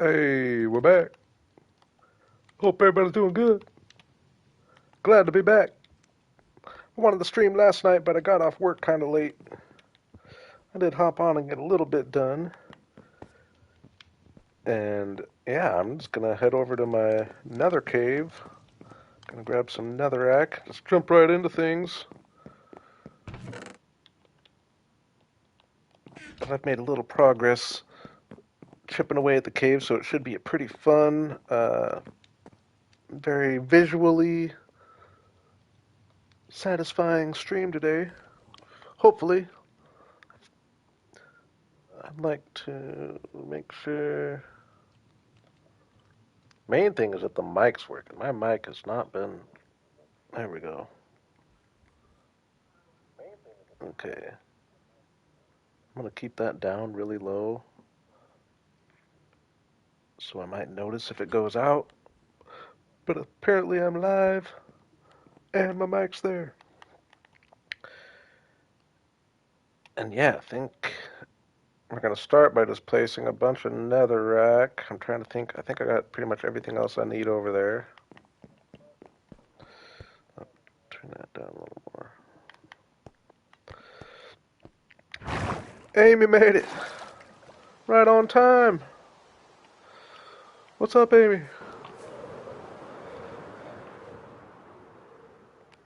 Hey, we're back. Hope everybody's doing good. Glad to be back. I wanted to stream last night, but I got off work kind of late. I did hop on and get a little bit done. And yeah, I'm just gonna head over to my nether cave. Gonna grab some netherrack. Just jump right into things. But I've made a little progress chipping away at the cave, so it should be a pretty fun, very visually satisfying stream today. Hopefully. I'd like to make sure. Main thing is that the mic's working. My mic has not been. There we go. Okay. I'm going to keep that down really low so I might notice if it goes out. But apparently I'm live and my mic's there. And yeah, I think we're going to start by just placing a bunch of netherrack. I'm trying to think. I think I got pretty much everything else I need over there. I'll turn that down a little more. Amy made it. Right on time. What's up, Amy?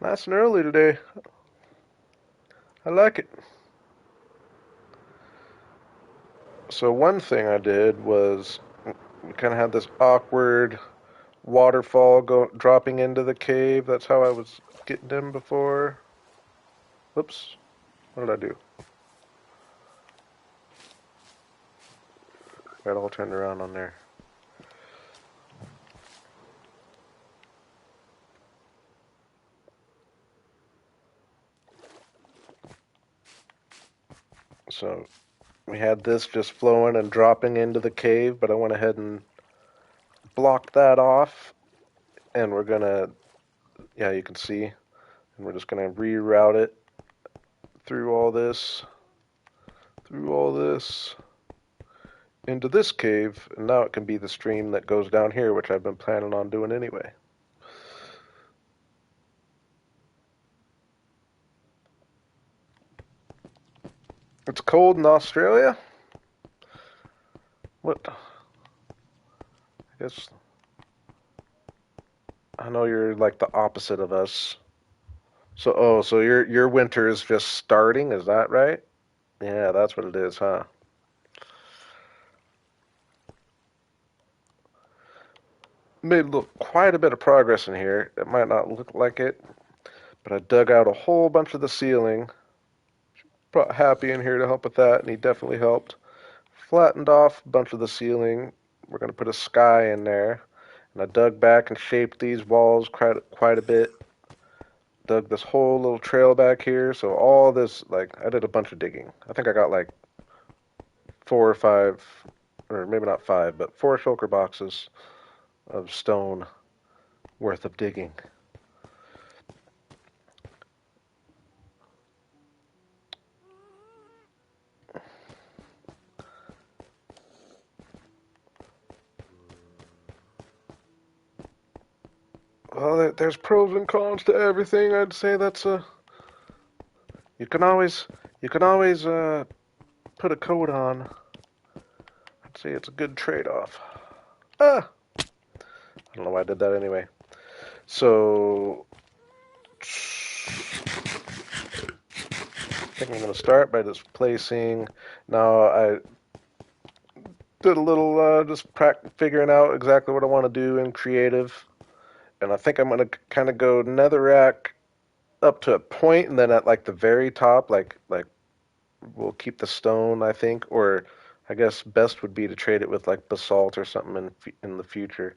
Nice and early today. I like it. So one thing I did was we kind of had this awkward waterfall dropping into the cave. That's how I was getting in before. Whoops. What did I do? Got all turned around on there. So we had this just flowing and dropping into the cave, but I went ahead and blocked that off. And we're gonna, yeah, you can see, and we're just gonna reroute it through all this, into this cave, and now it can be the stream that goes down here, which I've been planning on doing anyway. It's cold in Australia? What? I guess I know you're like the opposite of us. So your winter is just starting, is that right? Yeah, that's what it is, huh? Made quite a bit of progress in here. It might not look like it, but I dug out a whole bunch of the ceiling. Brought Happy in here to help with that, and he definitely helped. Flattened off a bunch of the ceiling. We're gonna put a sky in there. And I dug back and shaped these walls quite a bit. Dug this whole little trail back here. So all this, like, I did a bunch of digging. I think I got like 4 or 5, or maybe not 5, but 4 shulker boxes of stone worth of digging. Well, there's pros and cons to everything. I'd say that's a. You can always, you can always put a coat on. I'd say it's a good trade-off. Ah, I don't know why I did that anyway. So, I think I'm going to start by just placing. Now, I did a little just figuring out exactly what I want to do in creative. And I think I'm going to kind of go netherrack up to a point, and then at like the very top, like we'll keep the stone, I think, or I guess best would be to trade it with like basalt or something in the future.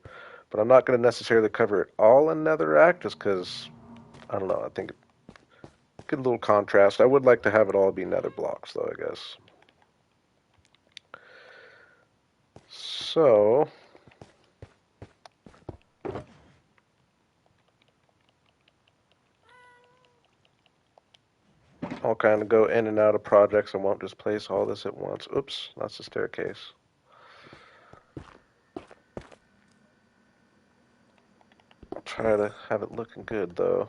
But I'm not going to necessarily cover it all in netherrack, just because I don't know. I think get a little contrast. I would like to have it all be nether blocks, though, I guess. So I'll kind of go in and out of projects. I won't just place all this at once. Oops, that's the staircase. Try to have it looking good though.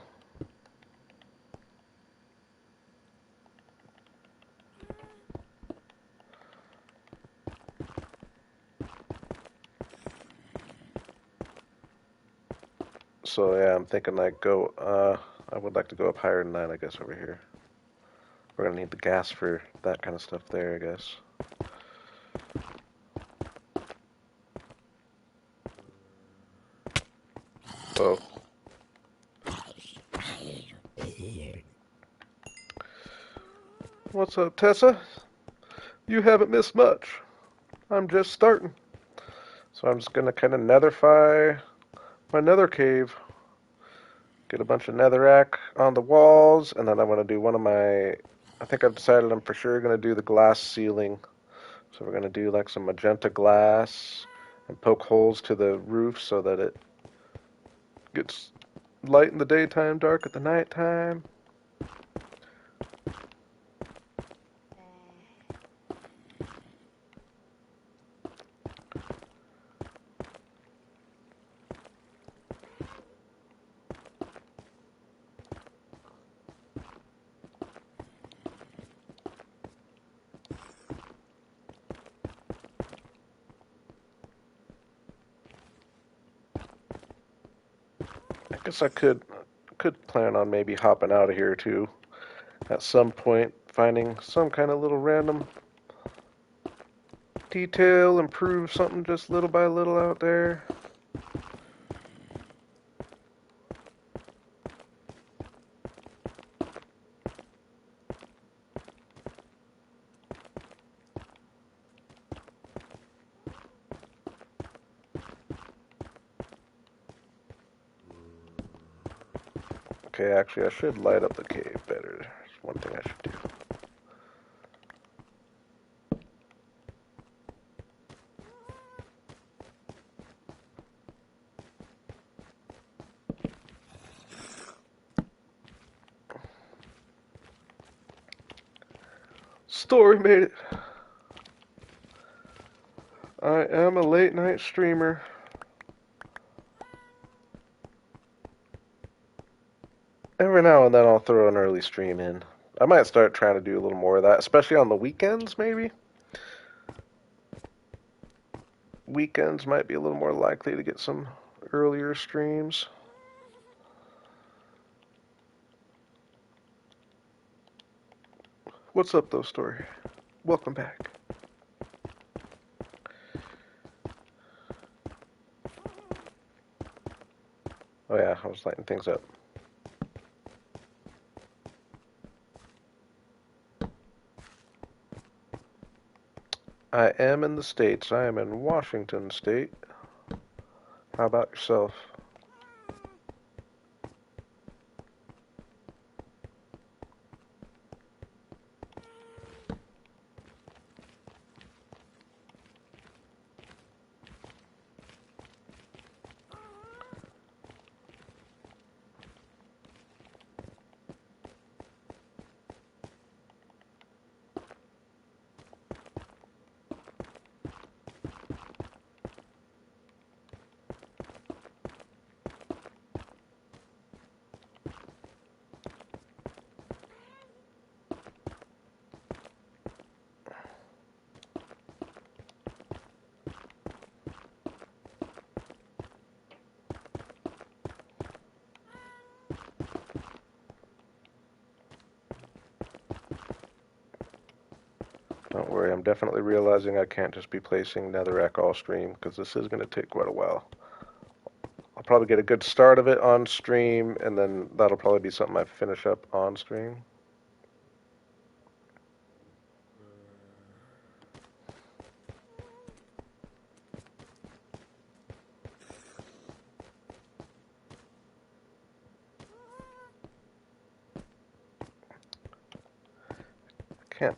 So yeah, I'm thinking like I would like to go up higher than that, I guess, over here. We're gonna need the gas for that kind of stuff there, I guess. Whoa. What's up, Tessa? You haven't missed much. I'm just starting. So I'm just gonna kind of netherify my nether cave. Get a bunch of netherrack on the walls, and then I'm gonna do one of my. I think I've decided I'm for sure gonna do the glass ceiling. So we're gonna do like some magenta glass and poke holes to the roof so that it gets light in the daytime, dark at the nighttime. I guess I could plan on maybe hopping out of here too at some point, finding some kind of little random detail, improve something just little by little out there. Okay, actually, I should light up the cave better. That's one thing I should do. Story made it. I am a late night streamer. Every now and then I'll throw an early stream in. I might start trying to do a little more of that, especially on the weekends, maybe. Weekends might be a little more likely to get some earlier streams. What's up, though, Story? Welcome back. Oh yeah, I was lighting things up. I am in the States. I am in Washington State. How about yourself? Don't worry, I'm definitely realizing I can't just be placing netherrack all stream, because this is going to take quite a while. I'll probably get a good start of it on stream, and then that'll probably be something I finish up on stream. I'm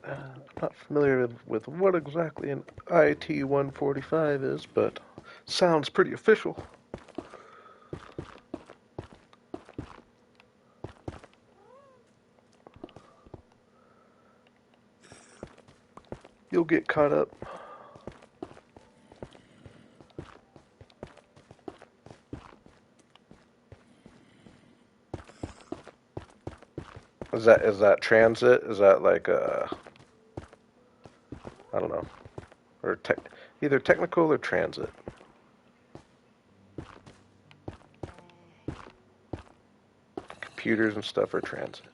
not familiar with what exactly an IT-145 is, but sounds pretty official. You'll get caught up. Is that transit? Is that like I don't know, or either technical or transit? Computers and stuff or transit?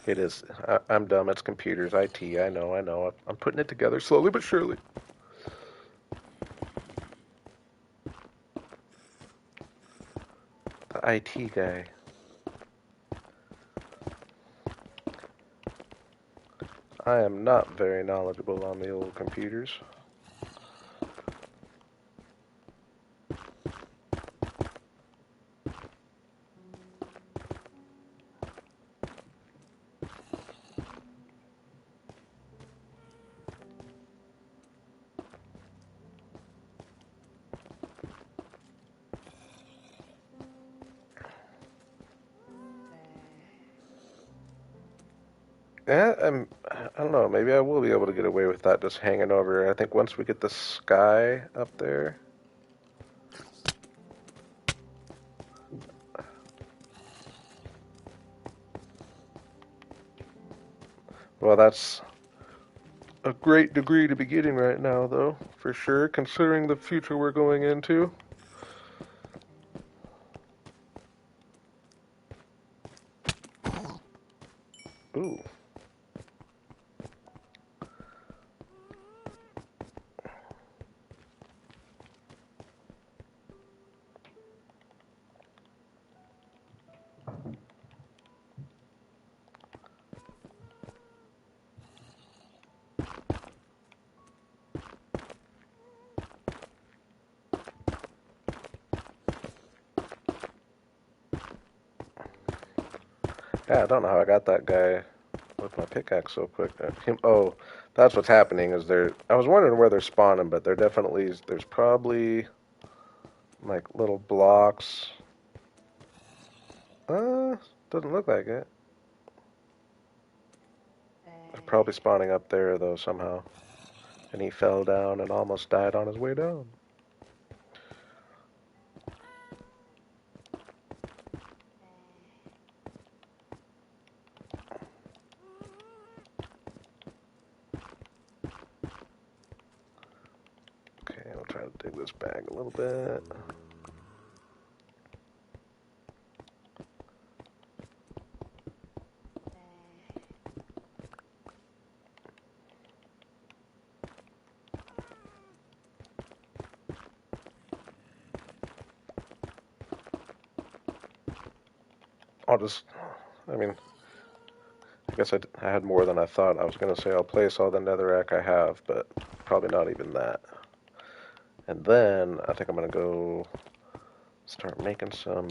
It is. I'm dumb. It's computers. IT. I know. I know. I'm putting it together slowly but surely. The IT guy. I am not very knowledgeable on the old computers. Yeah, I don't know. Maybe I will be able to get away with that just hanging over. I think once we get the sky up there. Well, that's a great degree to be getting right now, though, for sure, considering the future we're going into. Ooh. Yeah, I don't know how I got that guy with my pickaxe so quick. Oh, that's what's happening. Is there? I was wondering where they're spawning, but they're definitely. There's probably like little blocks. Uh, doesn't look like it. They're probably spawning up there though somehow. And he fell down and almost died on his way down. Okay, I'll try to dig this bag a little bit. I'll just, I mean, I guess I had more than I thought. I was going to say I'll place all the netherrack I have, but probably not even that. And then I think I'm going to go start making some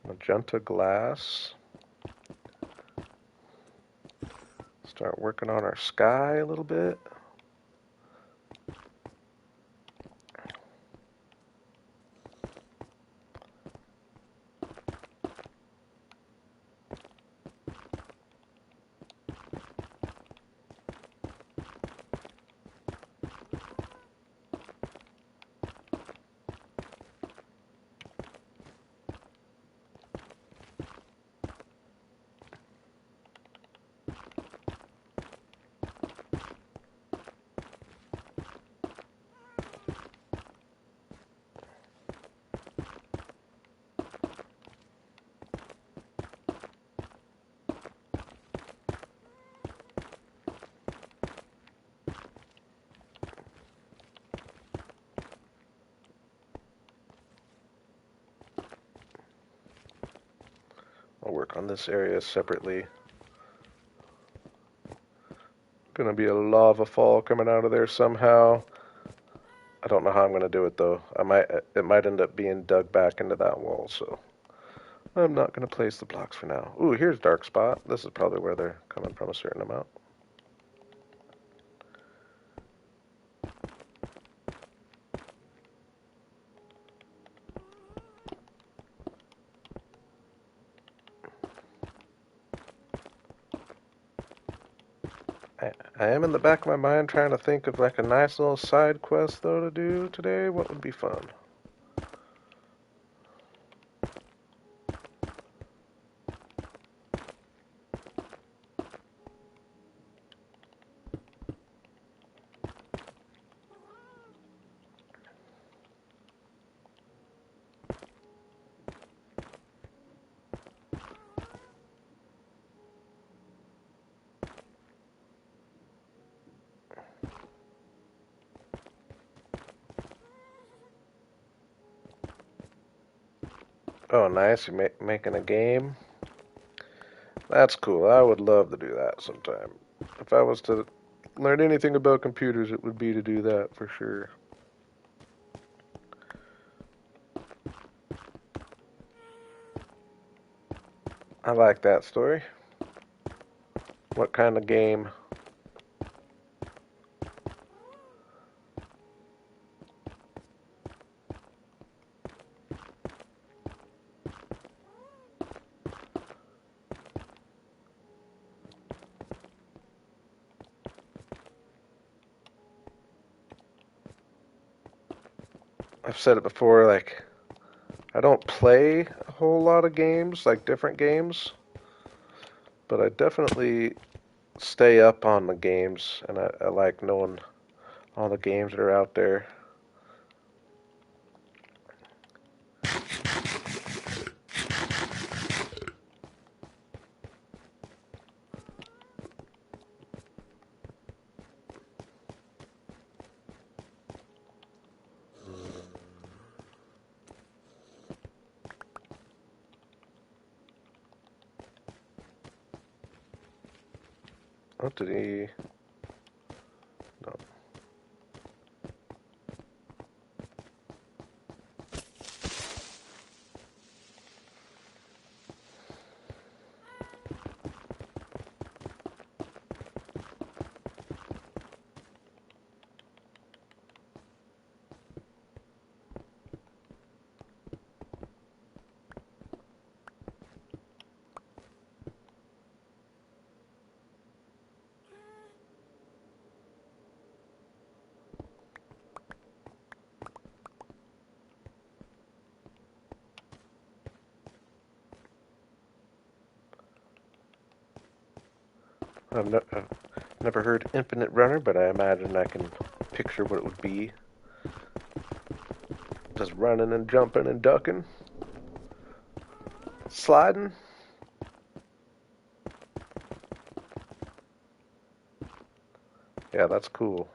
magenta glass. Start working on our sky a little bit. I'll work on this area separately. Gonna be a lava fall coming out of there somehow. I don't know how I'm gonna do it though. It might end up being dug back into that wall, so I'm not gonna place the blocks for now. Ooh, here's dark spot. This is probably where they're coming from a certain amount. I am in the back of my mind trying to think of like a nice little side quest though to do today. What would be fun? Oh, nice. You're making a game. That's cool. I would love to do that sometime. If I was to learn anything about computers, it would be to do that for sure. I like that story. What kind of game? I've said it before, like, I don't play a whole lot of games, like different games, but I definitely stay up on the games, and I like knowing all the games that are out there. What did he? No. I've never heard Infinite Runner, but I imagine I can picture what it would be. Just running and jumping and ducking, sliding. Yeah, that's cool.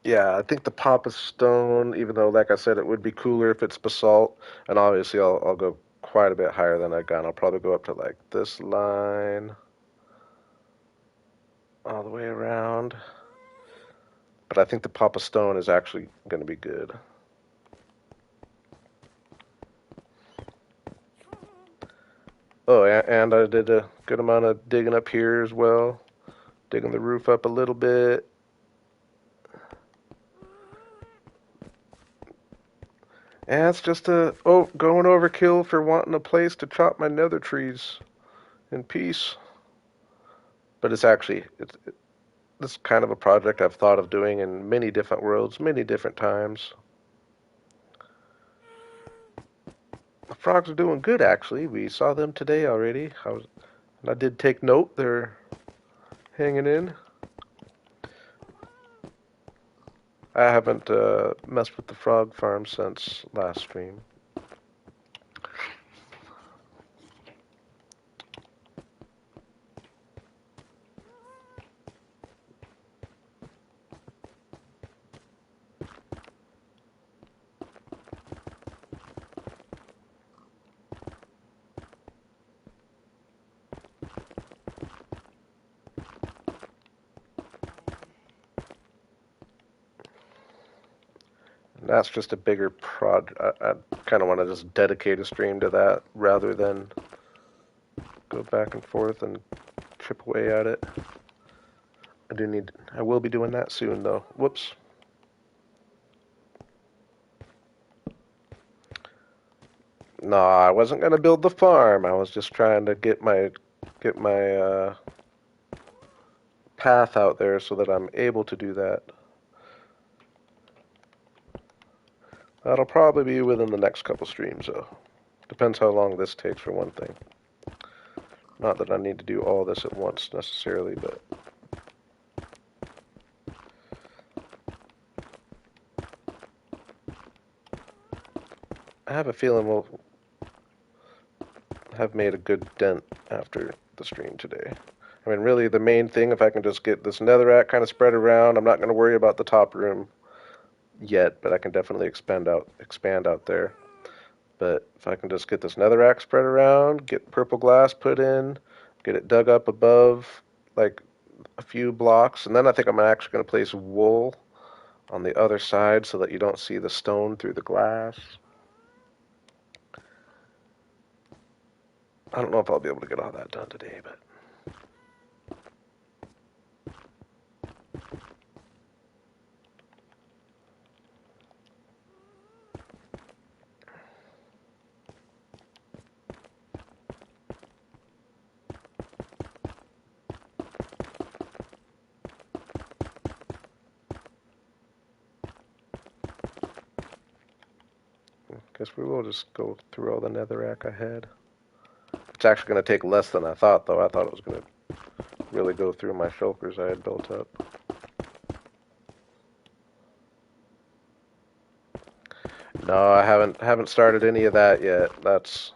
Yeah, I think the pop of stone, even though, like I said, it would be cooler if it's basalt, and obviously I'll go quite a bit higher than I've gone. I'll probably go up to like this line all the way around. But I think the pop of stone is actually going to be good. Oh, and I did a good amount of digging up here as well, digging the roof up a little bit. And it's just going overkill for wanting a place to chop my nether trees in peace. But it's kind of a project I've thought of doing in many different worlds, many different times. The frogs are doing good actually. We saw them today already. I did take note. They're hanging in. I haven't messed with the frog farm since last stream. that's just a bigger I kind of want to just dedicate a stream to that rather than go back and forth and chip away at it. I will be doing that soon though. Whoops. No, I wasn't gonna build the farm. I was just trying to get my path out there so that I'm able to do that. That'll probably be within the next couple streams though. Depends how long this takes for one thing. Not that I need to do all this at once necessarily, but I have a feeling we'll have made a good dent after the stream today. I mean, really, the main thing, if I can just get this netherrack kind of spread around, I'm not going to worry about the top room yet, but I can definitely expand out there. But if I can just get this netherrack spread around, get purple glass put in, get it dug up above, like a few blocks, and then I think I'm actually going to place wool on the other side so that you don't see the stone through the glass. I don't know if I'll be able to get all that done today, but I guess we will just go through all the netherrack I had. It's actually going to take less than I thought, though. I thought it was going to really go through my shulkers I had built up. No, I haven't started any of that yet. That's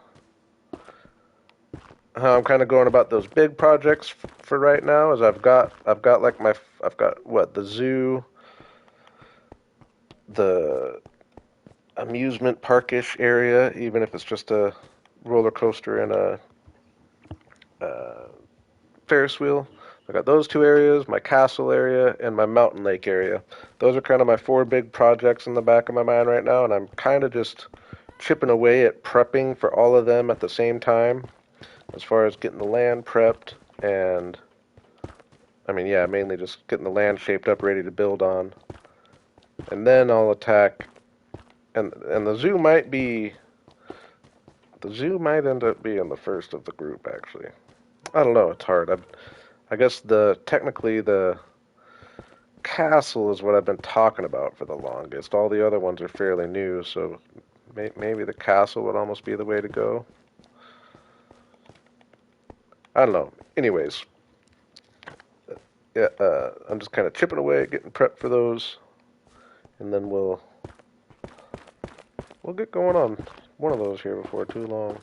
how I'm kind of going about those big projects for right now. Is I've got like I've got what, the zoo, the amusement parkish area, even if it's just a roller coaster and a Ferris wheel. I got those two areas, my castle area, and my mountain lake area. Those are kind of my four big projects in the back of my mind right now, and I'm kind of just chipping away at prepping for all of them at the same time, as far as getting the land prepped, and I mean, yeah, mainly just getting the land shaped up, ready to build on, and then I'll attack. And the zoo might end up being the first of the group, actually. I don't know. It's hard. I guess technically the castle is what I've been talking about for the longest. All the other ones are fairly new, so maybe the castle would almost be the way to go. I don't know. Anyways, yeah, I'm just kind of chipping away, getting prepped for those, and then we'll get going on one of those here before too long.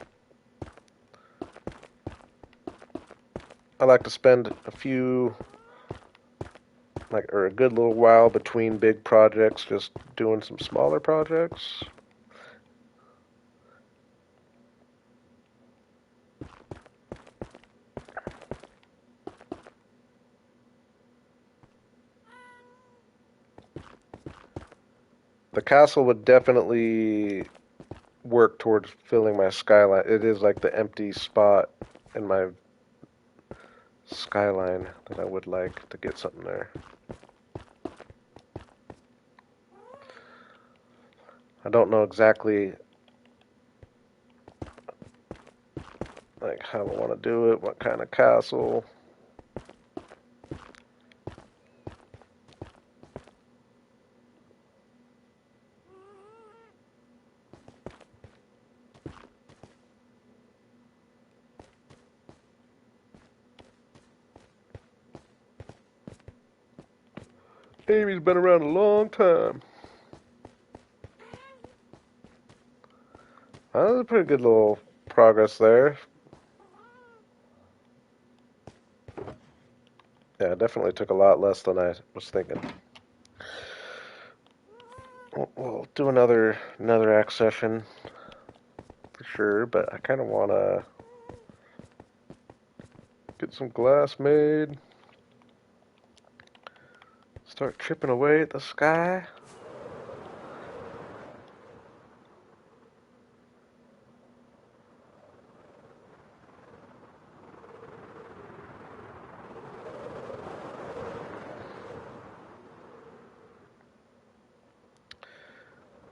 I like to spend a good little while between big projects, just doing some smaller projects. The castle would definitely work towards filling my skyline. It is like the empty spot in my skyline that I would like to get something there. I don't know exactly like how I want to do it, what kind of castle. Amy's been around a long time. That was a pretty good little progress there. Yeah, it definitely took a lot less than I was thinking. We'll do another act session for sure, but I kind of want to get some glass made. Start chipping away at the sky.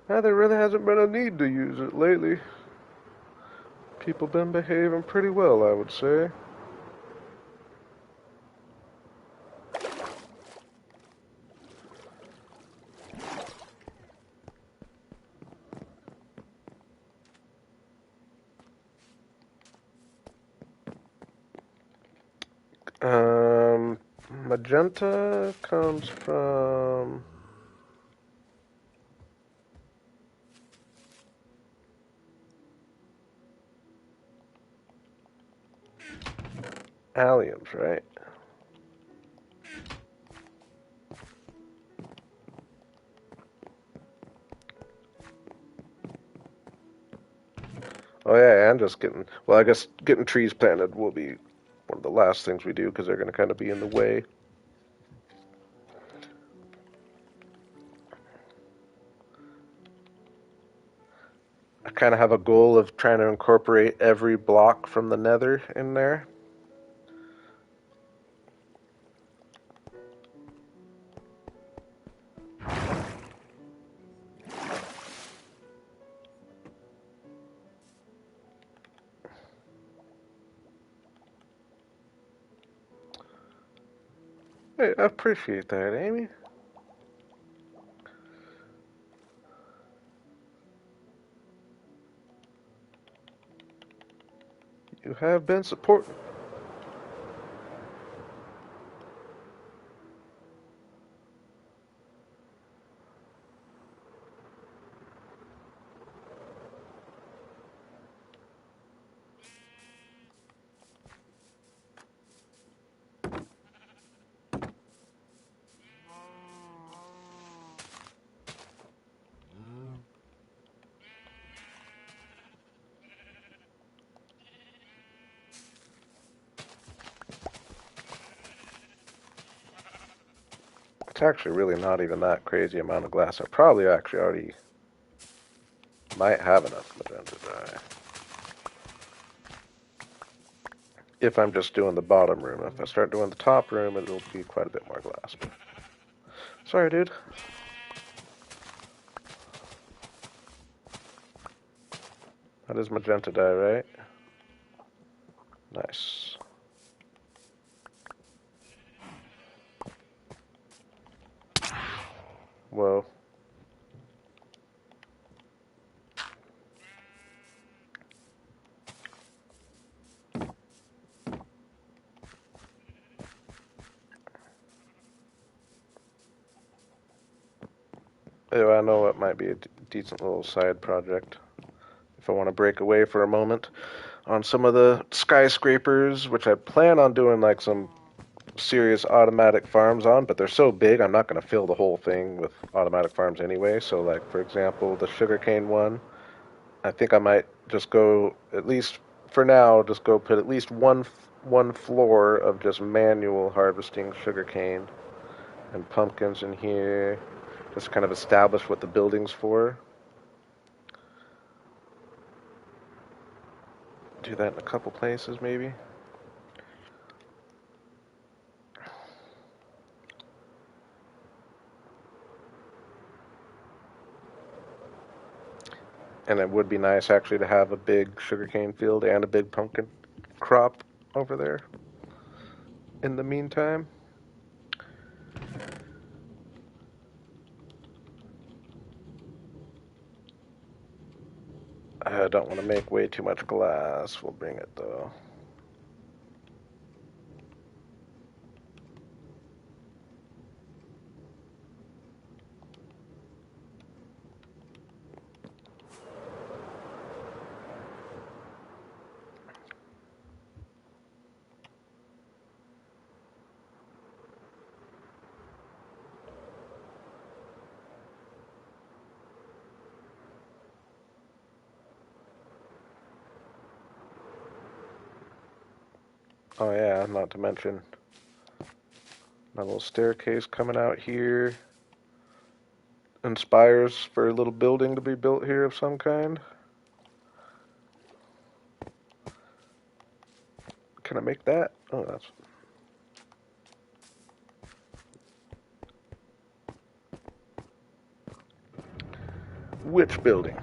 There really hasn't been a need to use it lately. People been behaving pretty well, I would say. Um, Magenta comes from alliums, right? Oh yeah, and just getting, well, I guess getting trees planted will be one of the last things we do because they're going to kind of be in the way. I kind of have a goal of trying to incorporate every block from the Nether in there. Hey, I appreciate that, Amy. You have been supporting. It's actually really not even that crazy amount of glass. I probably actually already might have enough magenta dye. If I'm just doing the bottom room. If I start doing the top room, it'll be quite a bit more glass. But sorry, dude. That is magenta dye, right? Nice. Whoa. Oh, I know it might be a decent little side project. If I want to break away for a moment on some of the skyscrapers, which I plan on doing like some serious automatic farms on, but they're so big I'm not going to fill the whole thing with automatic farms anyway. So like for example, the sugarcane one, I think I might just go, at least for now, just go put at least one floor of just manual harvesting sugarcane and pumpkins in here, just kind of establish what the building's for. Do that in a couple places maybe. And it would be nice actually to have a big sugarcane field and a big pumpkin crop over there in the meantime. I don't want to make way too much glass. We'll bring it though. Oh yeah, not to mention my little staircase coming out here. Inspires for a little building to be built here of some kind. Can I make that? Oh, that's... Which building?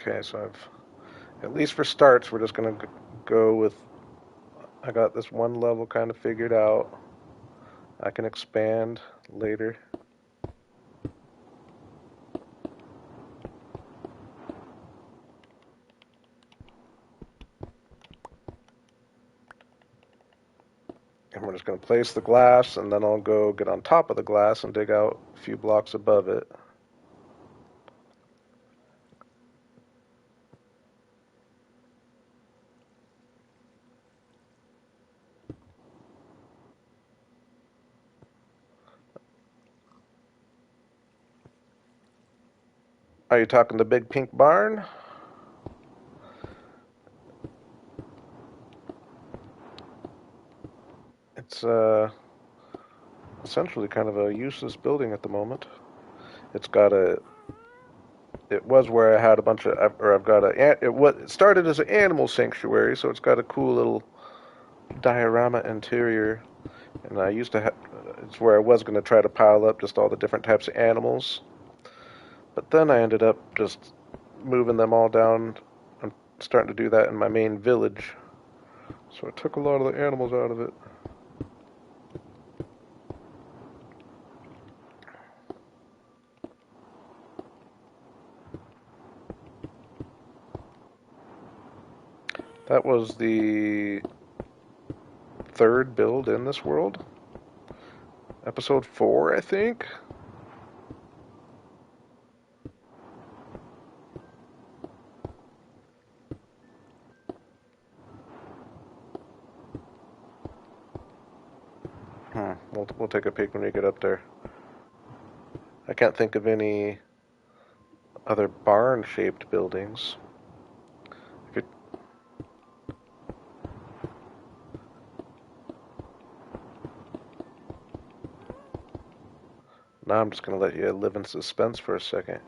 Okay, so at least for starts, we're just gonna go with, I got this one level kind of figured out. I can expand later. And we're just going to place the glass, and then I'll go get on top of the glass and dig out a few blocks above it. Are you talking the big pink barn? It's essentially kind of a useless building at the moment. It's got a. It was where I had a bunch of, or I've got a. It started as an animal sanctuary, so it's got a cool little diorama interior. And I used to have. It's where I was going to try to pile up just all the different types of animals. But then I ended up just moving them all down. I'm starting to do that in my main village. So I took a lot of the animals out of it. That was the third build in this world. Episode 4, I think. We'll take a peek when we get up there. I can't think of any other barn-shaped buildings. Now I'm just going to let you live in suspense for a second.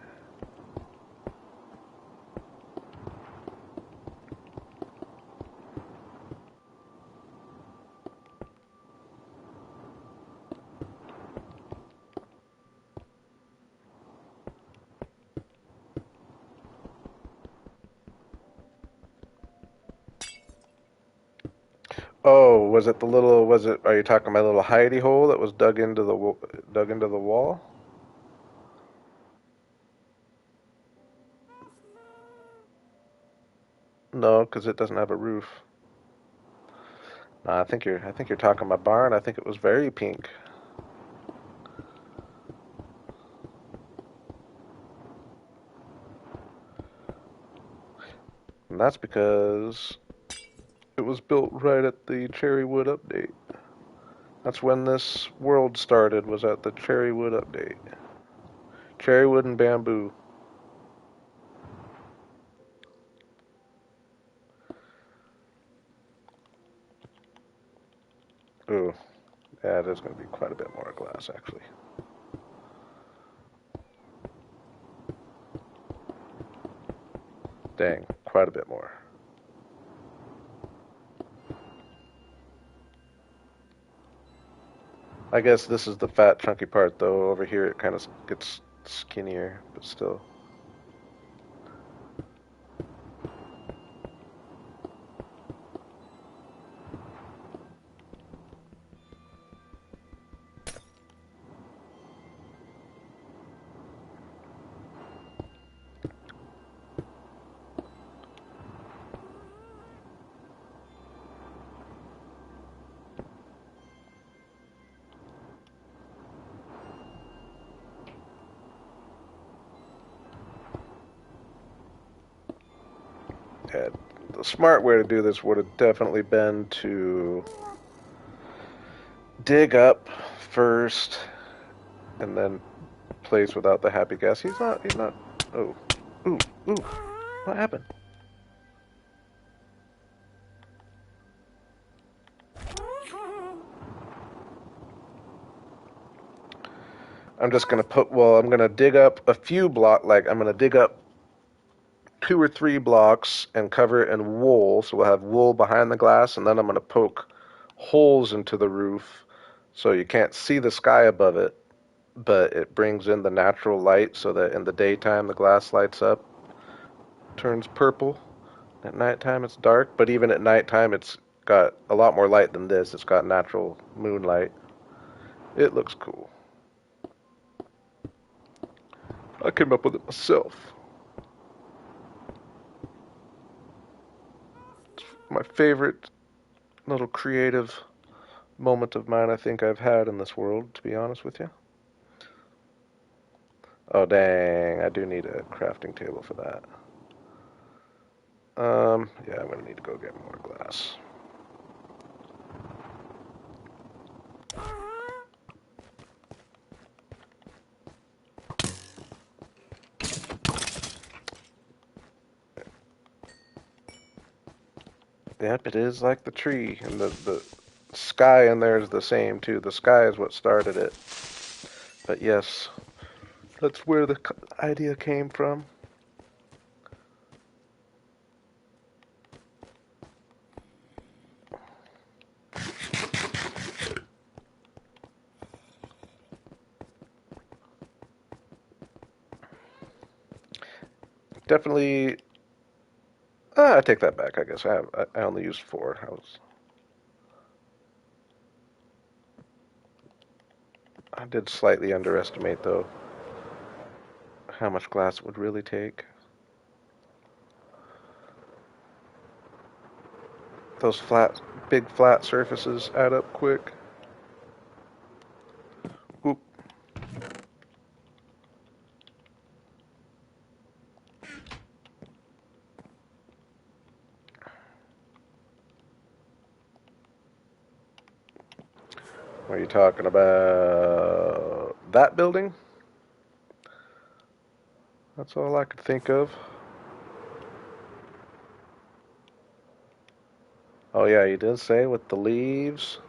Oh, was it the little? Was it? Are you talking my little hidey hole that was dug into the wall? No, because it doesn't have a roof. No, I think you're talking my barn. I think it was very pink. And that's because it was built right at the Cherrywood update. That's when this world started, was at the Cherrywood update. Cherrywood and bamboo. Ooh, yeah, there's going to be quite a bit more glass, actually. Dang, quite a bit more. I guess this is the fat, chunky part, though. Over here, it kind of gets skinnier, but still. Yeah, the smart way to do this would have definitely been to dig up first and then place without the happy gas. He's not. Oh. Ooh, ooh. What happened? I'm just gonna I'm gonna dig up a few I'm gonna dig up 2 or 3 blocks and cover it in wool, so we'll have wool behind the glass, and then I'm gonna poke holes into the roof so you can't see the sky above it, but it brings in the natural light so that in the daytime the glass lights up, turns purple. At nighttime it's dark, but even at nighttime it's got a lot more light than this. It's got natural moonlight. It looks cool. I came up with it myself. It's my favorite little creative moment of mine I think I've had in this world, to be honest with you. Oh, dang. I do need a crafting table for that. Yeah, I'm gonna need to go get more glass. Yep, it is like the tree, and the sky in there is the same, too. The sky is what started it. But yes, that's where the idea came from. Definitely, I take that back, I guess. I only used 4. I did slightly underestimate, though, how much glass it would really take. Those big flat surfaces add up quick. Oop. What are you talking about? That building? That's all I could think of. Oh yeah, you did say with the leaves.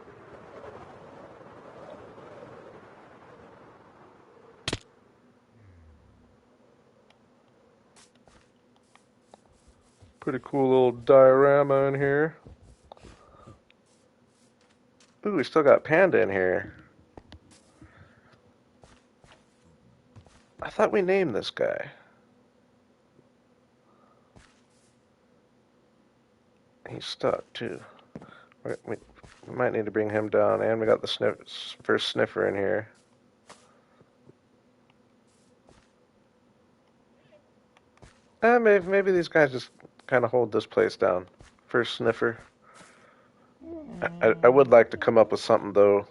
Pretty cool little diorama in here. Ooh, we still got Panda in here. I thought we named this guy. He's stuck too. We might need to bring him down, and we got the first sniffer in here. Maybe these guys just kind of hold this place down. First sniffer. I would like to come up with something though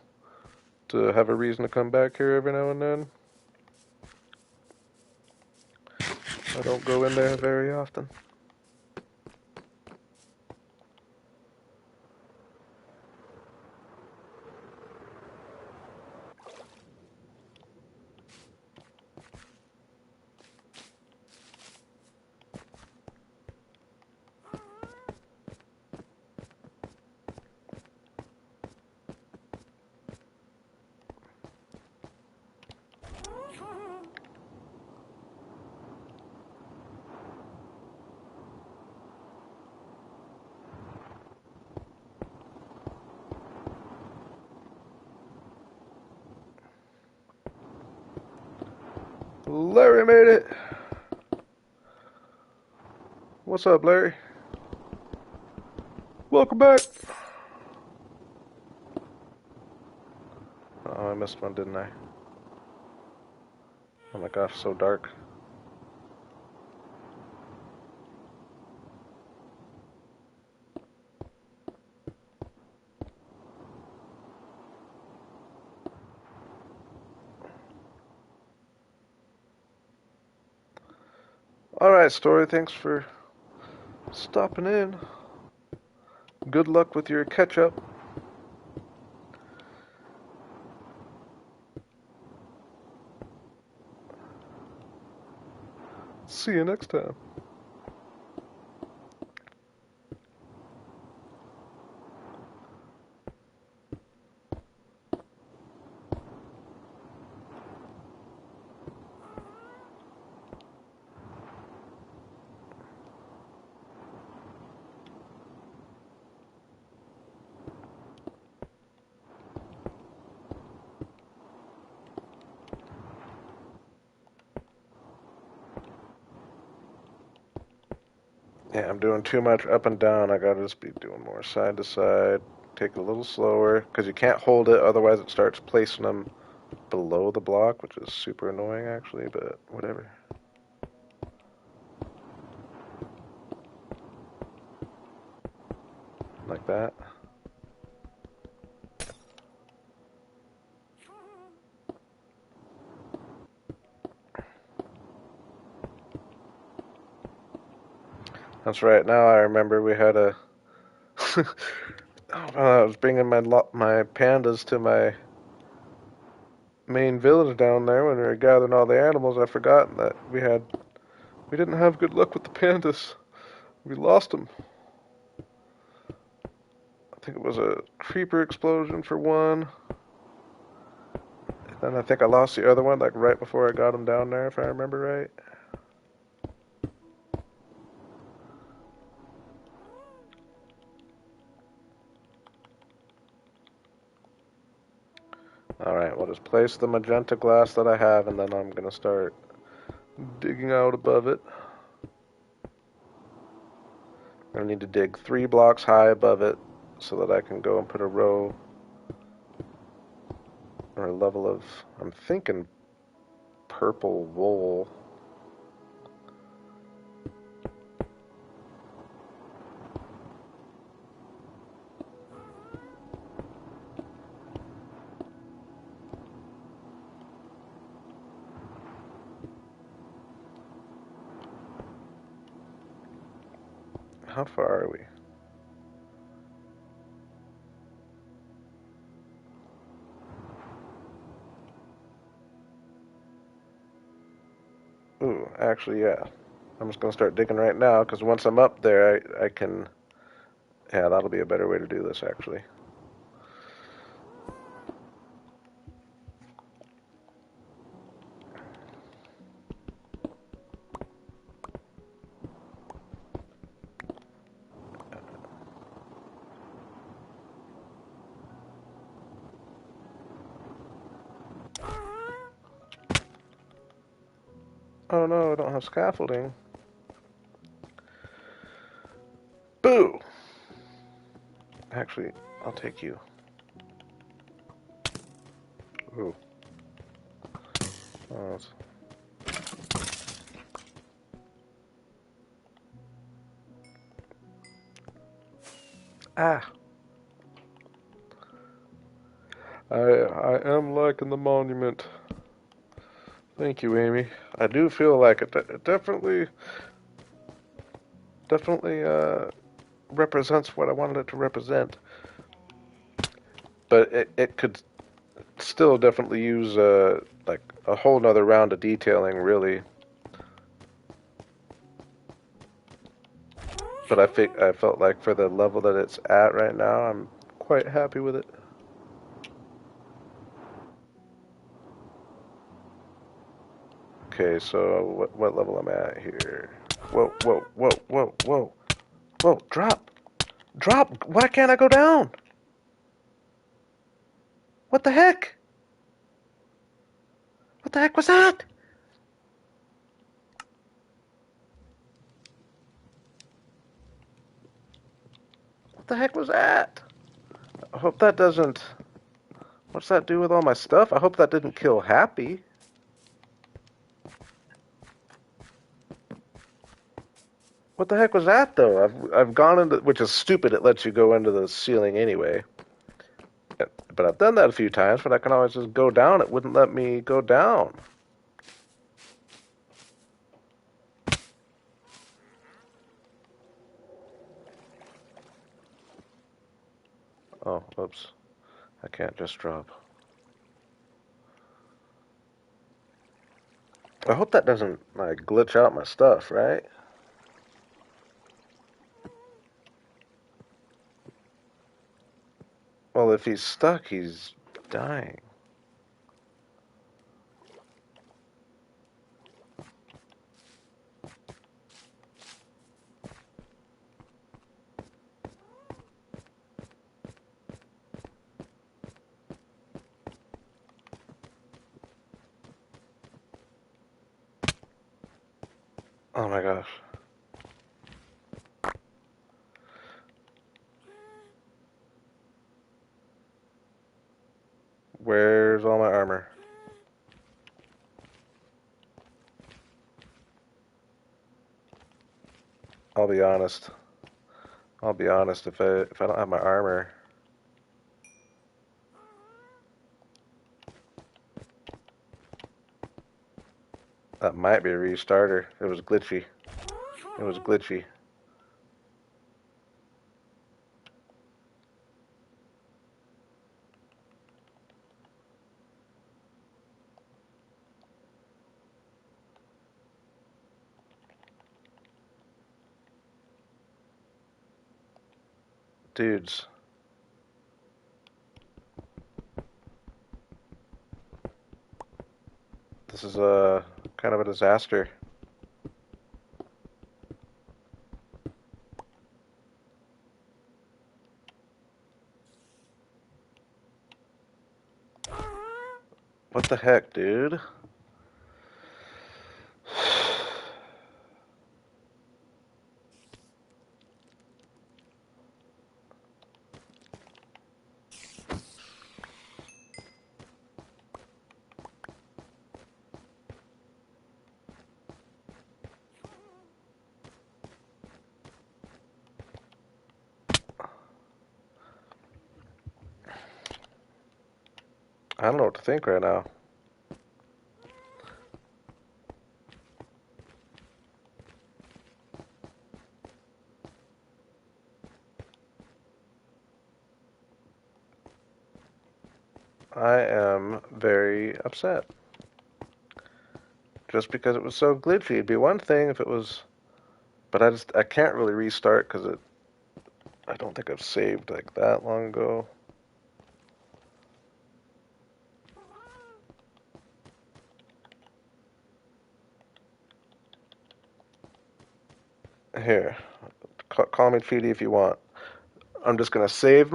to have a reason to come back here every now and then. I don't go in there very often. Larry made it. What's up, Larry? Welcome back. Oh, I missed one, didn't I? Oh my gosh, so dark. All right, Story. Thanks for stopping in. Good luck with your ketchup. See you next time. Yeah, I'm doing too much up and down. I gotta just be doing more side to side. Take it a little slower, because you can't hold it, otherwise it starts placing them below the block, which is super annoying actually, but whatever. Like that. That's right. Now I remember we had a. I was bringing my pandas to my main village down there when we were gathering all the animals. I forgot that we didn't have good luck with the pandas. We lost them. I think it was a creeper explosion for one. And then I think I lost the other one like right before I got them down there, if I remember right. Alright, we'll just place the magenta glass that I have, and then I'm going to start digging out above it. I need to dig 3 blocks high above it so that I can go and put a row or a level of, I'm thinking, purple wool. How far are we? Ooh, actually, yeah. I'm just going to start digging right now, because once I'm up there, I can... Yeah, that'll be a better way to do this, actually. Oh no, I don't have scaffolding. Boo! Actually, I'll take you. Ooh. Oh, ah! I am liking the monument. Thank you, Amy. I do feel like it definitely represents what I wanted it to represent. But it could still definitely use like a whole nother round of detailing, really. But I felt like for the level that it's at right now, I'm quite happy with it. Okay, so what level I'm at here? Whoa, whoa, whoa, whoa, whoa, whoa! Drop, drop! Why can't I go down? What the heck? What the heck was that? What the heck was that? I hope that doesn't... What's that do with all my stuff? I hope that didn't kill Happy. What the heck was that, though? I've gone into... Which is stupid, it lets you go into the ceiling anyway. But I've done that a few times, but I can always just go down. It wouldn't let me go down. Oh, oops. I can't just drop. I hope that doesn't, like, glitch out my stuff, right? Well, if he's stuck, he's dying. Oh my gosh. Where's all my armor? I'll be honest. I'll be honest. If I don't have my armor, that might be a restarter. It was glitchy. It was glitchy. Dudes, this is a kind of a disaster. What the heck, dude? I don't know what to think right now. I am very upset. Just because it was so glitchy. It'd be one thing if it was, but I can't really restart because I don't think I've saved like that long ago. Here, call me Feedy if you want. I'm gonna save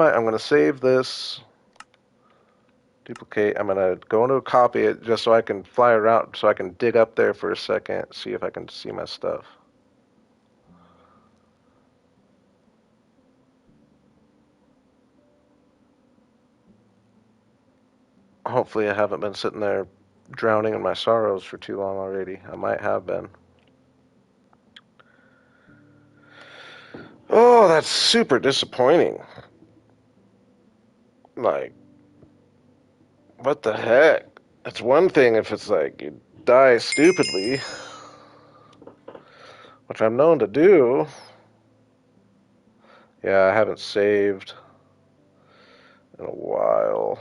this, duplicate. I'm gonna go into copy it just so I can fly around, so I can dig up there for a second, see if I can see my stuff. Hopefully I haven't been sitting there drowning in my sorrows for too long already. I might have been. Oh, that's super disappointing. Like, what the heck? It's one thing if it's like you die stupidly, which I'm known to do. Yeah, I haven't saved in a while.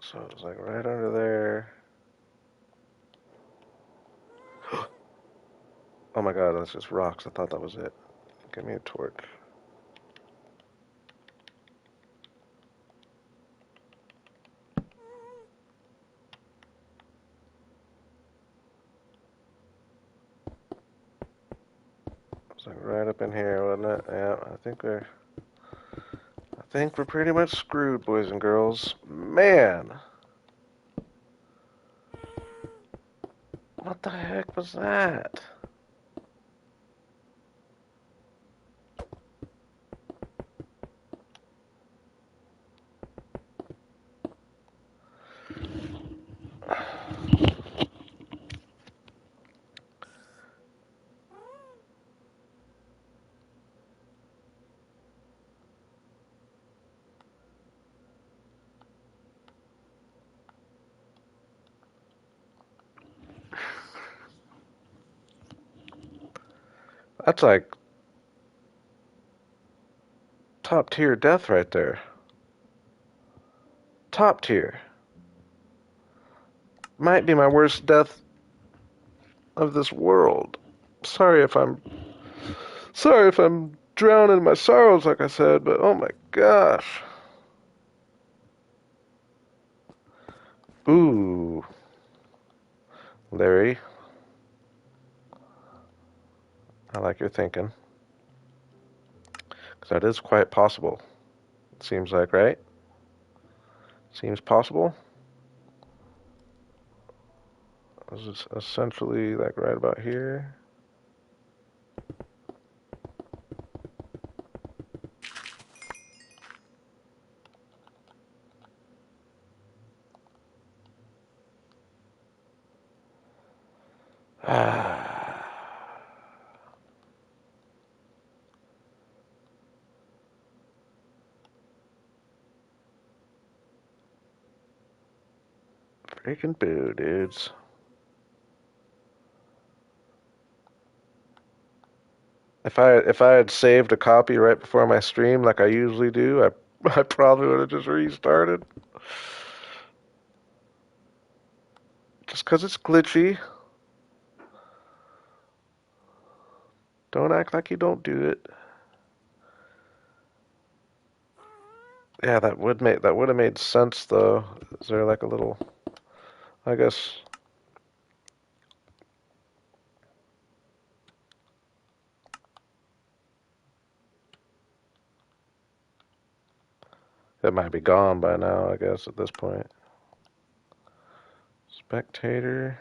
So it's like right under there. Oh my god, that's just rocks. I thought that was it. Give me a torch. It's like right up in here, wasn't it? Yeah, I think we're pretty much screwed, boys and girls. Man, what the heck was that? That's like top tier death right there. Top tier. Might be my worst death of this world. Sorry if I'm sorry if I'm drowning in my sorrows, like I said, but oh my gosh. Ooh, Larry, I like your thinking. Because that is quite possible. It seems like, right? Seems possible. This is essentially like right about here. Ah, freaking boo, dudes. If I had saved a copy right before my stream like I usually do, I probably would have just restarted. Just 'cause it's glitchy. Don't act like you don't do it. Yeah, that would have made sense though. Is there like a little? I guess it might be gone by now. I guess at this point. Spectator.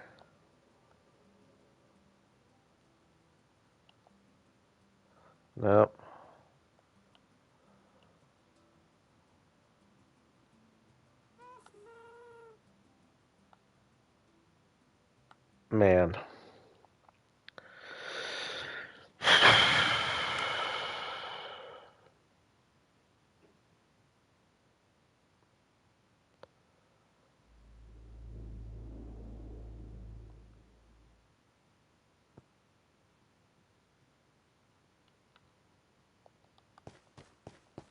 Nope. Man.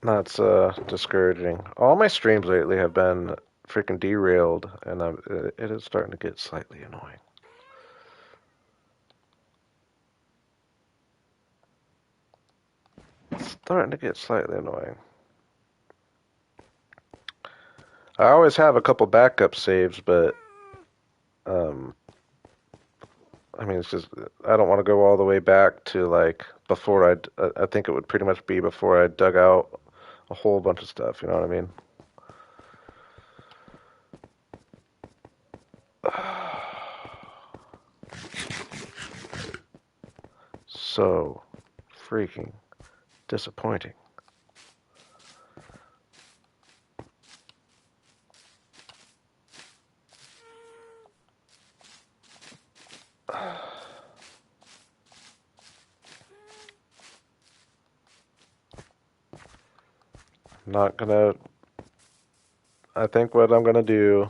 That's discouraging. All my streams lately have been freaking derailed, and it is starting to get slightly annoying. It's starting to get slightly annoying. I always have a couple backup saves, but um, I mean, it's just I don't want to go all the way back to like before I think it would pretty much be before I dug out a whole bunch of stuff. You know what I mean? So freaking disappointing. I'm not gonna. I think what I'm gonna do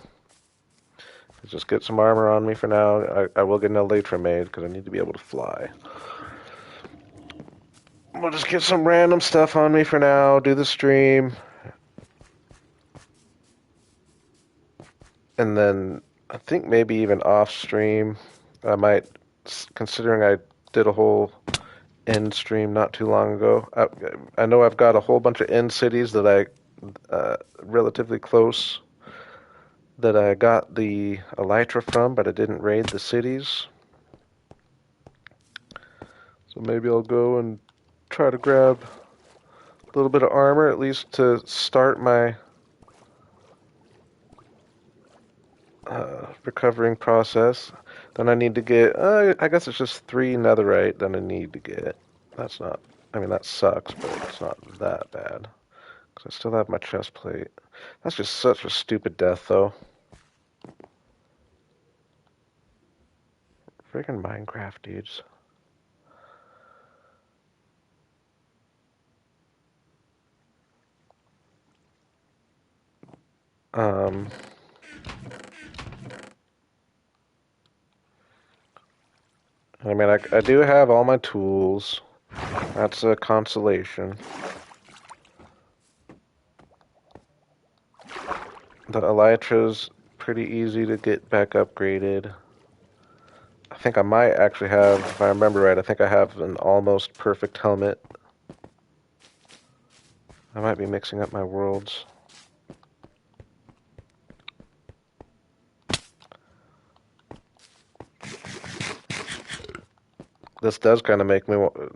is just get some armor on me for now. I will get an elytra made because I need to be able to fly. We'll just get some random stuff on me for now. Do the stream, and then I think maybe even off stream, I might, considering I did a whole end stream not too long ago. I know I've got a whole bunch of end cities that relatively close that I got the elytra from, but I didn't raid the cities. So maybe I'll go and try to grab a little bit of armor, at least to start my recovering process. Then I need to get, I guess it's just 3 netherite that I need to get. That's not, I mean, that sucks, but it's not that bad. Because I still have my chest plate. That's just such a stupid death, though. Freaking Minecraft dudes. Um, I mean, I do have all my tools. That's a consolation. The elytra's pretty easy to get back upgraded. I think I might actually have, if I remember right, I think I have an almost perfect helmet. I might be mixing up my worlds. This does kind of make me want to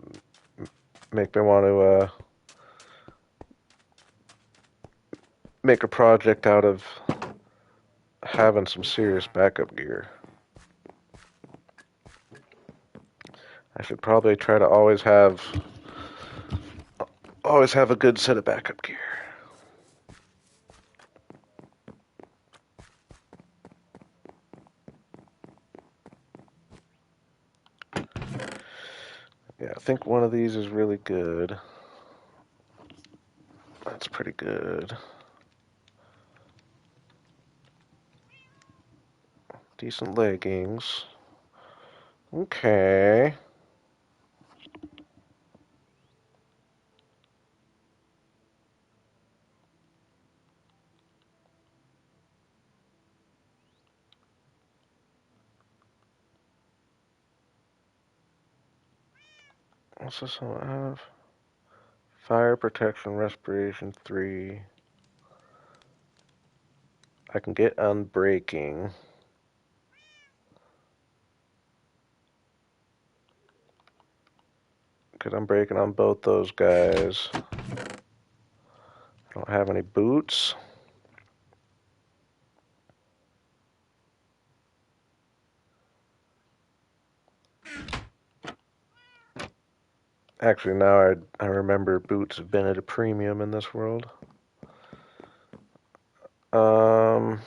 make a project out of having some serious backup gear. I should probably try to always have a good set of backup gear. Yeah, I think one of these is really good. That's pretty good. Decent leggings. Okay. What's this one have? Fire protection, respiration 3. I can get unbreaking. Because I'm breaking on both those guys. I don't have any boots. Actually, now I remember boots have been at a premium in this world. Um,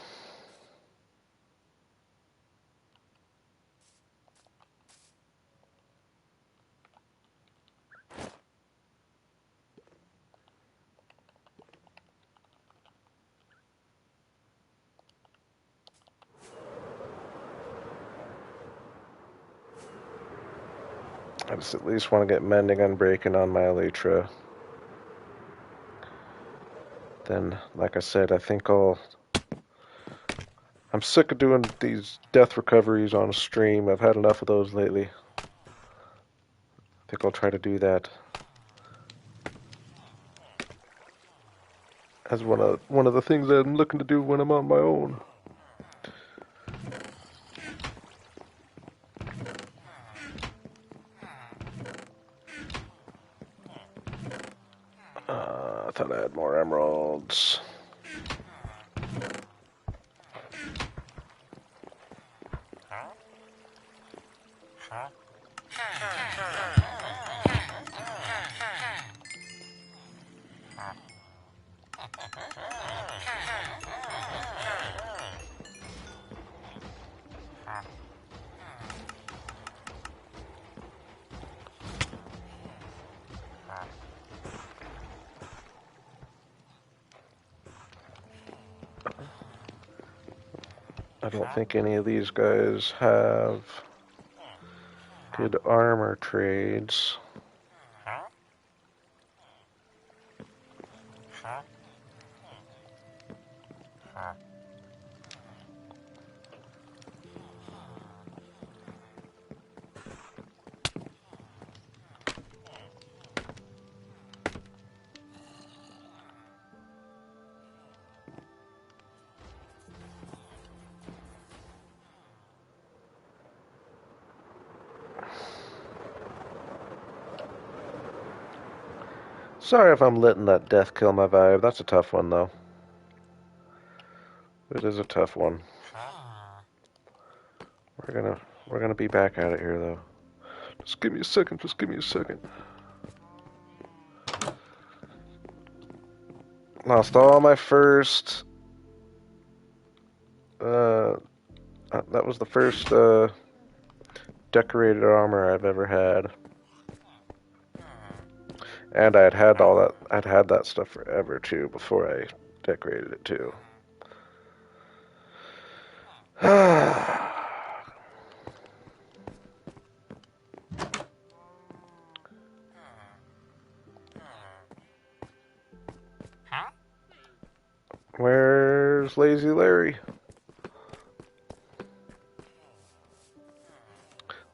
I just at least want to get mending and breaking on my elytra. Then, like I said, I'm sick of doing these death recoveries on stream. I've had enough of those lately. I think I'll try to do that as one of the things that I'm looking to do when I'm on my own. I thought I had more emeralds. I don't think any of these guys have good armor trades. Sorry if I'm letting that death kill my vibe. That's a tough one, though. It is a tough one. We're gonna be back at it here, though. Just give me a second. Just give me a second. Lost all my first. That was the first decorated armor I've ever had, and had all that. I'd had that stuff forever too before I decorated it too. goes Lazy Larry.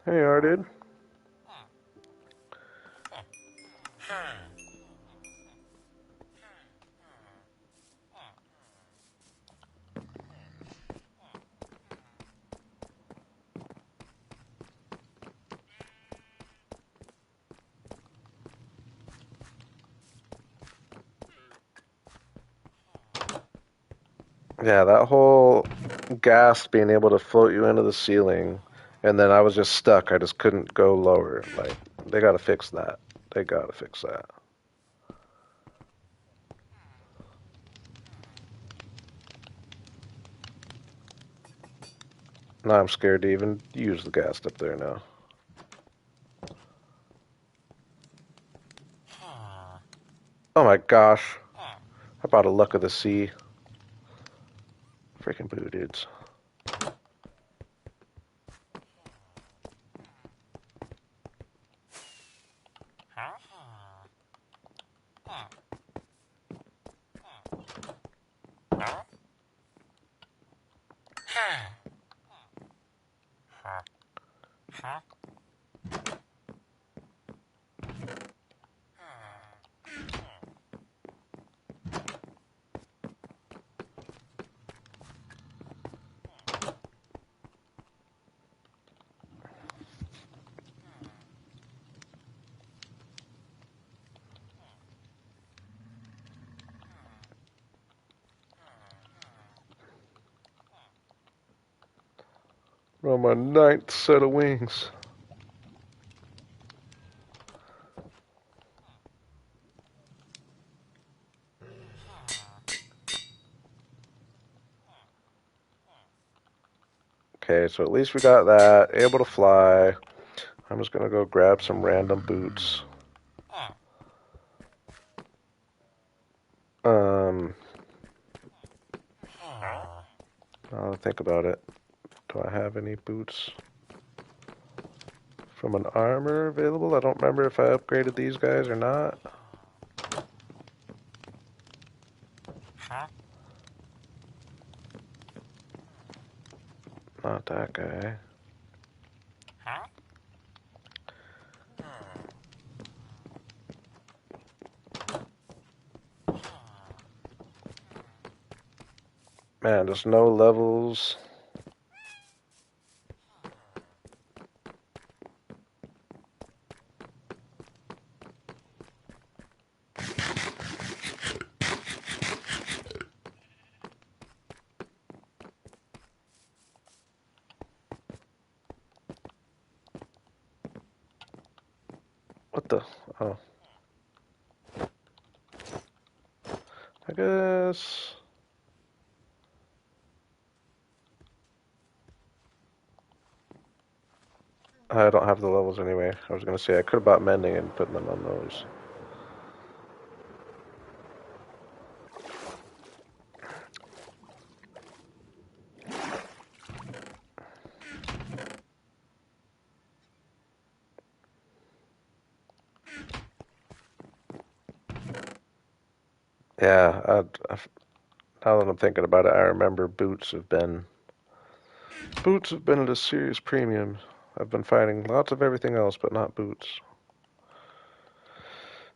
There you are, dude. Yeah, that whole gas being able to float you into the ceiling, and then I was just stuck. I just couldn't go lower. Like, they gotta fix that. They gotta fix that. Now I'm scared to even use the gas up there now. Oh my gosh. How about a luck of the sea? Freaking boo dudes. On my ninth set of wings. Okay, so at least we got that. Able to fly. I'm just gonna go grab some random boots. Um, I'll think about it. Do I have any boots from an armor available? I don't remember if I upgraded these guys or not. Not that guy. Man, there's no levels. What the? Oh. I guess. I don't have the levels anyway. I was gonna say I could have bought mending and put them on those. Yeah, now that I'm thinking about it, I remember boots have been at a serious premium. I've been finding lots of everything else, but not boots.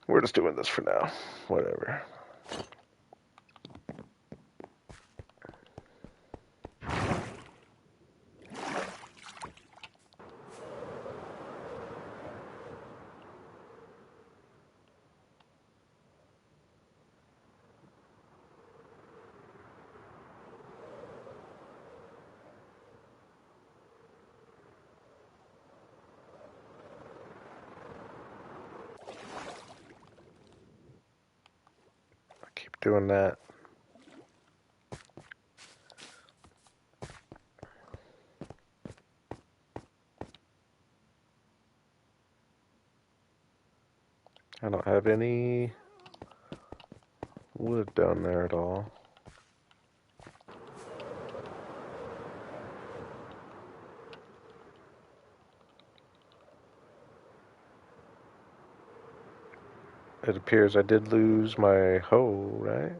We're just doing this for now. Whatever. I keep doing that. I don't have any wood down there at all. It appears I did lose my hoe, right?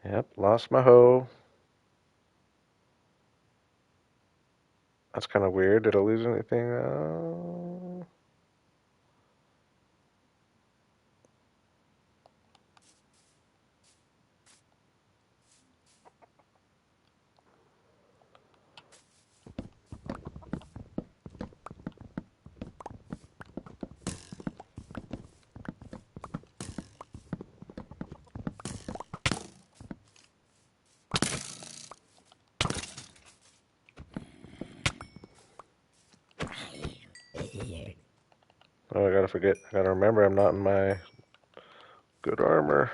Yep, lost my hoe. That's kind of weird. Did I lose anything? Oh, I gotta forget. I gotta remember I'm not in my good armor.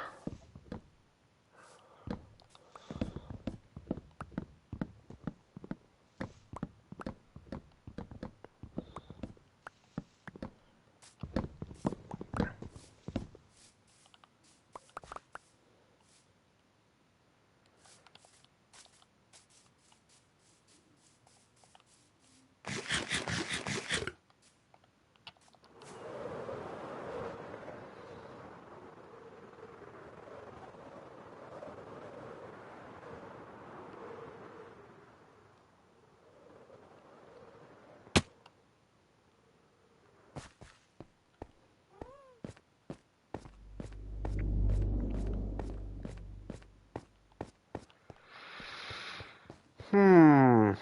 Hmm.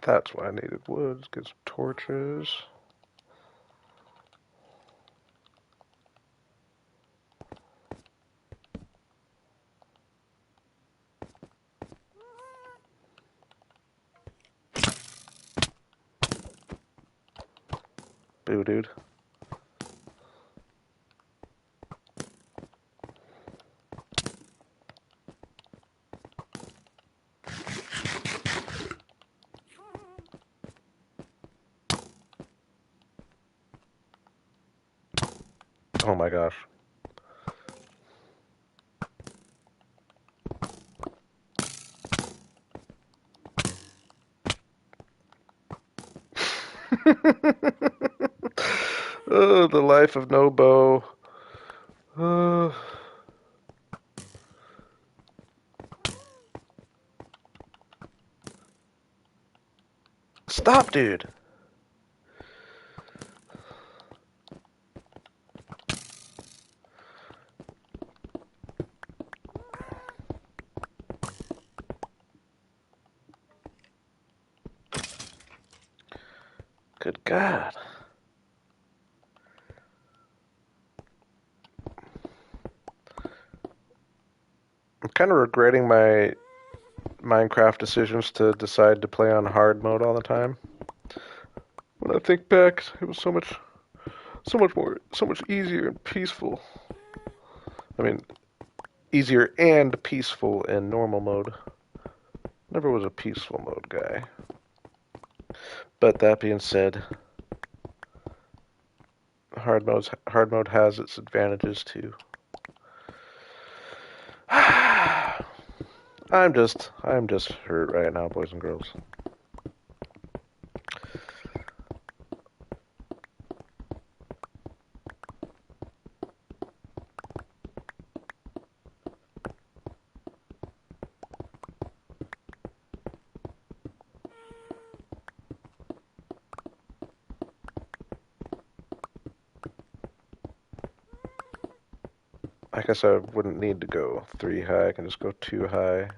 That's why I needed wood. Get some torches. Boo, dude. Oh my gosh. Oh, the life of no bow. Uh, Stop, dude. Good God. I'm kind of regretting my Minecraft decisions to decide to play on hard mode all the time. When I think back, it was so much easier and peaceful. I mean, easier and peaceful in normal mode. Never was a peaceful mode guy. But that being said, hard mode has its advantages too. I'm just hurt right now, boys and girls. I guess I wouldn't need to go 3 high. I can just go 2 high.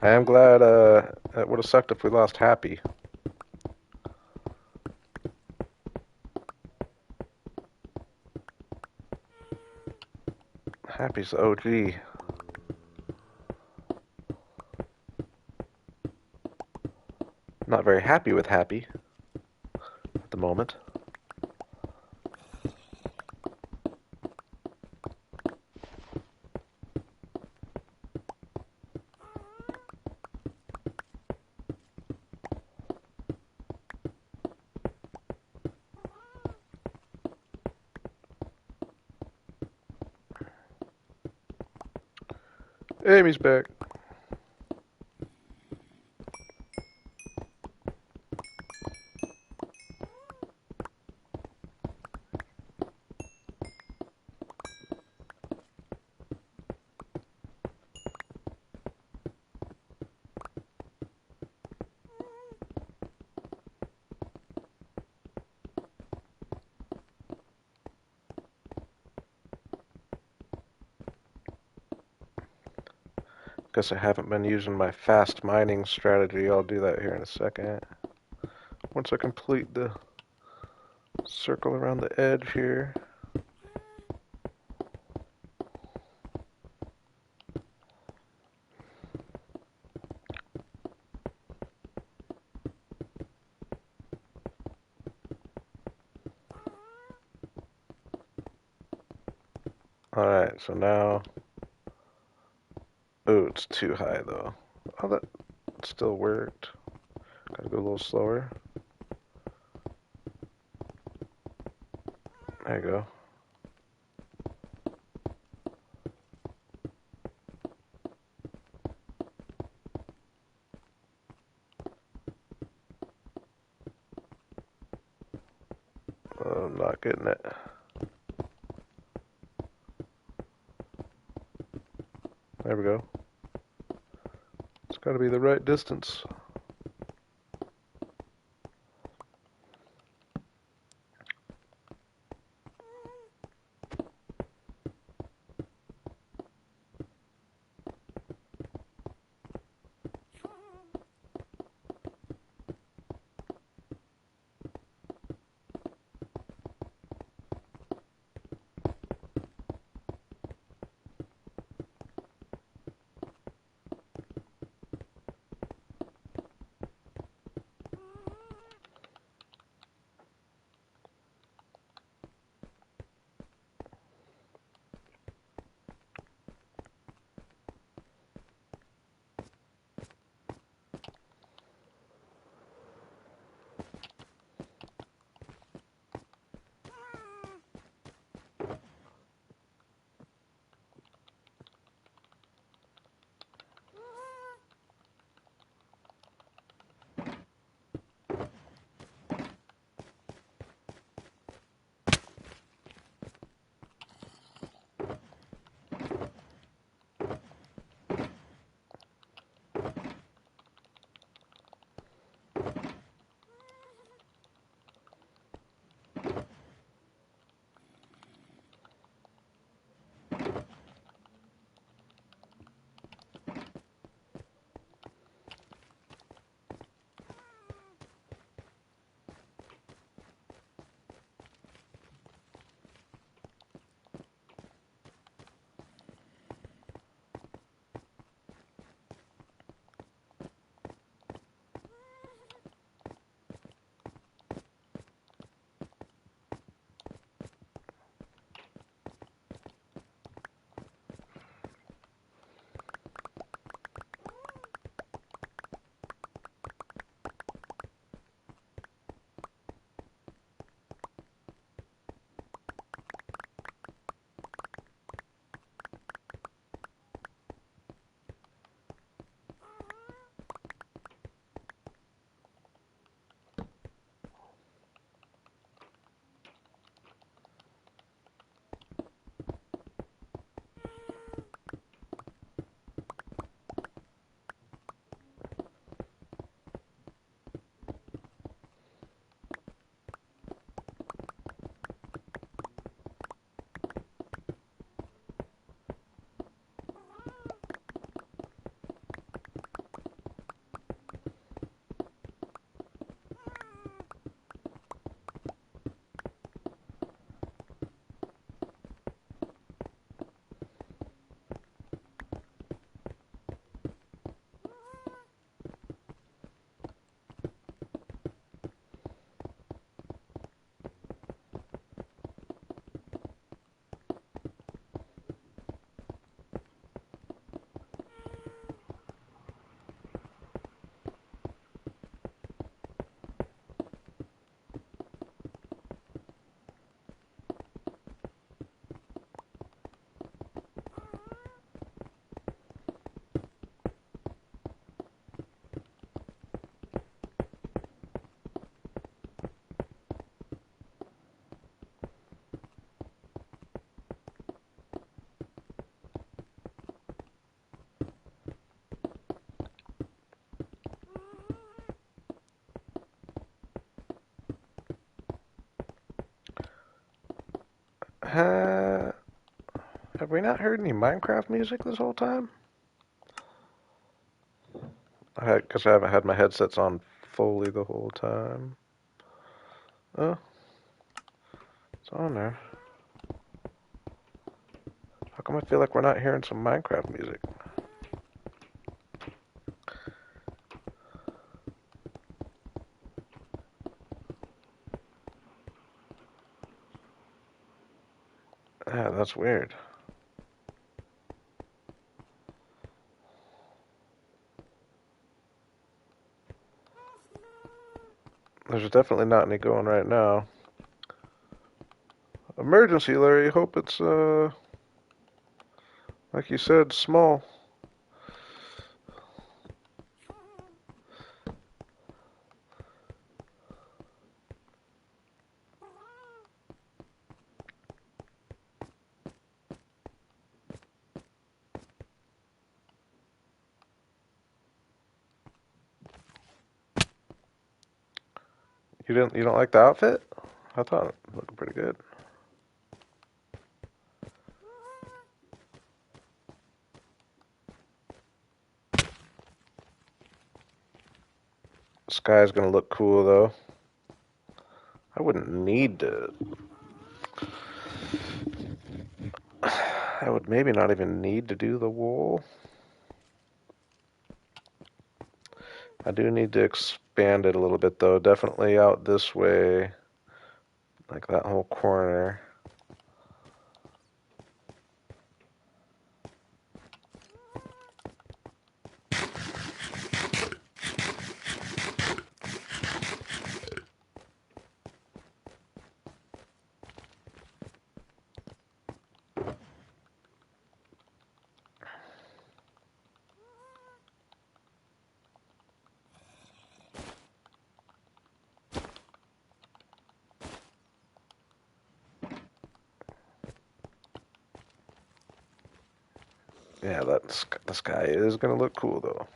I am glad it would have sucked if we lost Happy. Happy's the OG. Not very happy with Happy at the moment. Amy's back. Guess I haven't been using my fast mining strategy. I'll do that here in a second. Once I complete the circle around the edge here. Alright, so now... Oh, it's too high though. Oh, that still worked. Gotta go a little slower. There you go. I'm not getting it. There we go. It's gotta be the right distance. have we not heard any Minecraft music this whole time? Because I haven't had my headsets on fully the whole time. Oh, it's on there. How come I feel like we're not hearing some Minecraft music? Yeah, that's weird. There's definitely not any going right now. Emergency, Larry. Hope it's, like you said, small. You don't like the outfit? I thought it looked pretty good. The sky's gonna look cool though. I wouldn't need to. I would maybe not even need to do the wool. I do need to expand it a little bit though. Definitely out this way, like that whole corner. Yeah, the sky is gonna look cool though.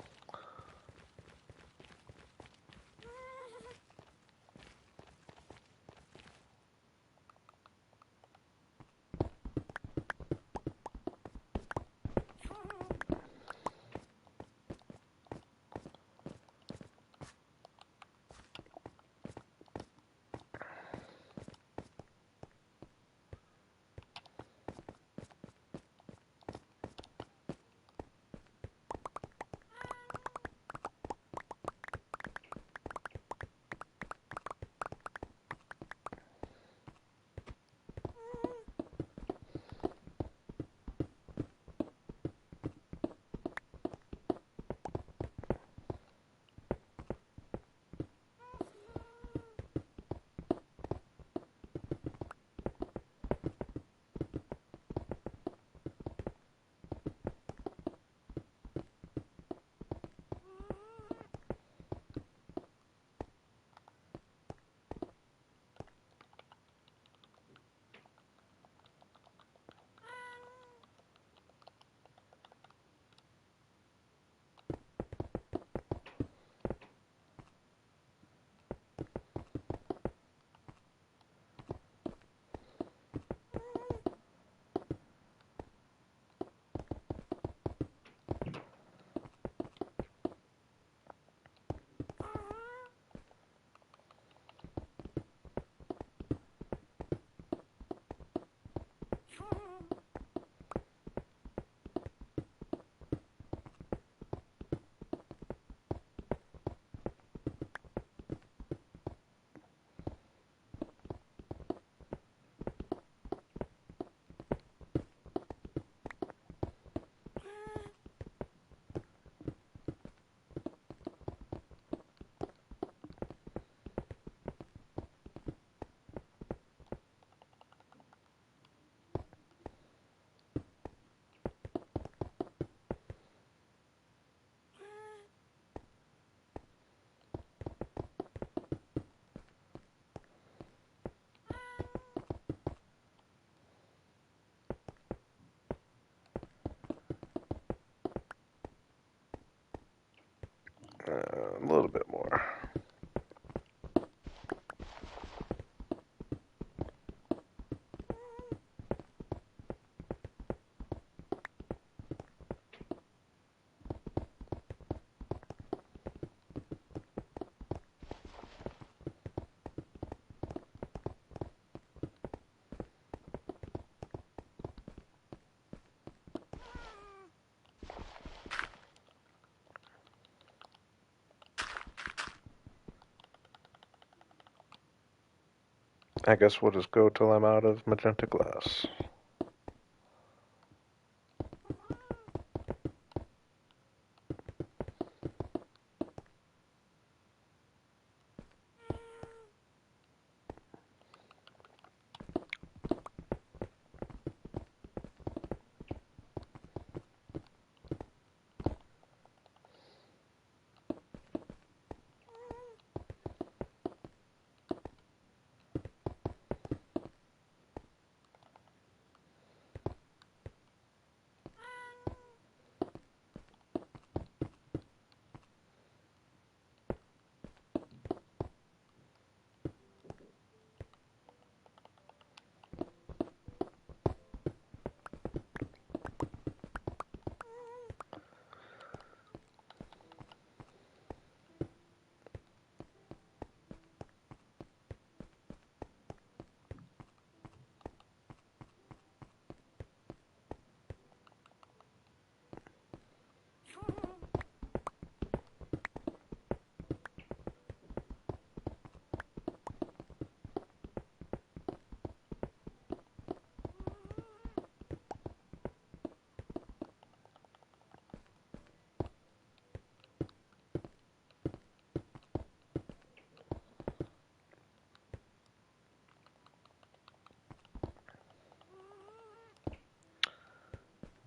I guess we'll just go till I'm out of magenta glass.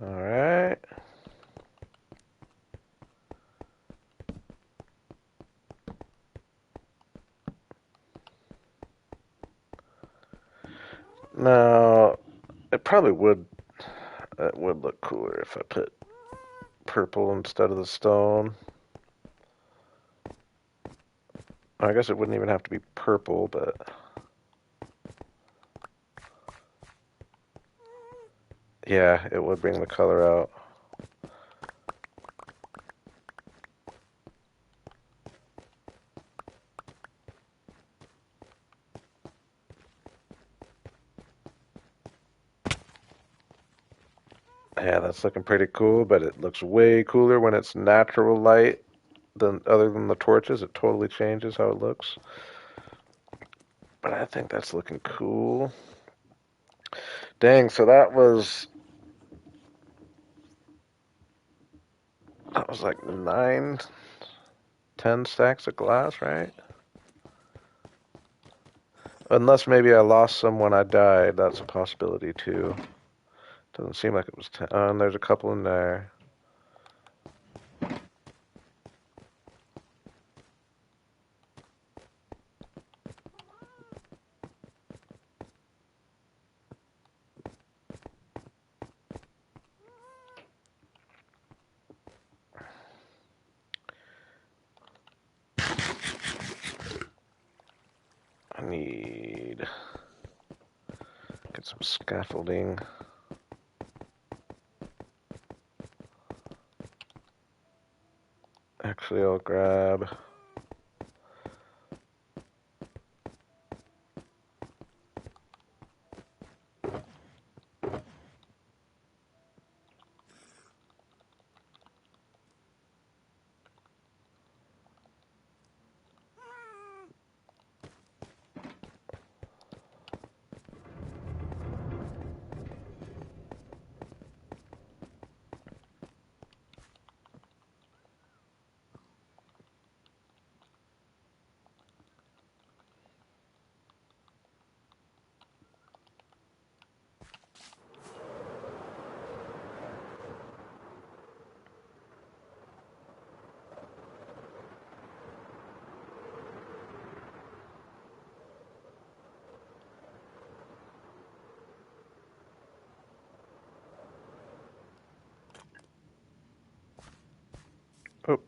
Alright. Now, it would look cooler if I put purple instead of the stone. I guess it wouldn't even have to be purple, but yeah, it would bring the color out. Yeah, that's looking pretty cool, but it looks way cooler when it's natural light than other than the torches. It totally changes how it looks. But I think that's looking cool. Dang, so that was like 9, 10 stacks of glass, right? Unless maybe I lost some when I died. That's a possibility too. Doesn't seem like it was 10. And there's a couple in there. I need get some scaffolding. Actually, I'll grab oh,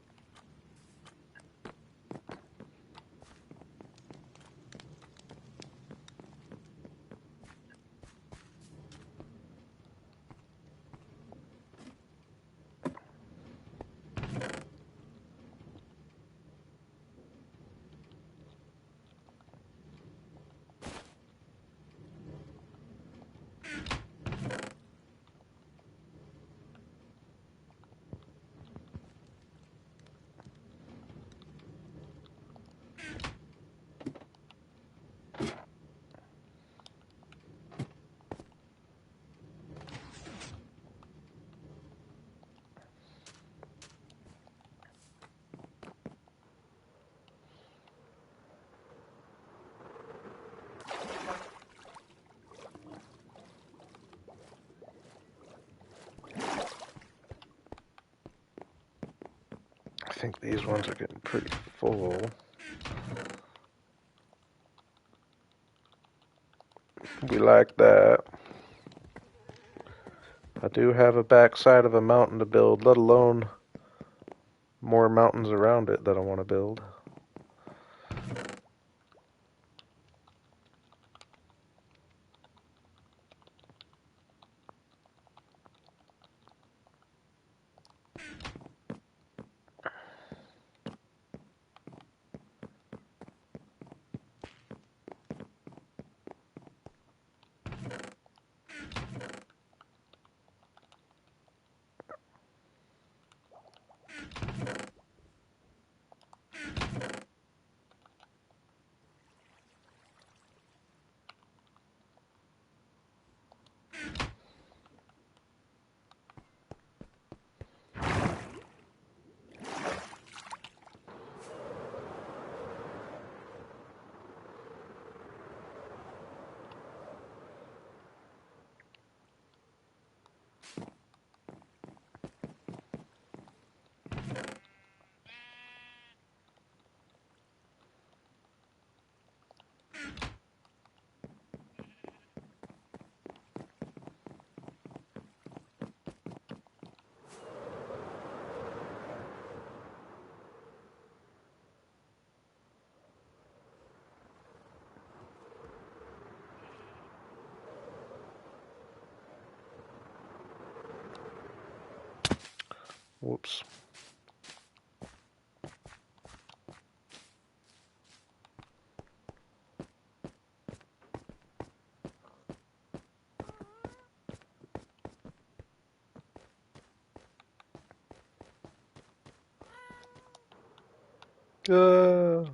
think these ones are getting pretty full. We like that. I do have a backside of a mountain to build, let alone more mountains around it that I want to build. Whoops. Uh,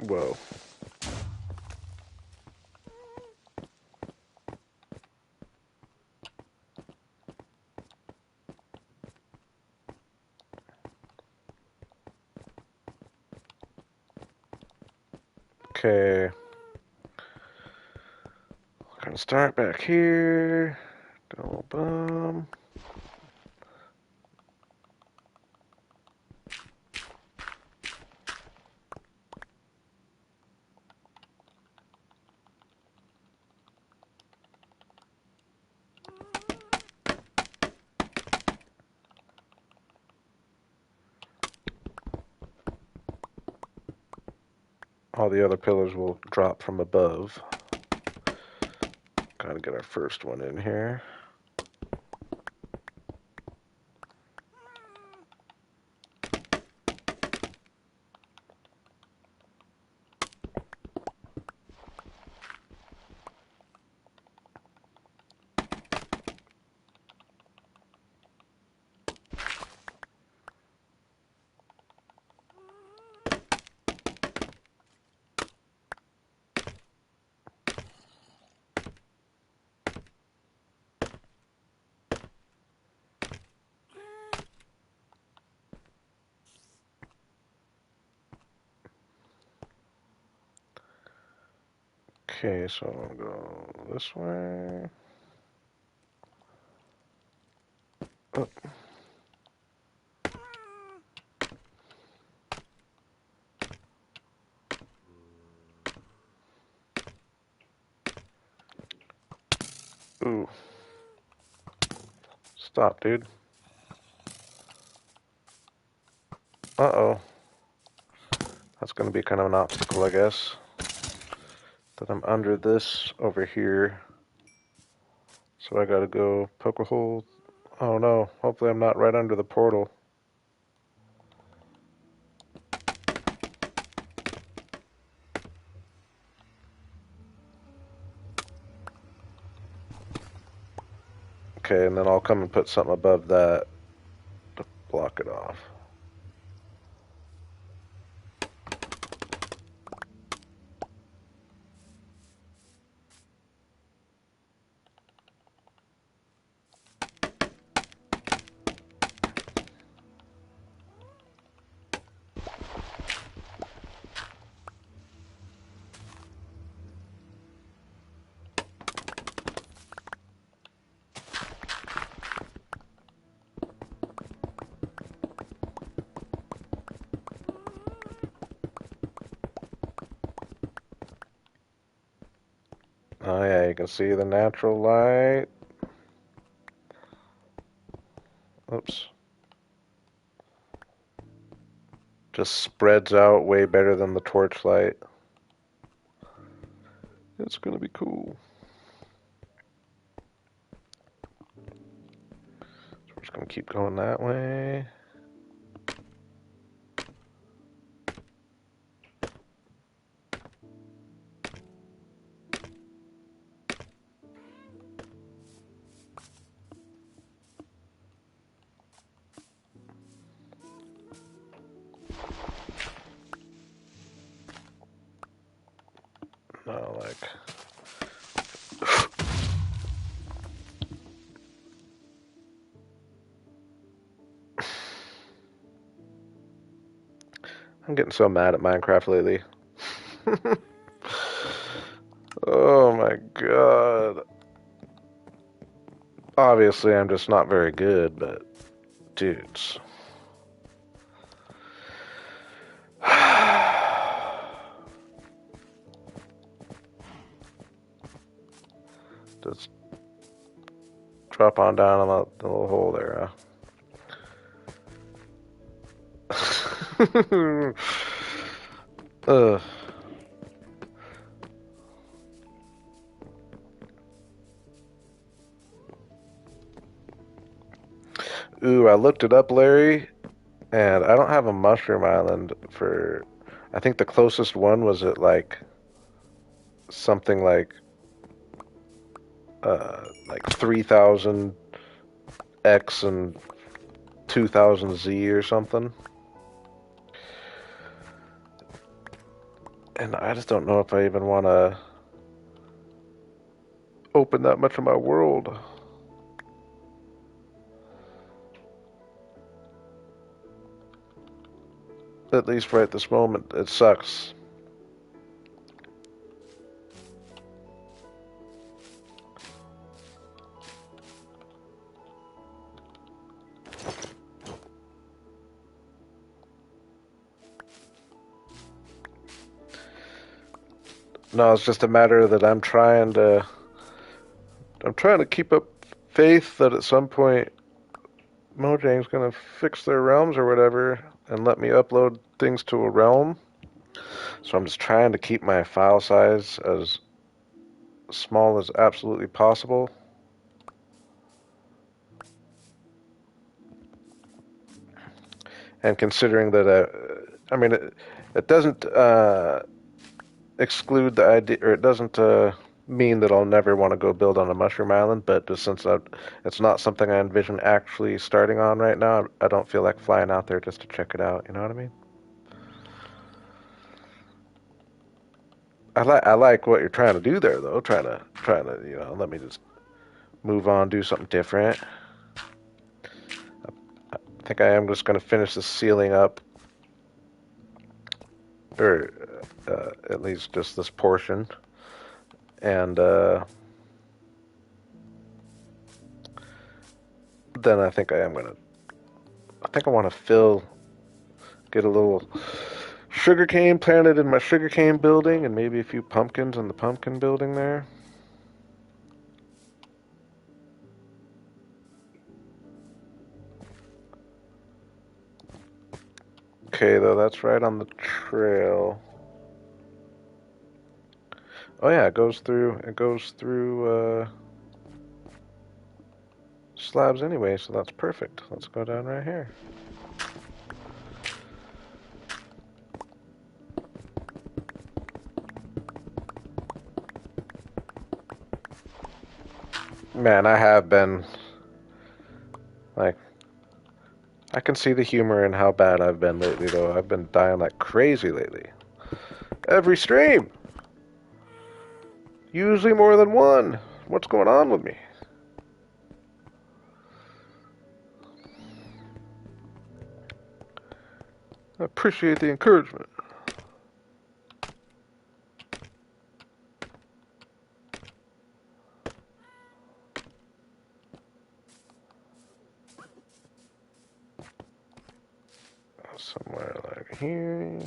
Whoa. Okay. Gonna start back here. Double bum. All the other pillars will drop from above. Gotta get our first one in here. Okay, so I'm gonna go this way. Oh. Ooh. Stop, dude. Uh-oh. That's gonna be kind of an obstacle, I guess. That I'm under this over here. So I gotta go poke a hole. Oh no, hopefully I'm not right under the portal. Okay, and then I'll come and put something above that to block it off. can see the natural light. Oops. Just spreads out way better than the torchlight. It's gonna be cool. So we're just gonna keep going that way. No, like I'm getting so mad at Minecraft lately. Oh my god. Obviously, I'm just not very good, but dudes. Just drop on down on the little hole there, huh? Ugh. Ooh, I looked it up, Larry, and I don't have a mushroom island for. I think the closest one was at like something like 3000 X and 2000 Z or something. And I just don't know if I even want to open that much of my world. At least right this moment, it sucks. No, it's just a matter that I'm trying to keep up faith that at some point Mojang's gonna fix their realms or whatever and let me upload things to a realm. So I'm just trying to keep my file size as small as absolutely possible. And considering that, I mean, it doesn't exclude the idea, or it doesn't mean that I'll never want to go build on a mushroom island, but just since it's not something I envision actually starting on right now, I don't feel like flying out there just to check it out. You know what I mean? I like what you're trying to do there, though. Trying to let me just move on, do something different. I think I am just going to finish the ceiling up, or at least just this portion, and then I think I want to get a little sugarcane planted in my sugarcane building, and maybe a few pumpkins in the pumpkin building there. Okay, though, that's right on the trail. Oh yeah, it goes through slabs anyway, so that's perfect. Let's go down right here. Man, I have been like, I can see the humor in how bad I've been lately, though. I've been dying like crazy lately. Every stream! Usually more than one. What's going on with me? I appreciate the encouragement. Somewhere like here.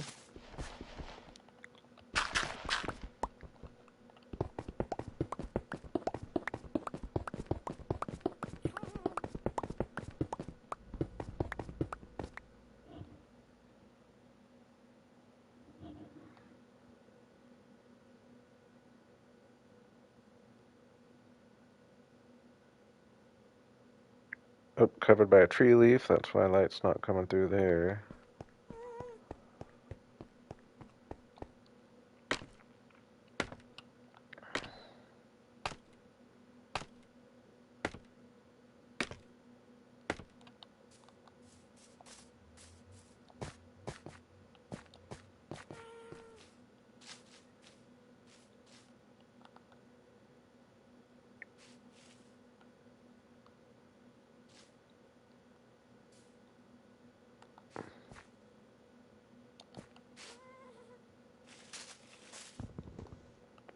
Oh, covered by a tree leaf. That's why light's not coming through there.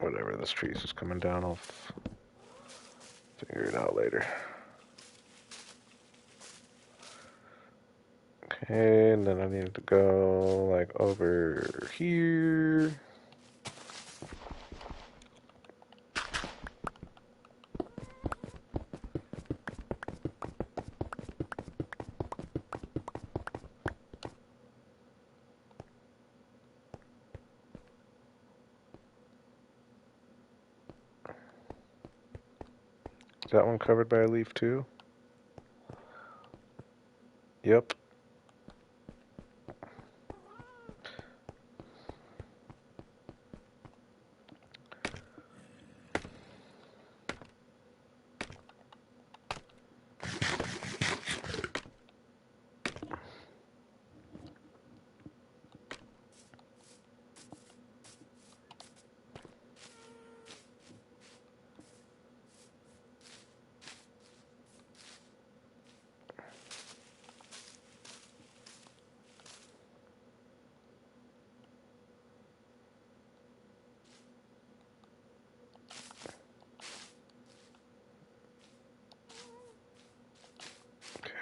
Whatever, this tree's just coming down. I'll figure it out later. Okay, and then I need to go like over here. Is that one covered by a leaf too? Yep.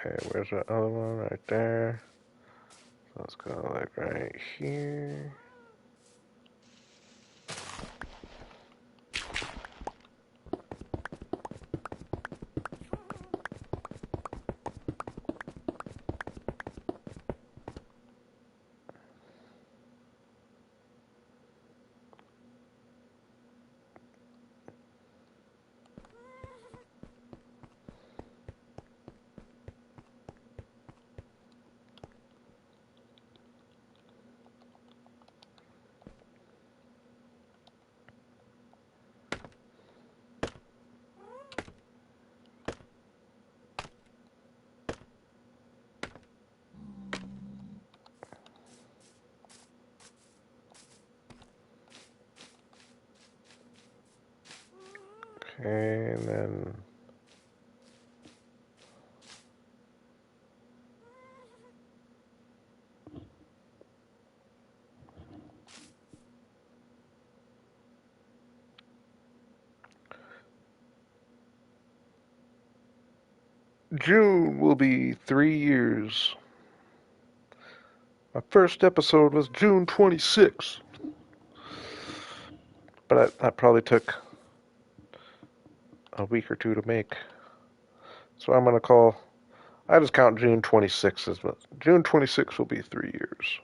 Okay, where's that other one? Right there. So let's go like right here. Okay, and then June will be 3 years. My first episode was June 26th, but that probably took a week or two to make. So I'm gonna call. I just count June 26th as well. June 26th will be 3 years.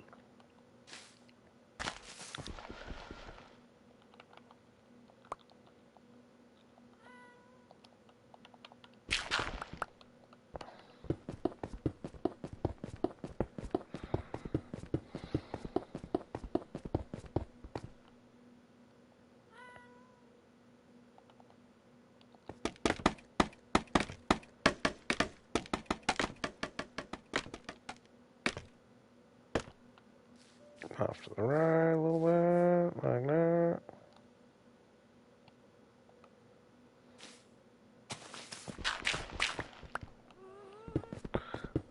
Off to the right a little bit, like that.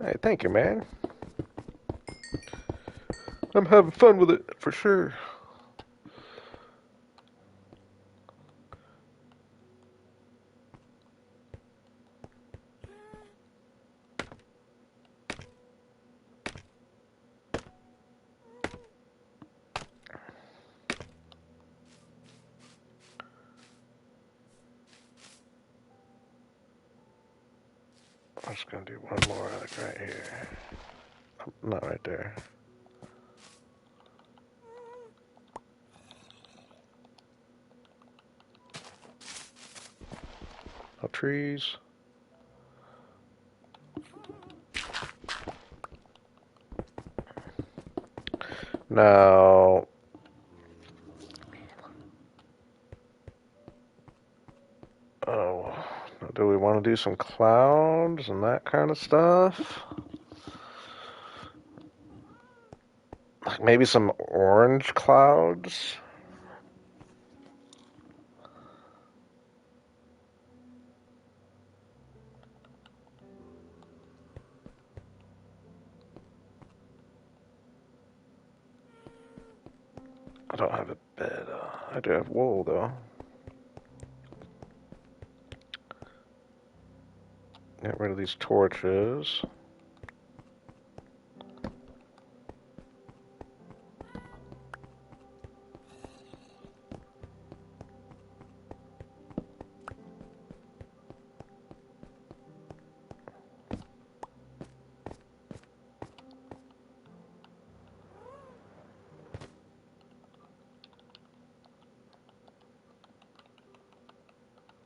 Hey, thank you, man. I'm having fun with it, for sure. I'm just gonna do one more, like right here. Not right there. No trees. Now, oh, do we want to do some clouds and that kind of stuff? Like maybe some orange clouds? I don't have a bed. I do have wool, though. Get rid of these torches.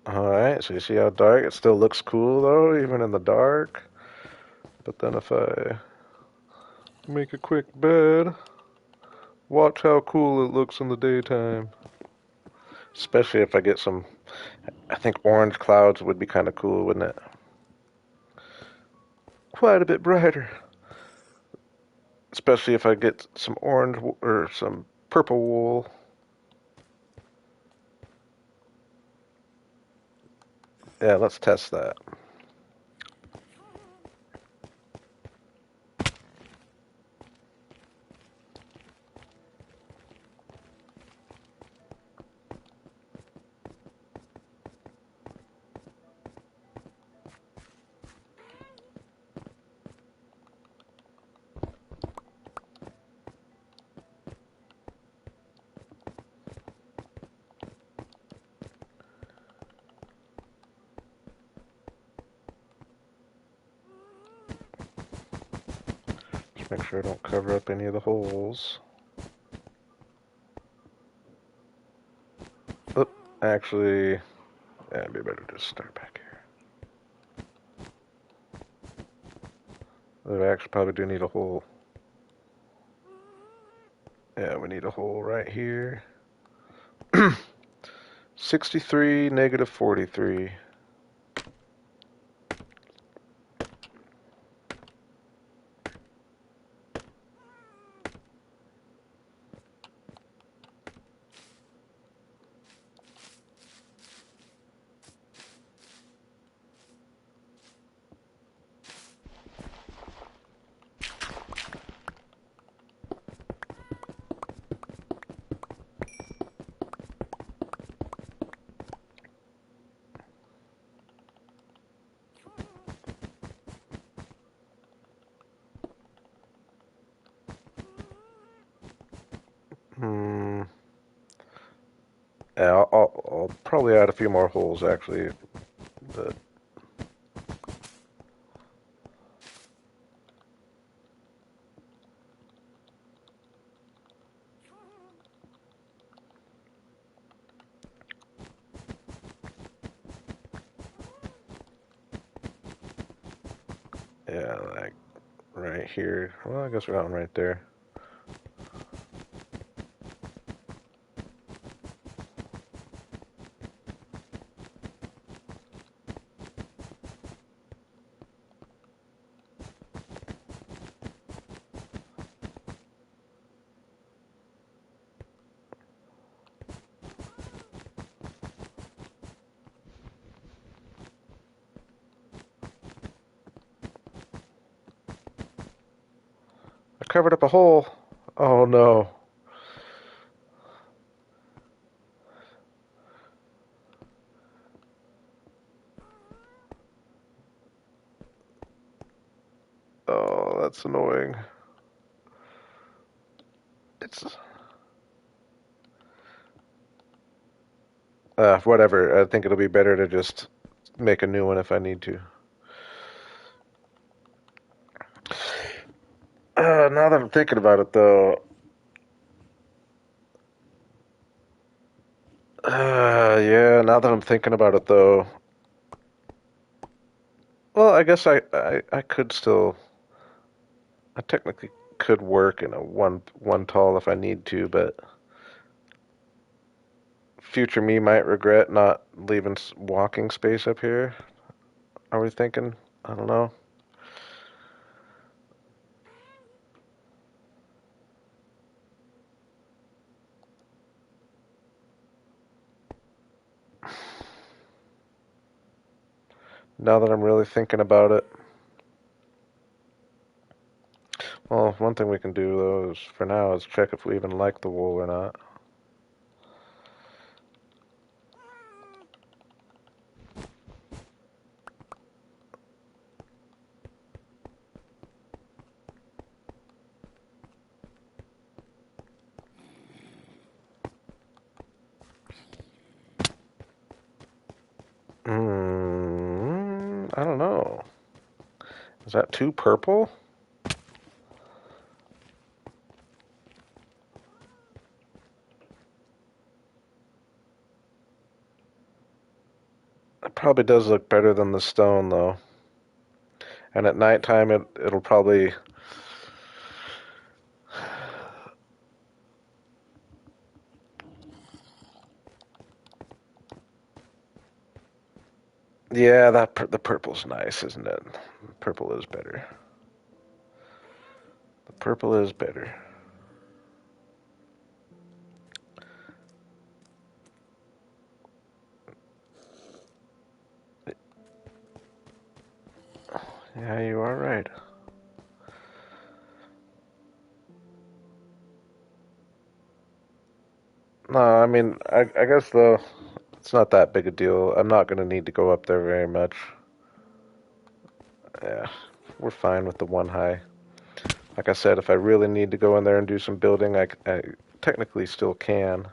Alright, so you see how dark? It still looks cool, though, even in the dark. But then if I make a quick bed, watch how cool it looks in the daytime. Especially if I get some, I think orange clouds would be kind of cool, wouldn't it? Quite a bit brighter. Especially if I get some orange or some purple wool. Yeah, let's test that. Just make sure I don't cover up any of the holes. Oh, actually, yeah, it'd be better to just start back here. We actually probably do need a hole. Yeah, we need a hole right here. 63, negative 43. Hmm. Yeah, I'll probably add a few more holes actually, but yeah, like right here. Well, I guess we got one right there. I covered up a hole. Oh no. Oh, that's annoying. It's whatever. I think it'll be better to just make a new one if I need to. Now that I'm thinking about it, though, yeah. Now that I'm thinking about it, though, Well, I guess I could still, I technically could work in a one tall if I need to, but future me might regret not leaving walking space up here. Are we thinking? I don't know. Now that I'm really thinking about it. Well, one thing we can do though is for now is check if we even like the wool or not. I don't know. Is that too purple? It probably does look better than the stone though. And at nighttime it'll probably, yeah, the purple's nice, isn't it? Purple is better. The purple is better. Yeah, you are right. No, I mean, I guess though, it's not that big a deal. I'm not gonna need to go up there very much. Yeah, we're fine with the one high. Like I said, if I really need to go in there and do some building, I technically still can.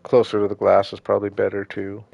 Closer to the glass is probably better too.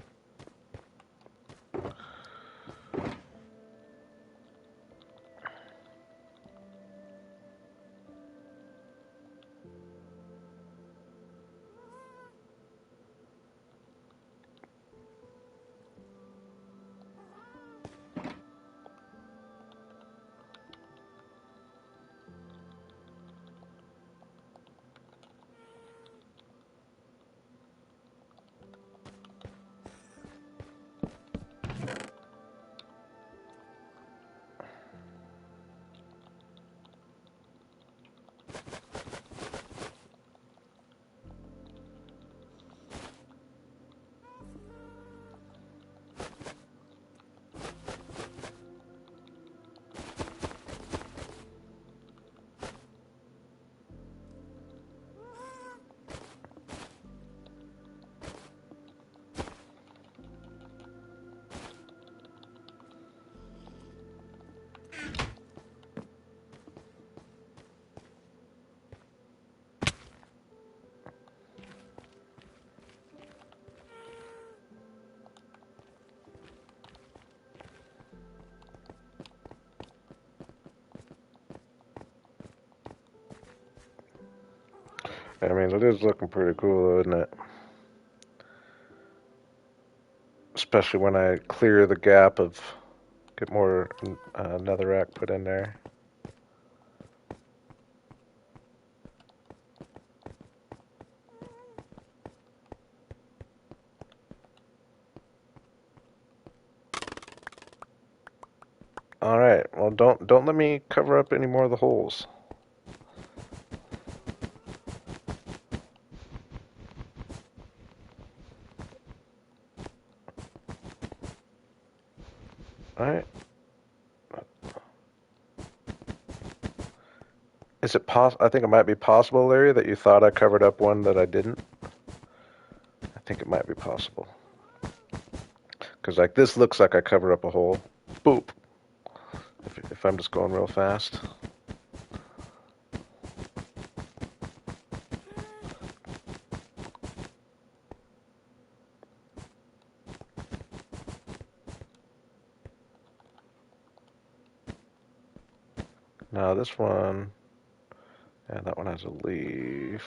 I mean, it is looking pretty cool, though, isn't it? Especially when I clear the gap of get more netherrack put in there. All right. Well, don't let me cover up any more of the holes. All right. Is it possible? I think it might be possible, Larry, that you thought I covered up one that I didn't. I think it might be possible. Because like this looks like I covered up a hole. Boop. If I'm just going real fast. Now this one, yeah, that one has a leaf.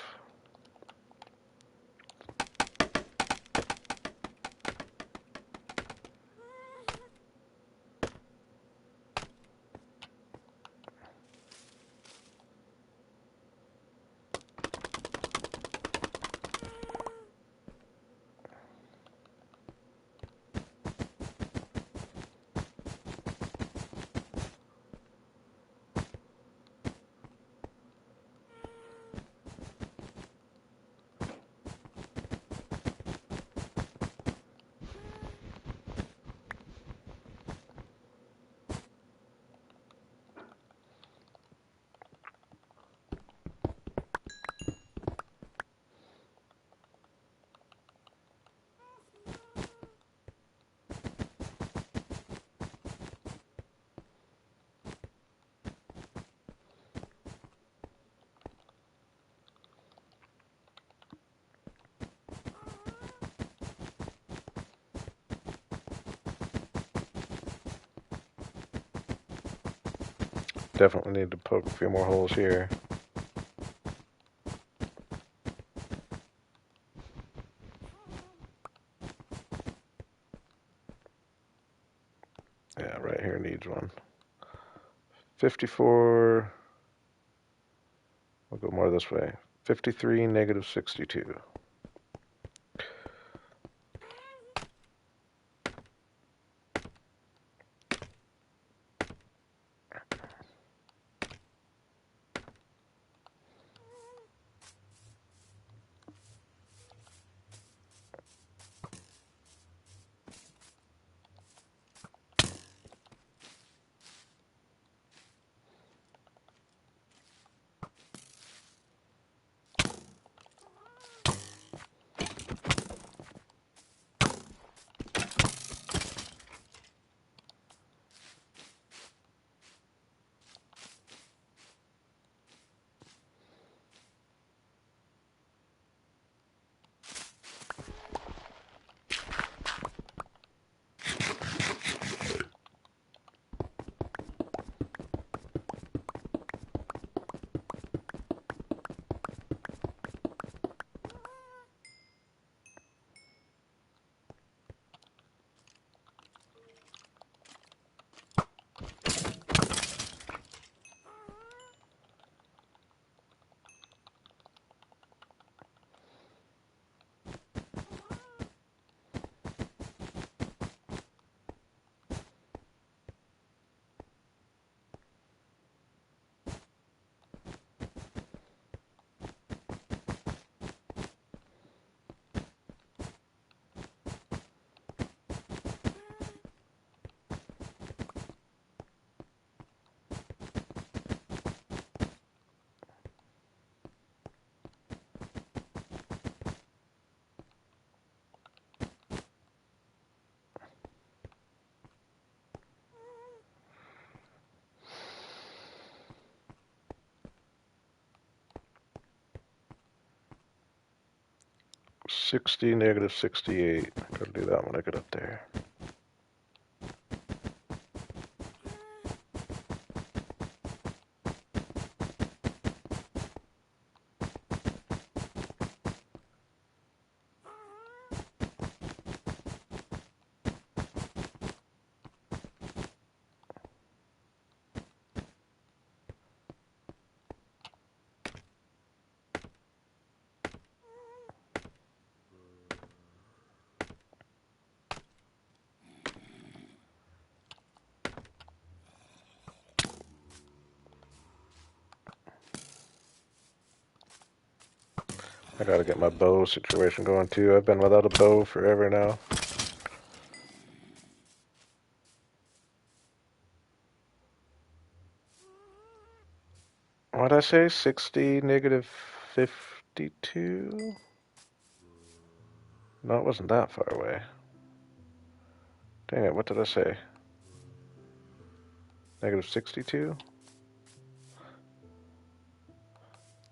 definitely need to poke a few more holes here. Yeah, right here needs one. 54. We'll go more this way. 53, negative 62. -60, negative 68. Gotta do that when I get up there. I gotta get my bow situation going too. I've been without a bow forever now. What'd I say? 60, negative 52? No, it wasn't that far away. Dang it, what did I say? Negative 62?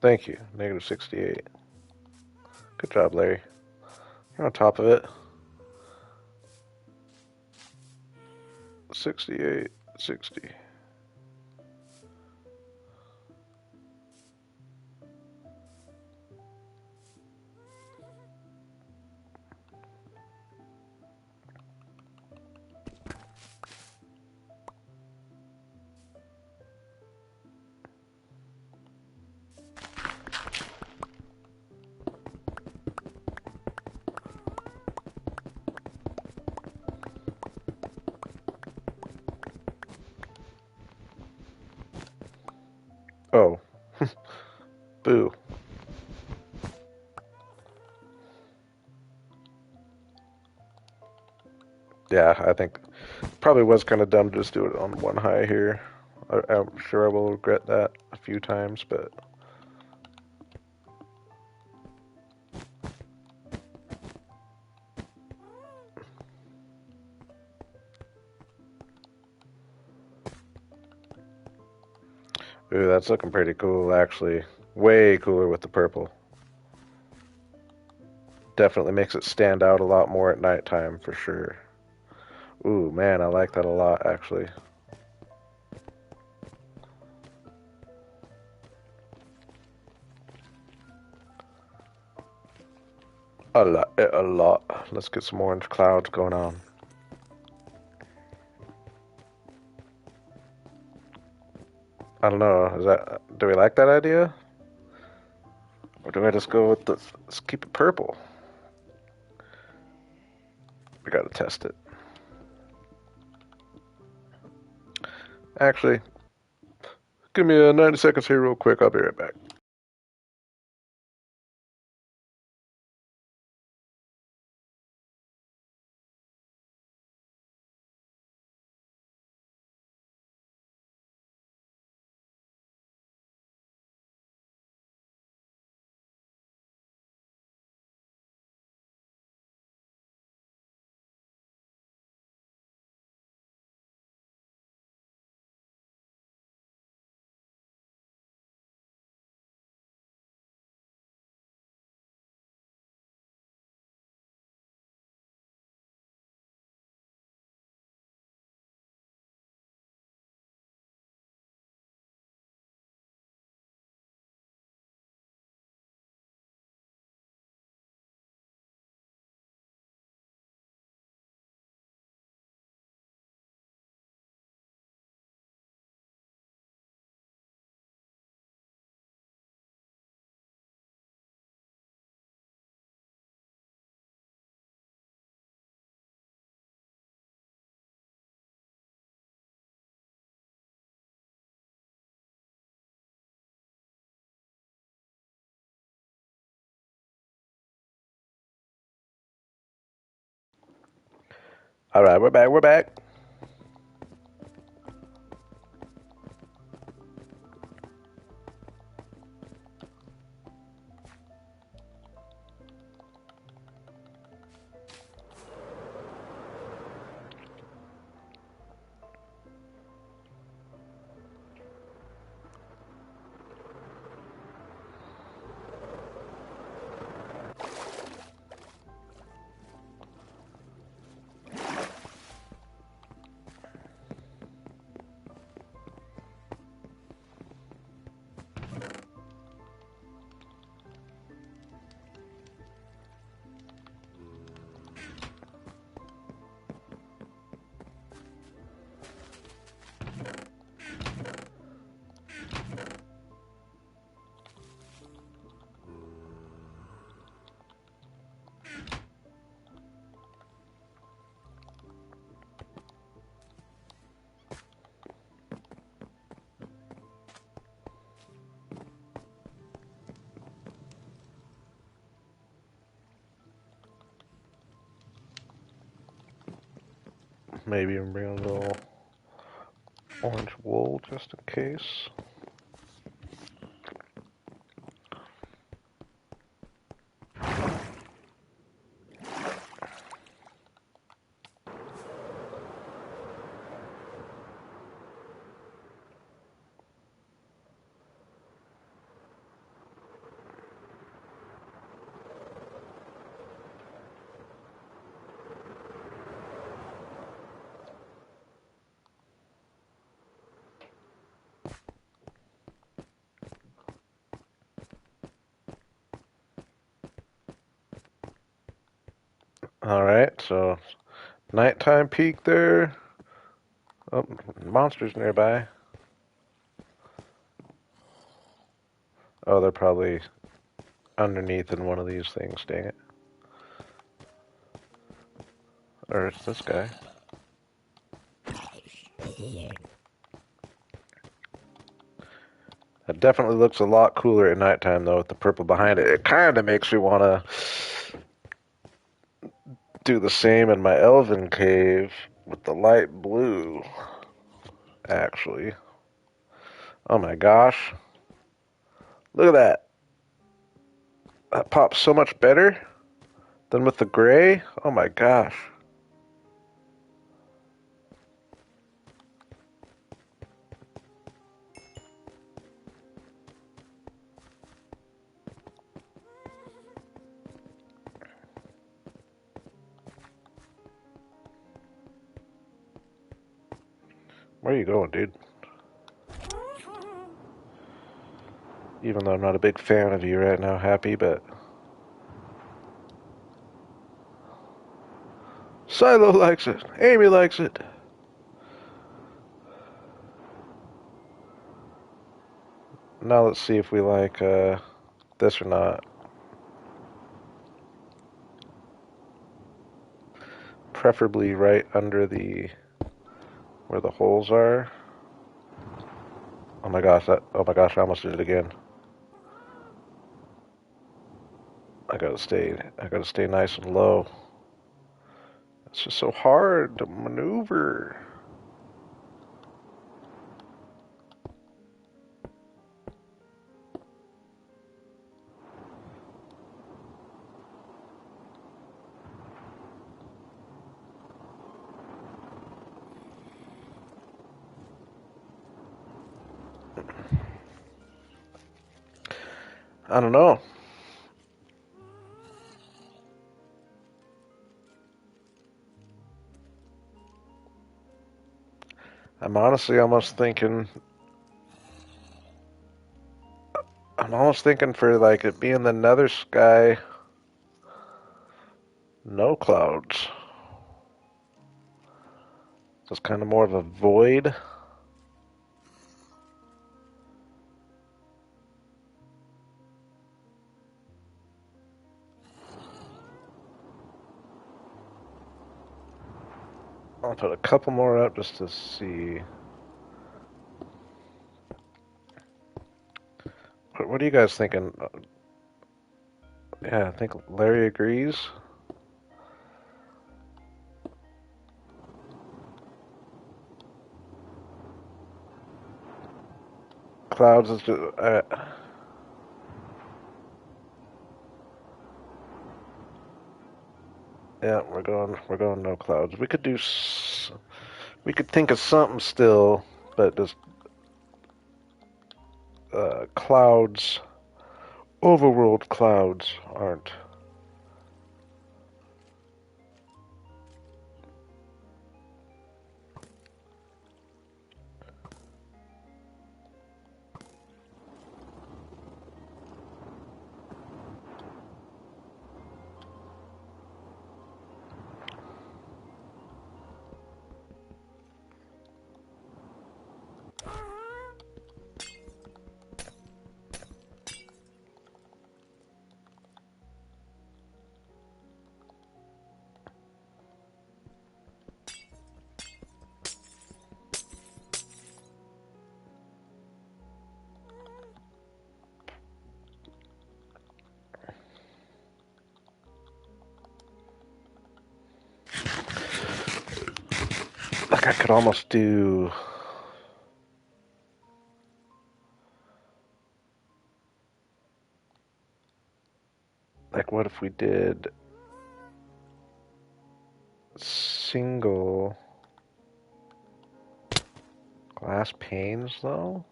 Thank you. Negative 68. Good job, Larry. You're on top of it. 68, 60. Oh. Boo. Yeah, I think probably was kind of dumb to just do it on one high here. I'm sure I will regret that a few times, but ooh, that's looking pretty cool actually. Way cooler with the purple. Definitely makes it stand out a lot more at nighttime for sure. Ooh, man, I like that a lot actually. A lot. Let's get some orange clouds going on. I don't know. Do we like that idea? Or do I just go with let's keep it purple? We gotta test it. Actually, give me 90 seconds here real quick. I'll be right back. All right, we're back. We're back. Maybe even bring a little orange wool just in case. All right, so nighttime peak there. Oh, monsters nearby. Oh, they're probably underneath in one of these things, dang it. Or it's this guy. It definitely looks a lot cooler at nighttime, though, with the purple behind it. It kind of makes me want to do the same in my elven cave with the light blue, actually. Oh my gosh. Look at that. That pops so much better than with the gray. Oh my gosh. Where are you going, dude? Even though I'm not a big fan of you right now, Happy, but Silo likes it. Amy likes it. Now let's see if we like this or not. Preferably right under the where the holes are. Oh my gosh, I almost did it again. I gotta stay nice and low. It's just so hard to maneuver. I don't know. I'm honestly almost thinking I'm almost thinking for like it being the nether sky, no clouds. Just kind of more of a void. I'll put a couple more up just to see. What are you guys thinking? Yeah, I think Larry agrees. Clouds is just, yeah, we're going no clouds. We could think of something still, but just clouds, overworld clouds aren't. Like I could almost do. Like, what if we did single glass panes, though?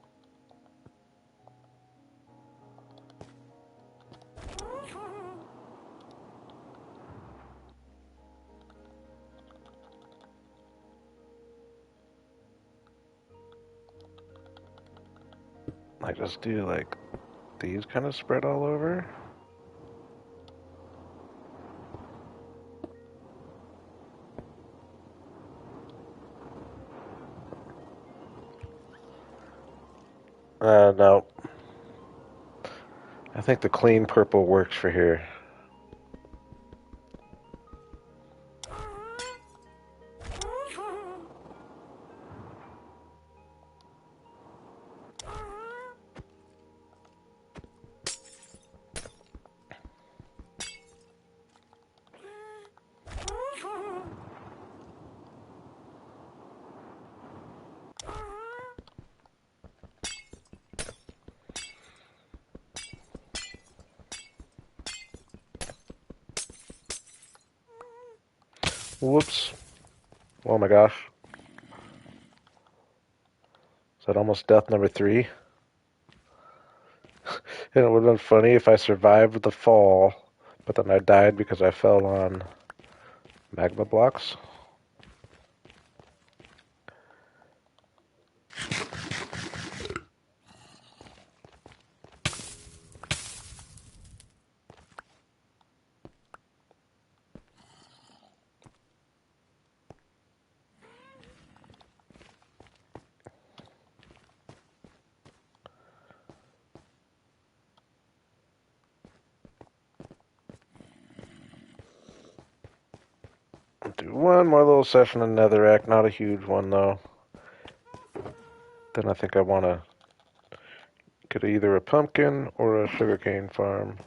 Like, just do, like, these kind of spread all over? No. I think the clean purple works for here. Whoops. Oh my gosh. Is that almost death number 3? And it would have been funny if I survived the fall, but then I died because I fell on magma blocks. Do one more little session in Netherrack, not a huge one though. Then I think I want to get either a pumpkin or a sugarcane farm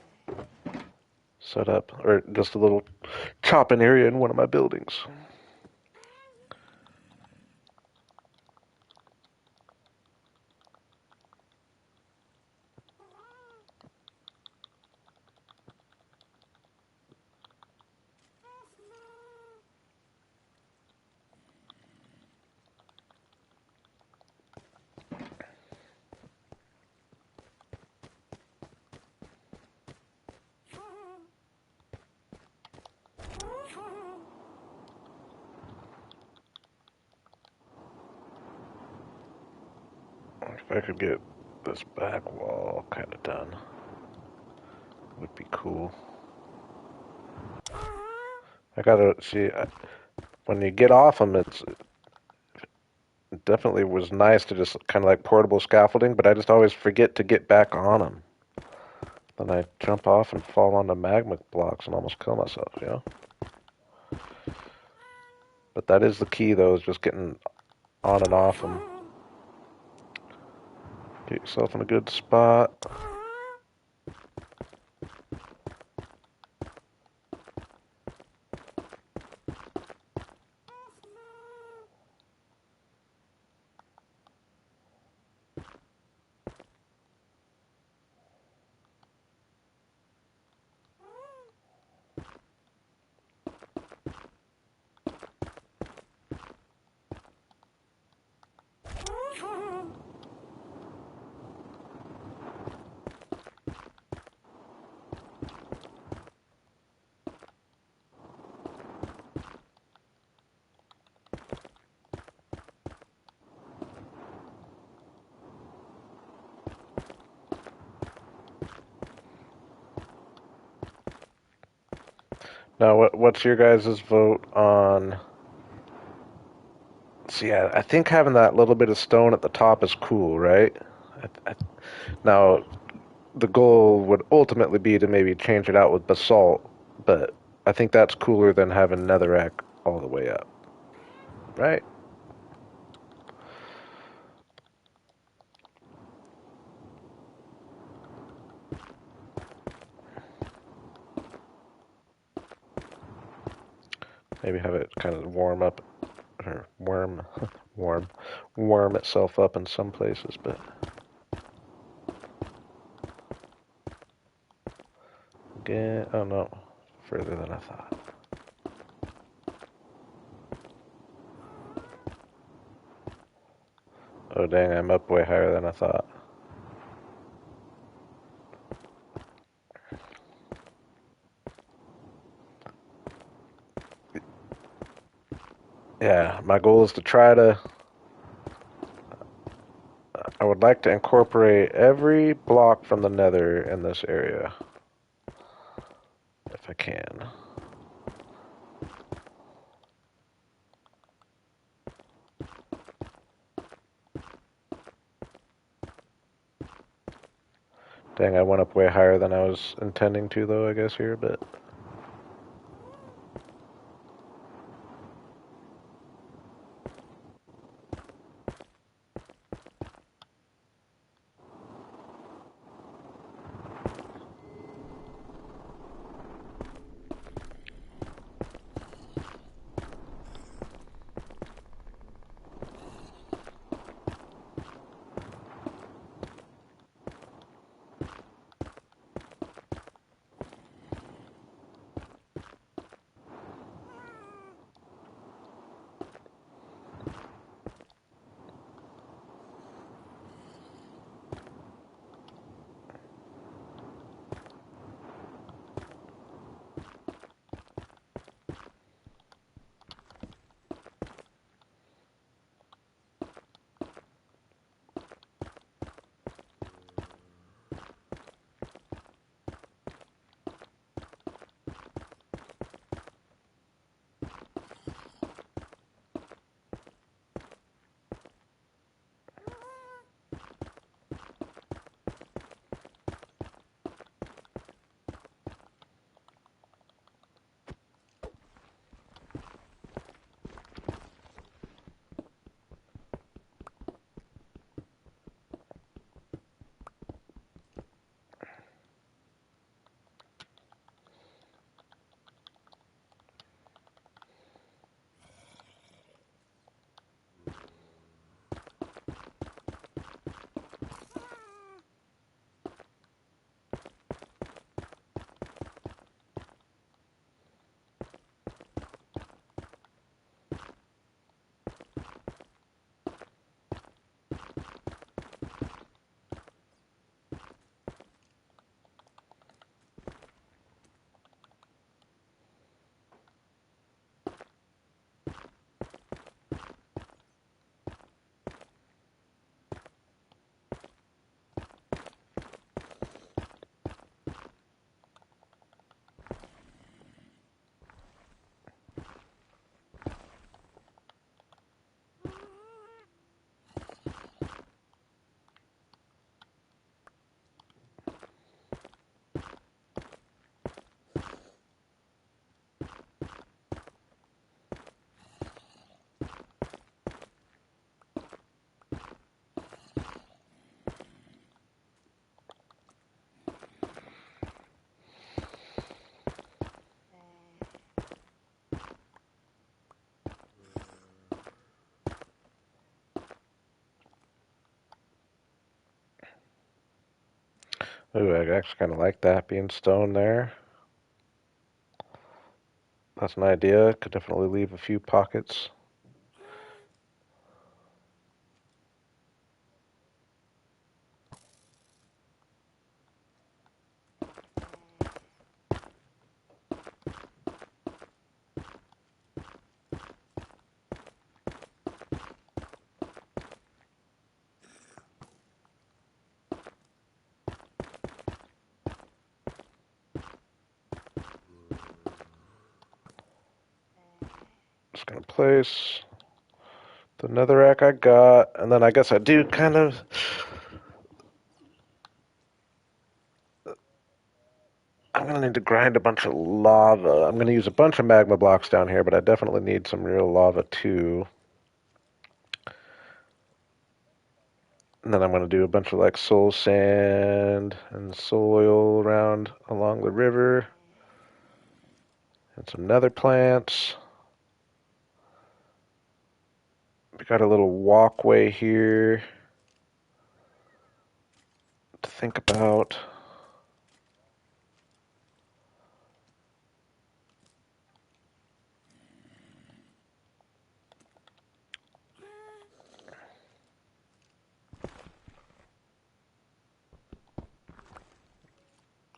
set up, or just a little chopping area in one of my buildings. If I could get this back wall kind of done, would be cool. I gotta see, when you get off them, it definitely was nice to just kind of like portable scaffolding, but I just always forget to get back on them. Then I jump off and fall onto magma blocks and almost kill myself, you know? But that is the key, though, is just getting on and off them. Get yourself in a good spot. Now, what's your guys' vote on... See, I think having that little bit of stone at the top is cool, right? Now, the goal would ultimately be to maybe change it out with basalt, but I think that's cooler than having netherrack all the way up, right? Maybe have it kind of warm up, or warm itself up in some places, but again, oh no, further than I thought. Oh dang, I'm up way higher than I thought. Yeah, my goal is to try to... I would like to incorporate every block from the nether in this area, if I can. Dang, I went up way higher than I was intending to, though, I guess, here, but... Ooh, I actually kind of like that being stone there. That's an idea. Could definitely leave a few pockets. Just gonna place the netherrack I got, and then I guess I do kind of. I'm gonna need to grind a bunch of lava. I'm gonna use a bunch of magma blocks down here, but I definitely need some real lava too. And then I'm gonna do a bunch of like soul sand and soil around along the river, and some nether plants. We got a little walkway here to think about.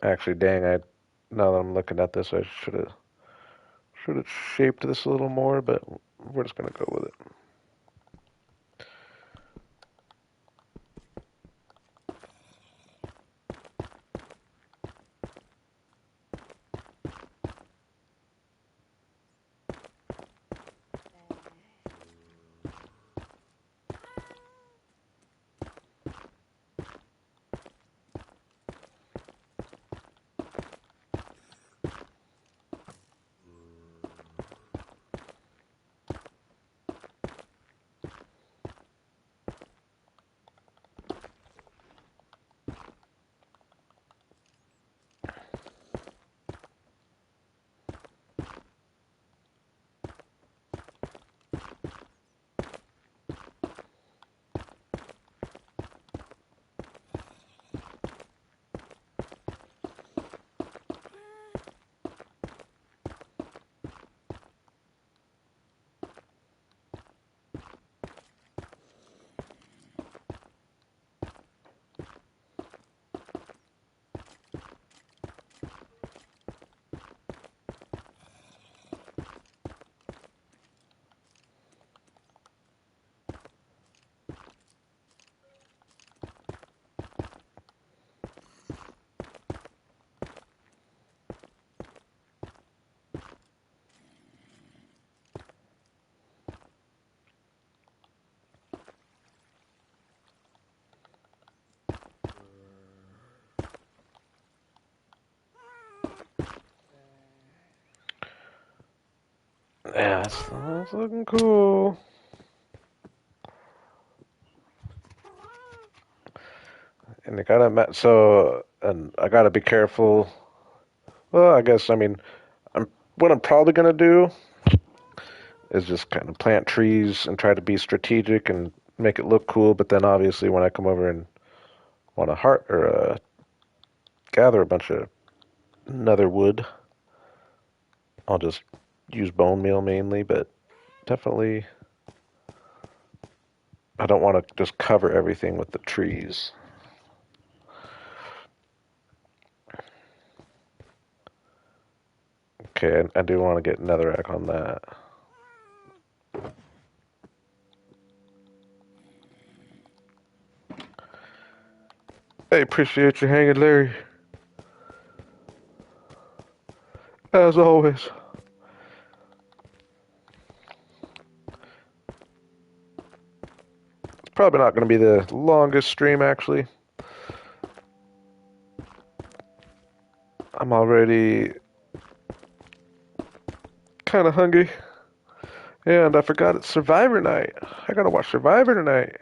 Actually, dang, now that I'm looking at this, I should have shaped this a little more, but we're just gonna go with it. Yeah, that's looking cool. And you gotta and I gotta be careful. Well, I guess I'm what I'm probably gonna do is just kind of plant trees and try to be strategic and make it look cool. But then obviously when I come over and want to gather a bunch of nether wood, I'll just use bone meal mainly. But definitely, I don't want to just cover everything with the trees. Okay, I do want to get netherrack on that. Hey, appreciate you hanging, Larry. As always. It's probably not going to be the longest stream, actually. I'm already kind of hungry. And I forgot it's Survivor night. I gotta watch Survivor tonight.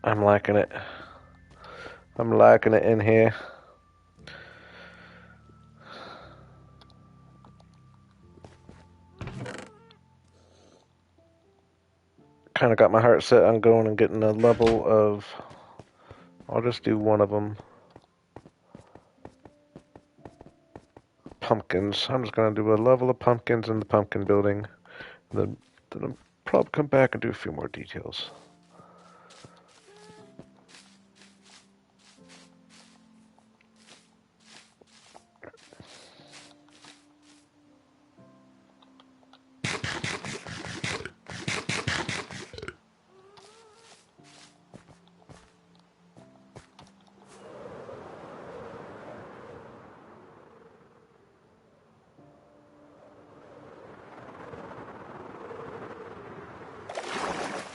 I'm liking it. I'm liking it in here. Kind of got my heart set on going and getting a level of... I'll just do one of them. Pumpkins. I'm just going to do a level of pumpkins in the pumpkin building. Then I'll probably come back and do a few more details.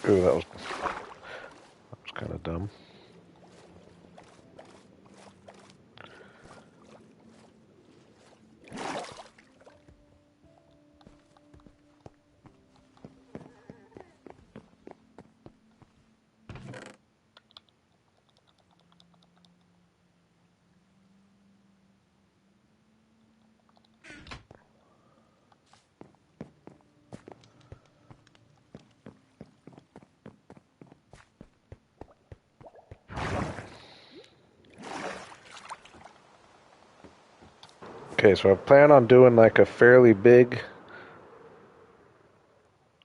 Ooh, that was kind of dumb. Okay, so I plan on doing like a fairly big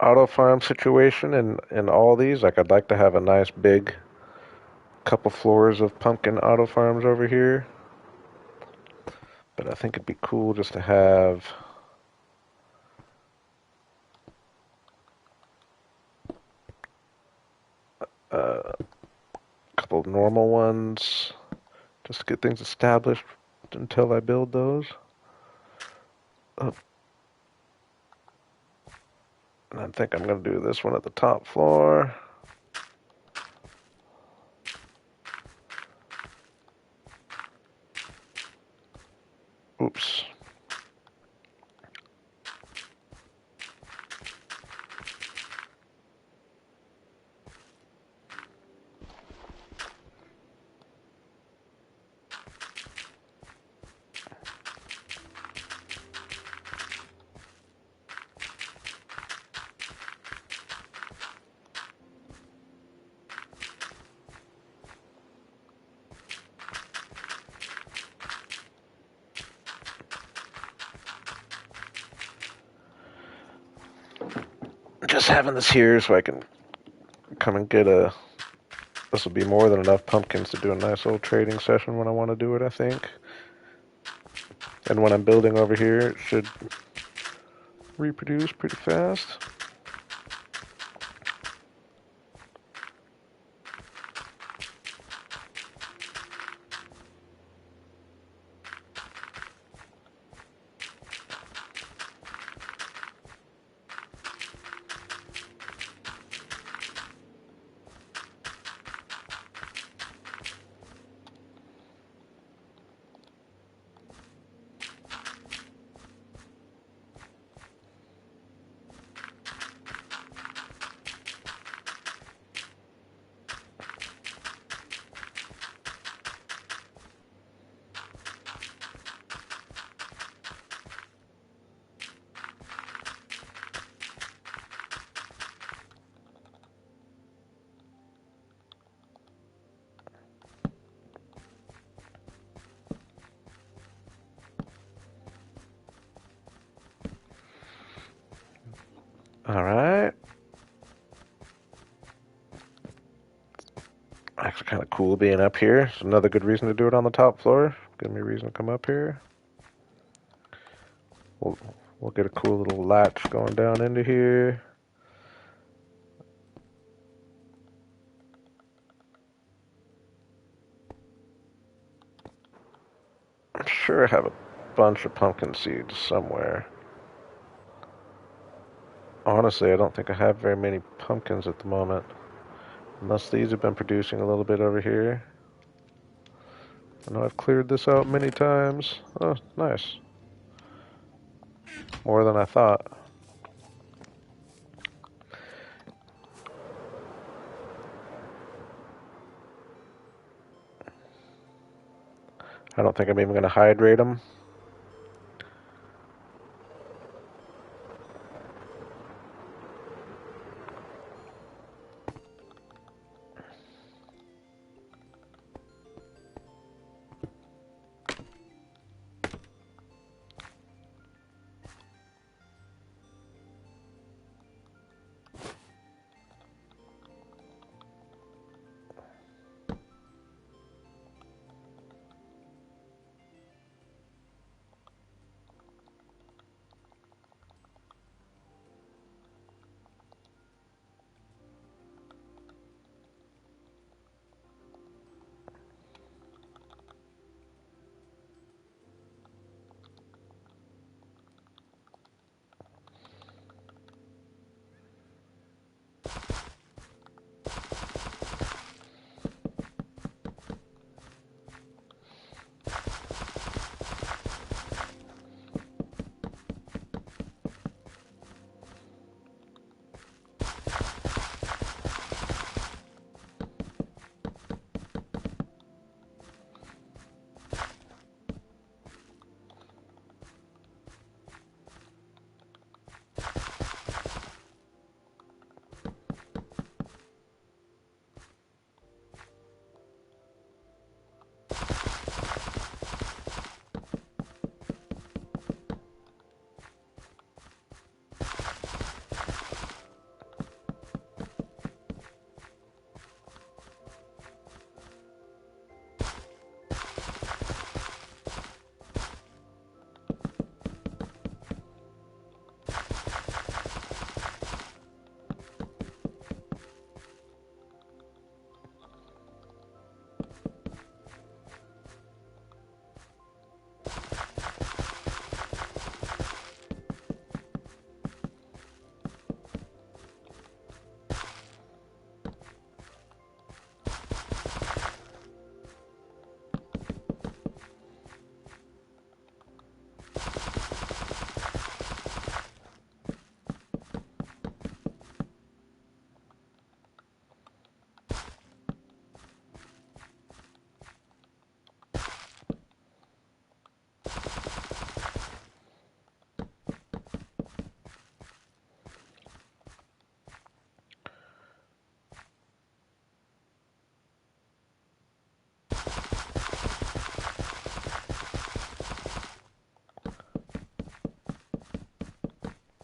auto farm situation in all these. Like I'd like to have a nice big couple floors of pumpkin auto farms over here. But I think it'd be cool just to have a couple normal ones just to get things established until I build those. And I think I'm going to do this one at the top floor. Oops. Just having this here so I can come and get a... This will be more than enough pumpkins to do a nice little trading session when I want to do it, I think. And when I'm building over here, it should reproduce pretty fast. Alright. Actually kind of cool being up here. It's another good reason to do it on the top floor. Give me a reason to come up here. We'll get a cool little latch going down into here. I'm sure I have a bunch of pumpkin seeds somewhere. Honestly, I don't think I have very many pumpkins at the moment. Unless these have been producing a little bit over here. I know I've cleared this out many times. Oh, nice. More than I thought. I don't think I'm even going to hydrate them.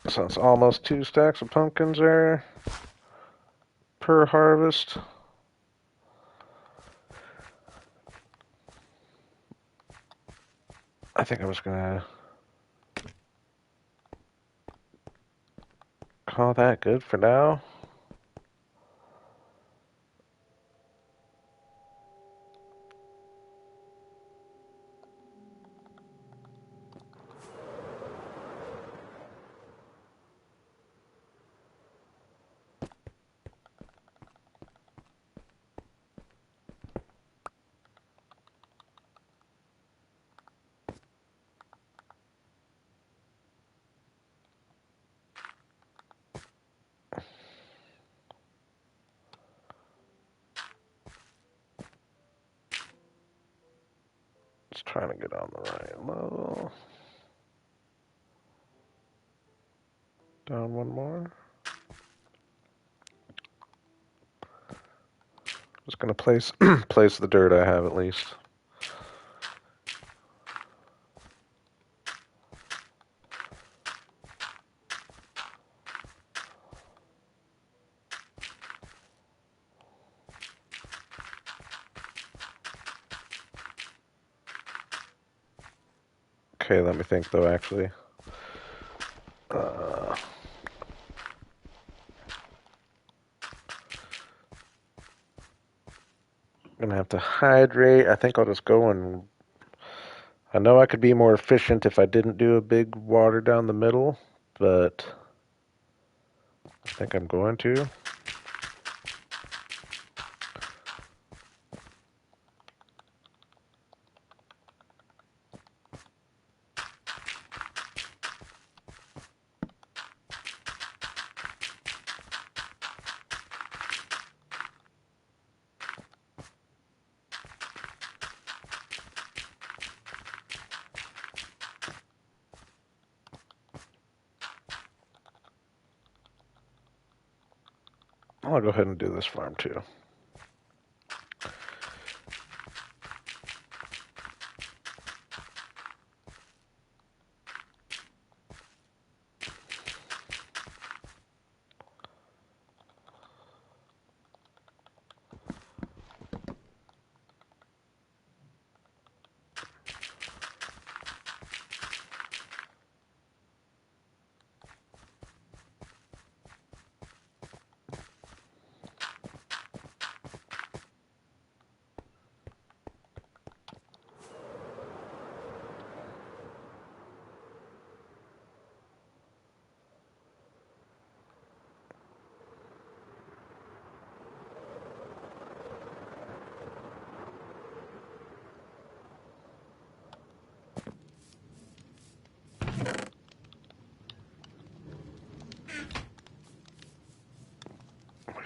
So it's almost 2 stacks of pumpkins there per harvest. I think I was gonna call that good for now. Just trying to get on the right level. Down one more. Just gonna place place the dirt I have at least. Okay, let me think though. Actually, gonna have to hydrate. I think I'll just go and. I know I could be more efficient if I didn't do a big water down the middle, but I think I'm going to. I'll go ahead and do this farm too.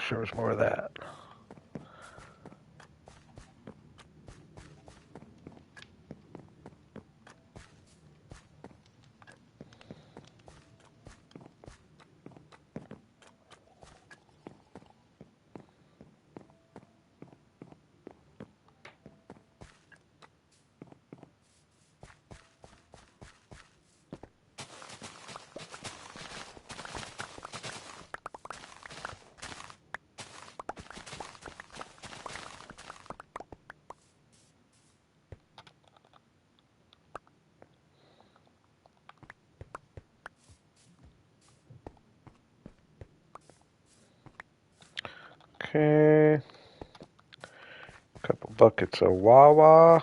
Sure, there's more of that. Okay. Couple buckets of Wawa.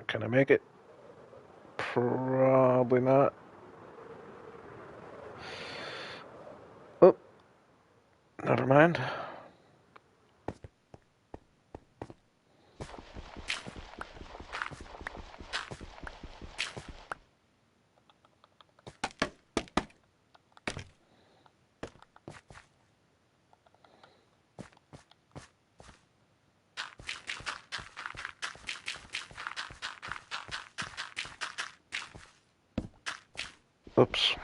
Can I make it? Probably not. Oh, never mind. Oops.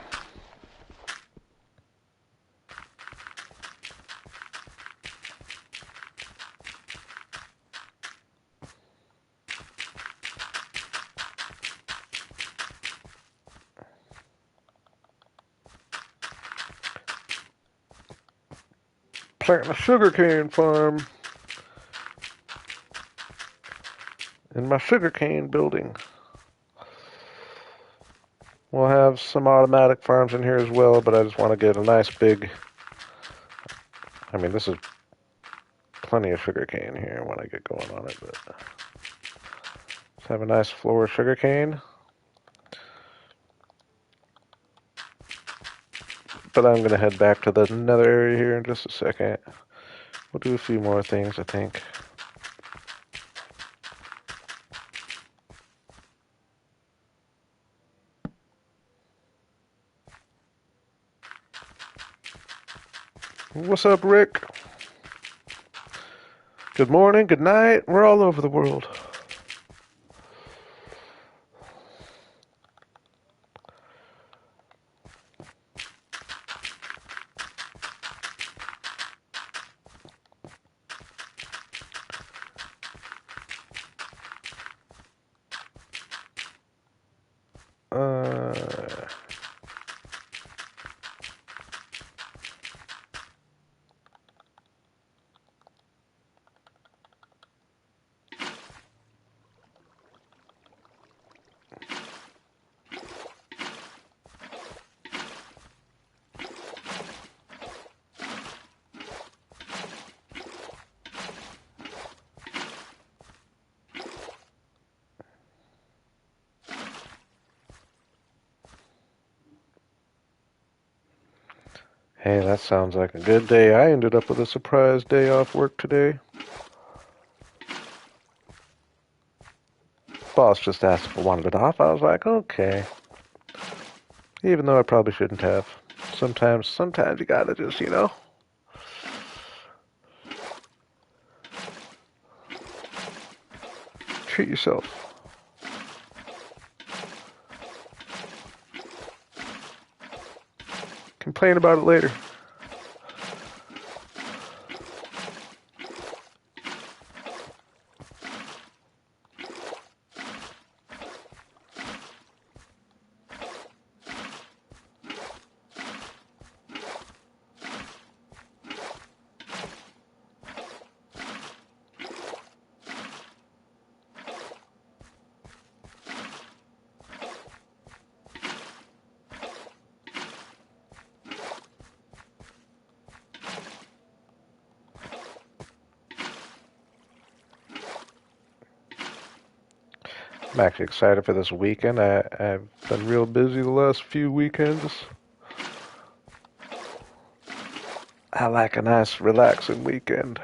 Planting a sugarcane farm in my sugarcane building. We'll have some automatic farms in here as well, but I just want to get a nice big... I mean, this is plenty of sugarcane here when I get going on it, but... Let's have a nice floor of sugarcane. But I'm going to head back to the nether area here in just a second. We'll do a few more things, I think. What's up, Rick? Good morning, good night. We're all over the world. Hey, that sounds like a good day. I ended up with a surprise day off work today. Boss just asked if I wanted it off. I was like, okay. Even though I probably shouldn't have. Sometimes you gotta just, treat yourself. Complain about it later. I'm actually excited for this weekend. I've been real busy the last few weekends. I like a nice relaxing weekend.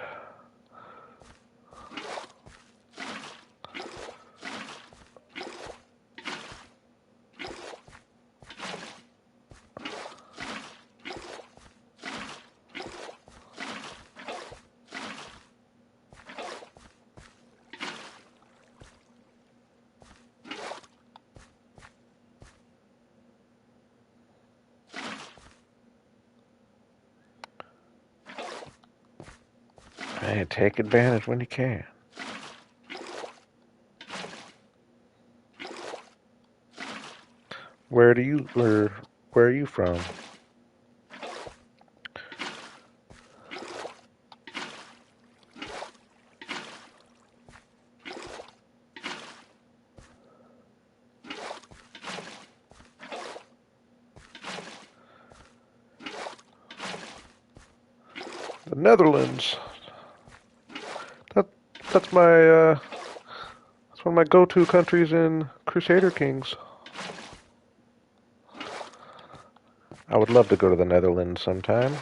Hey, take advantage when you can. Where are you from? The Netherlands. That that's one of my go-to countries in Crusader Kings. I would love to go to the Netherlands sometime.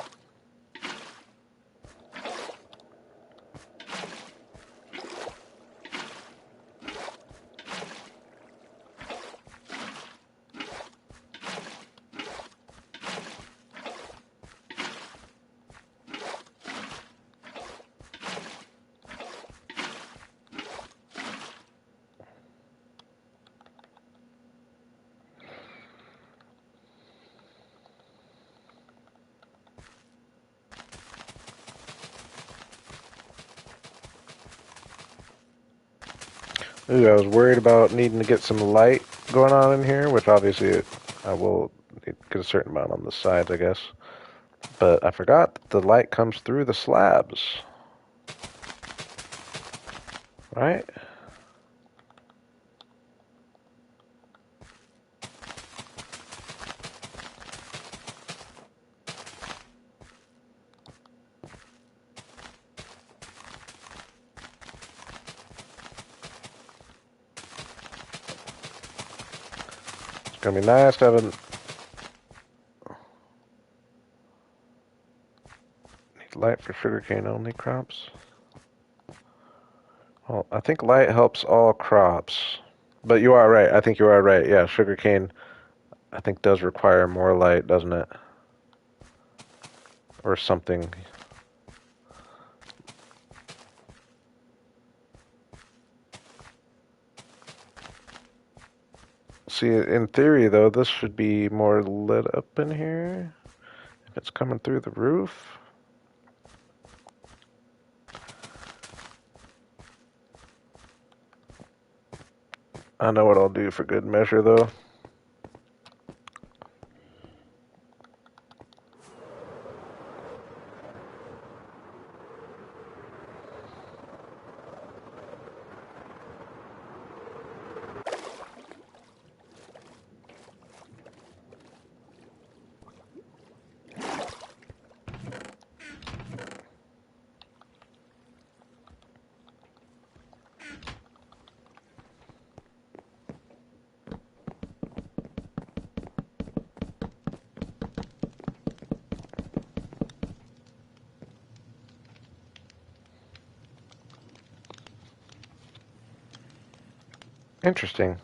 Ooh, I was worried about needing to get some light going on in here, which obviously I will get a certain amount on the sides, I guess. But I forgot that the light comes through the slabs. Right? Gonna be nice to have a... Need light for sugarcane only crops. Well, I think light helps all crops. But you are right. I think you are right. Yeah, sugarcane, I think, does require more light, doesn't it? Or something. See, in theory, though, this should be more lit up in here. If it's coming through the roof. I know what I'll do for good measure, though. Interesting.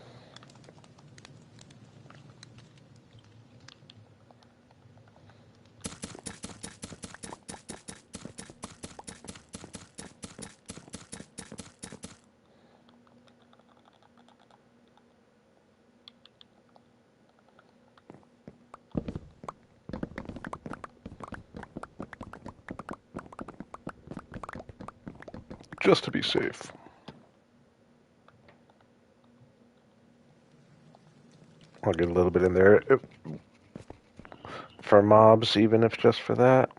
Just to be safe. I'll get a little bit in there for mobs, even if just for that.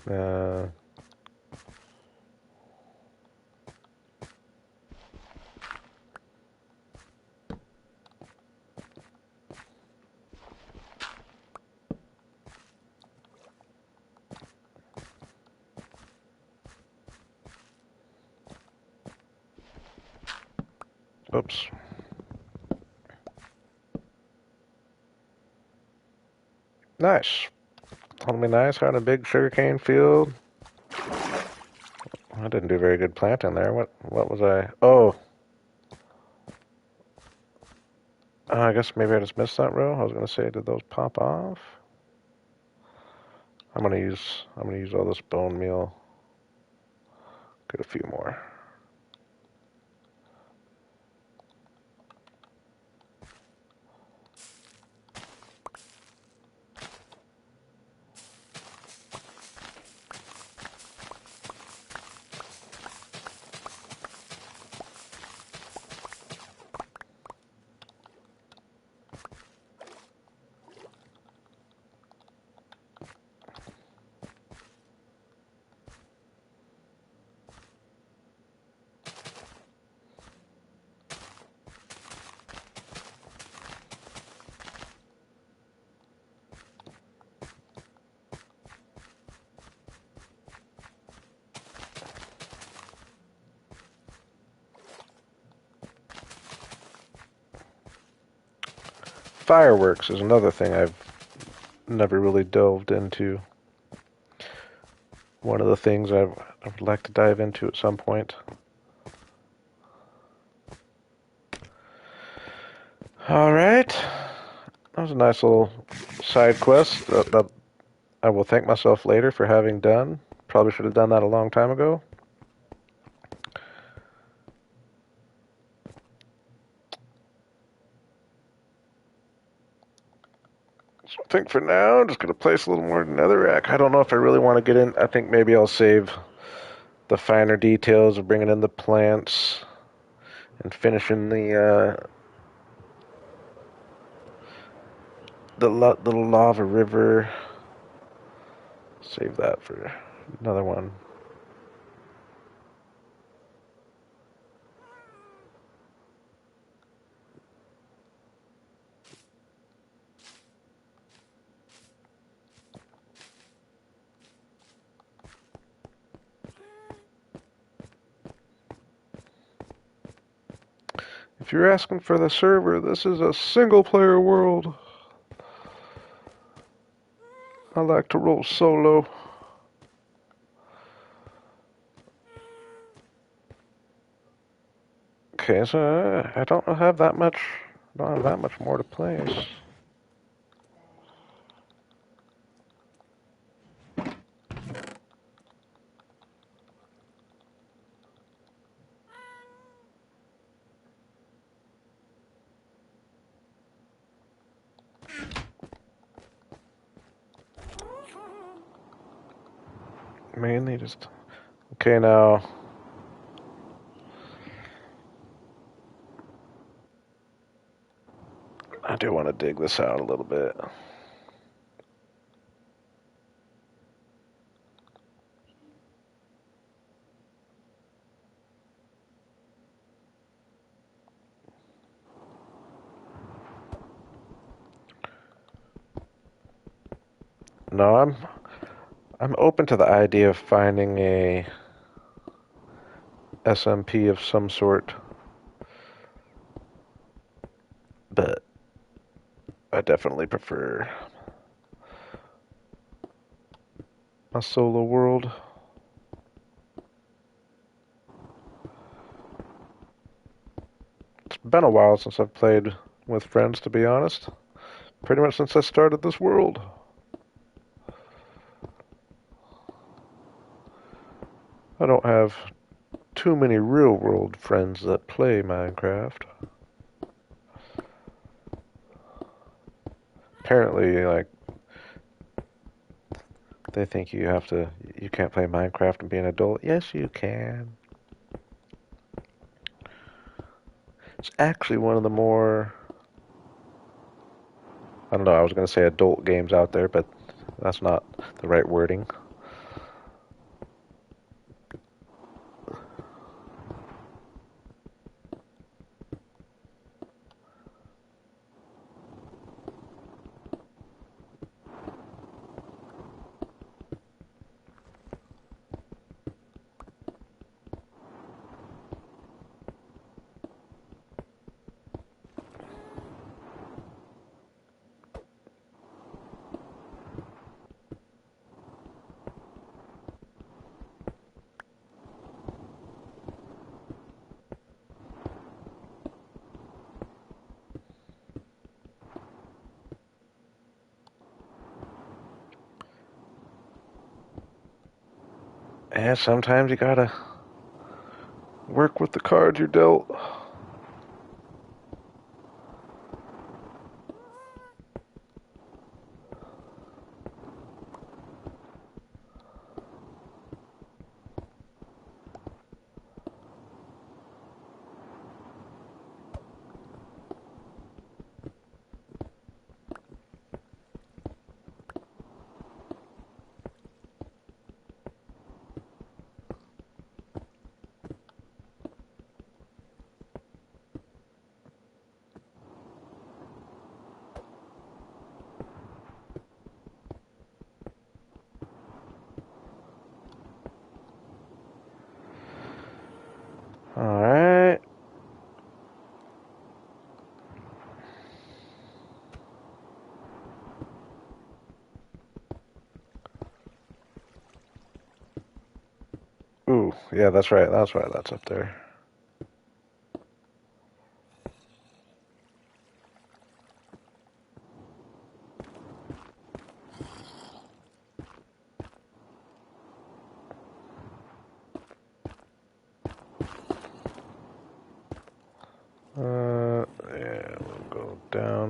Uh, Oops. Nice. Totally nice. Had a big sugarcane field. I didn't do very good planting there. What was I? Oh, I guess maybe I just missed that row. I was gonna say, did those pop off? I'm gonna use all this bone meal. Get a few more. Fireworks is another thing I've never really delved into. One of the things I'd like to dive into at some point. All right. That was a nice little side quest that I will thank myself later for having done. Probably should have done that a long time ago. So I think for now, I'm just going to place a little more netherrack. I don't know if I really want to get in. I think maybe I'll save the finer details of bringing in the plants and finishing the little lava river. Save that for another one. If you're asking for the server, this is a single-player world. I like to roll solo. Okay, so I don't have that much. Don't have that much more to place. Mainly just. Okay, now. I do want to dig this out a little bit. No, I'm open to the idea of finding a SMP of some sort, but I definitely prefer a solo world. It's been a while since I've played with friends, to be honest. Pretty much since I started this world. I don't have too many real world friends that play Minecraft. Apparently, like, they think you can't play Minecraft and be an adult. Yes, you can. It's actually one of the more, I don't know, I was going to say adult games out there, but that's not the right wording. And sometimes you gotta work with the cards you're dealt. Alright. Ooh, yeah, that's right. That's why that's up there.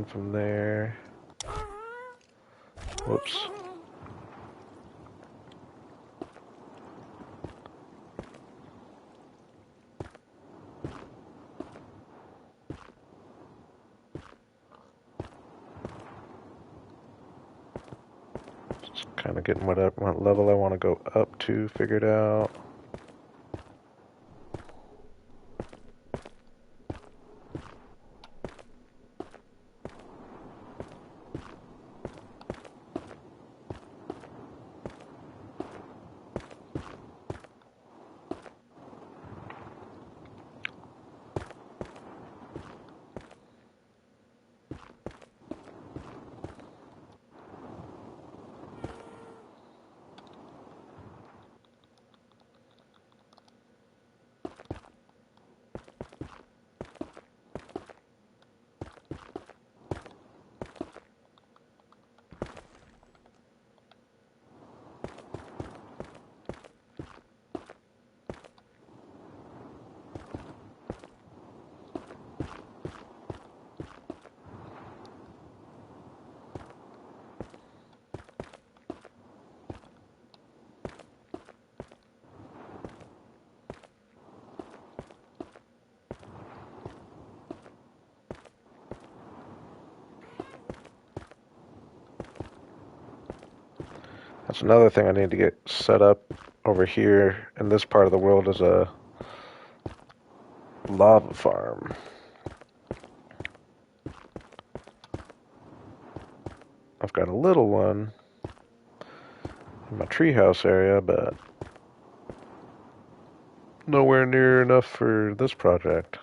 from there. Whoops. Just kind of getting what level I want to go up to figured out. That's another thing I need to get set up over here in this part of the world is a lava farm. I've got a little one in my treehouse area, but nowhere near enough for this project.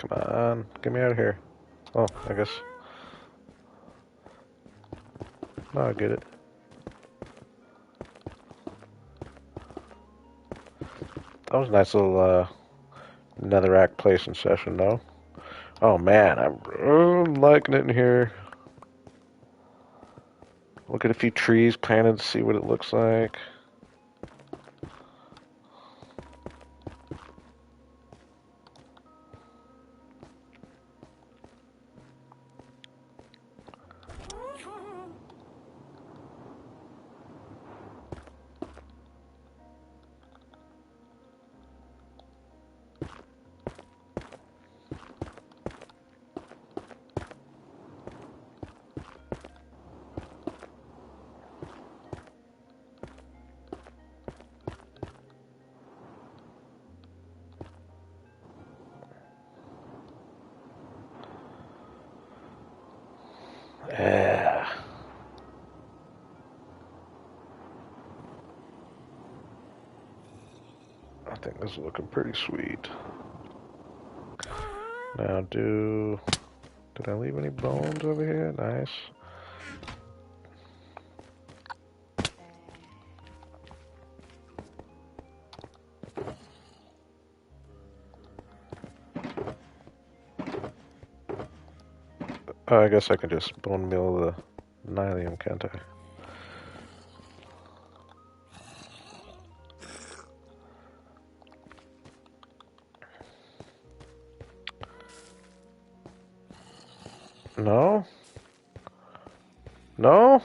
Come on, get me out of here. Oh, I guess. No, I get it. That was a nice little netherrack placing session, though. Oh man, I'm liking it in here. Look at a few trees planted to see what it looks like. Yeah. I think this is looking pretty sweet. Now do Did I leave any bones over here? Nice. Oh, I guess I can just bone meal the nylium, can't I? No? No?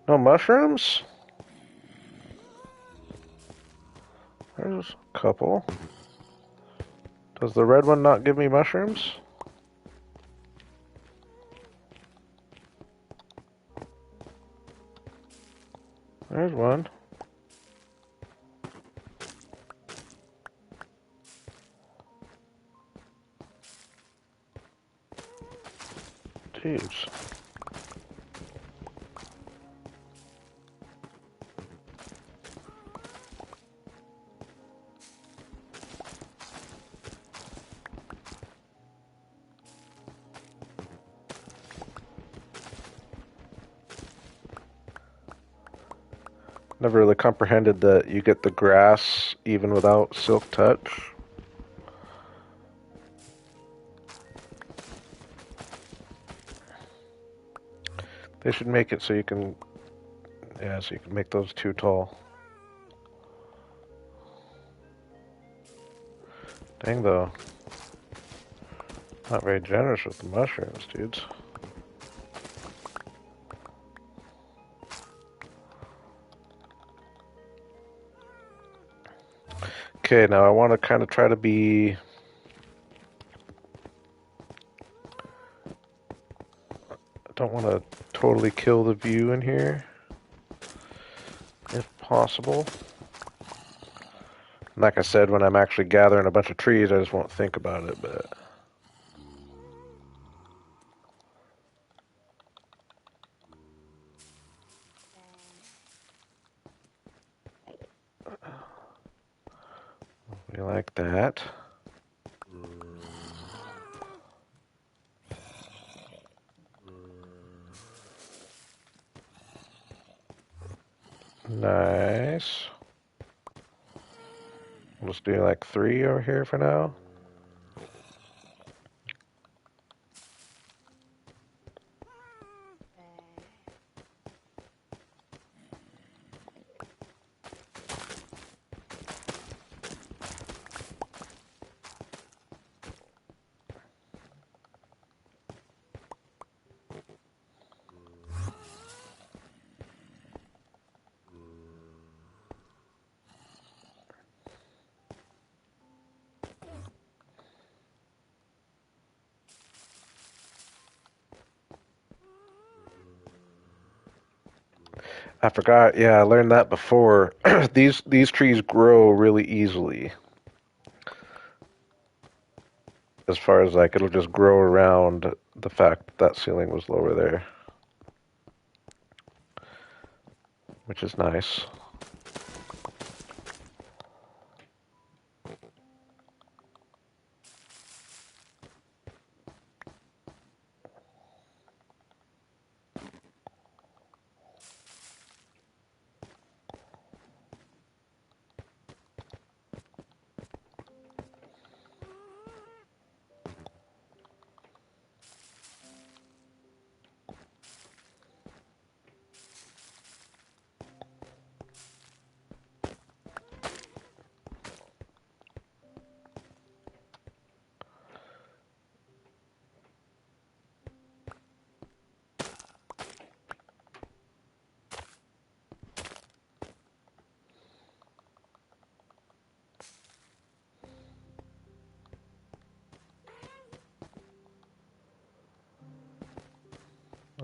No mushrooms? There's a couple. Does the red one not give me mushrooms? There's one. Jeez. Never really comprehended that you get the grass even without silk touch. They should make it so you can, yeah, so you can make those too tall. Dang though. Not very generous with the mushrooms, dudes. Okay, now I want to kind of try to be... I don't want to totally kill the view in here, if possible. Like I said, when I'm actually gathering a bunch of trees, I just won't think about it, but... We like that. Nice. We'll just do like 3 over here for now. I forgot. Yeah, I learned that before. These trees grow really easily. As far as like it'll just grow around the fact that ceiling was lower there, which is nice.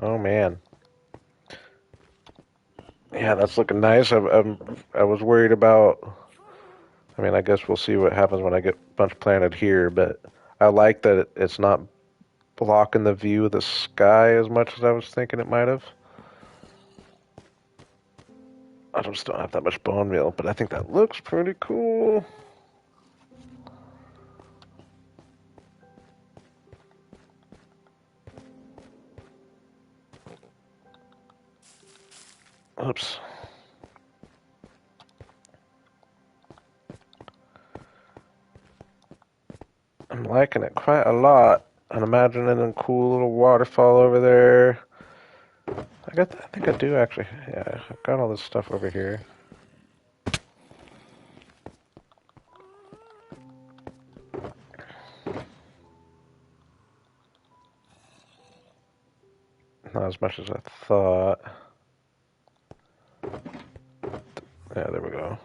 Oh man. Yeah, that's looking nice. I was worried about. I mean, I guess we'll see what happens when I get a bunch planted here, but I like that it's not blocking the view of the sky as much as I was thinking it might have. I just don't have that much bone meal, but I think that looks pretty cool. I'm liking it quite a lot. I'm imagining a cool little waterfall over there. I think I do actually. Yeah, I've got all this stuff over here. Not as much as I thought. Yeah, there we go.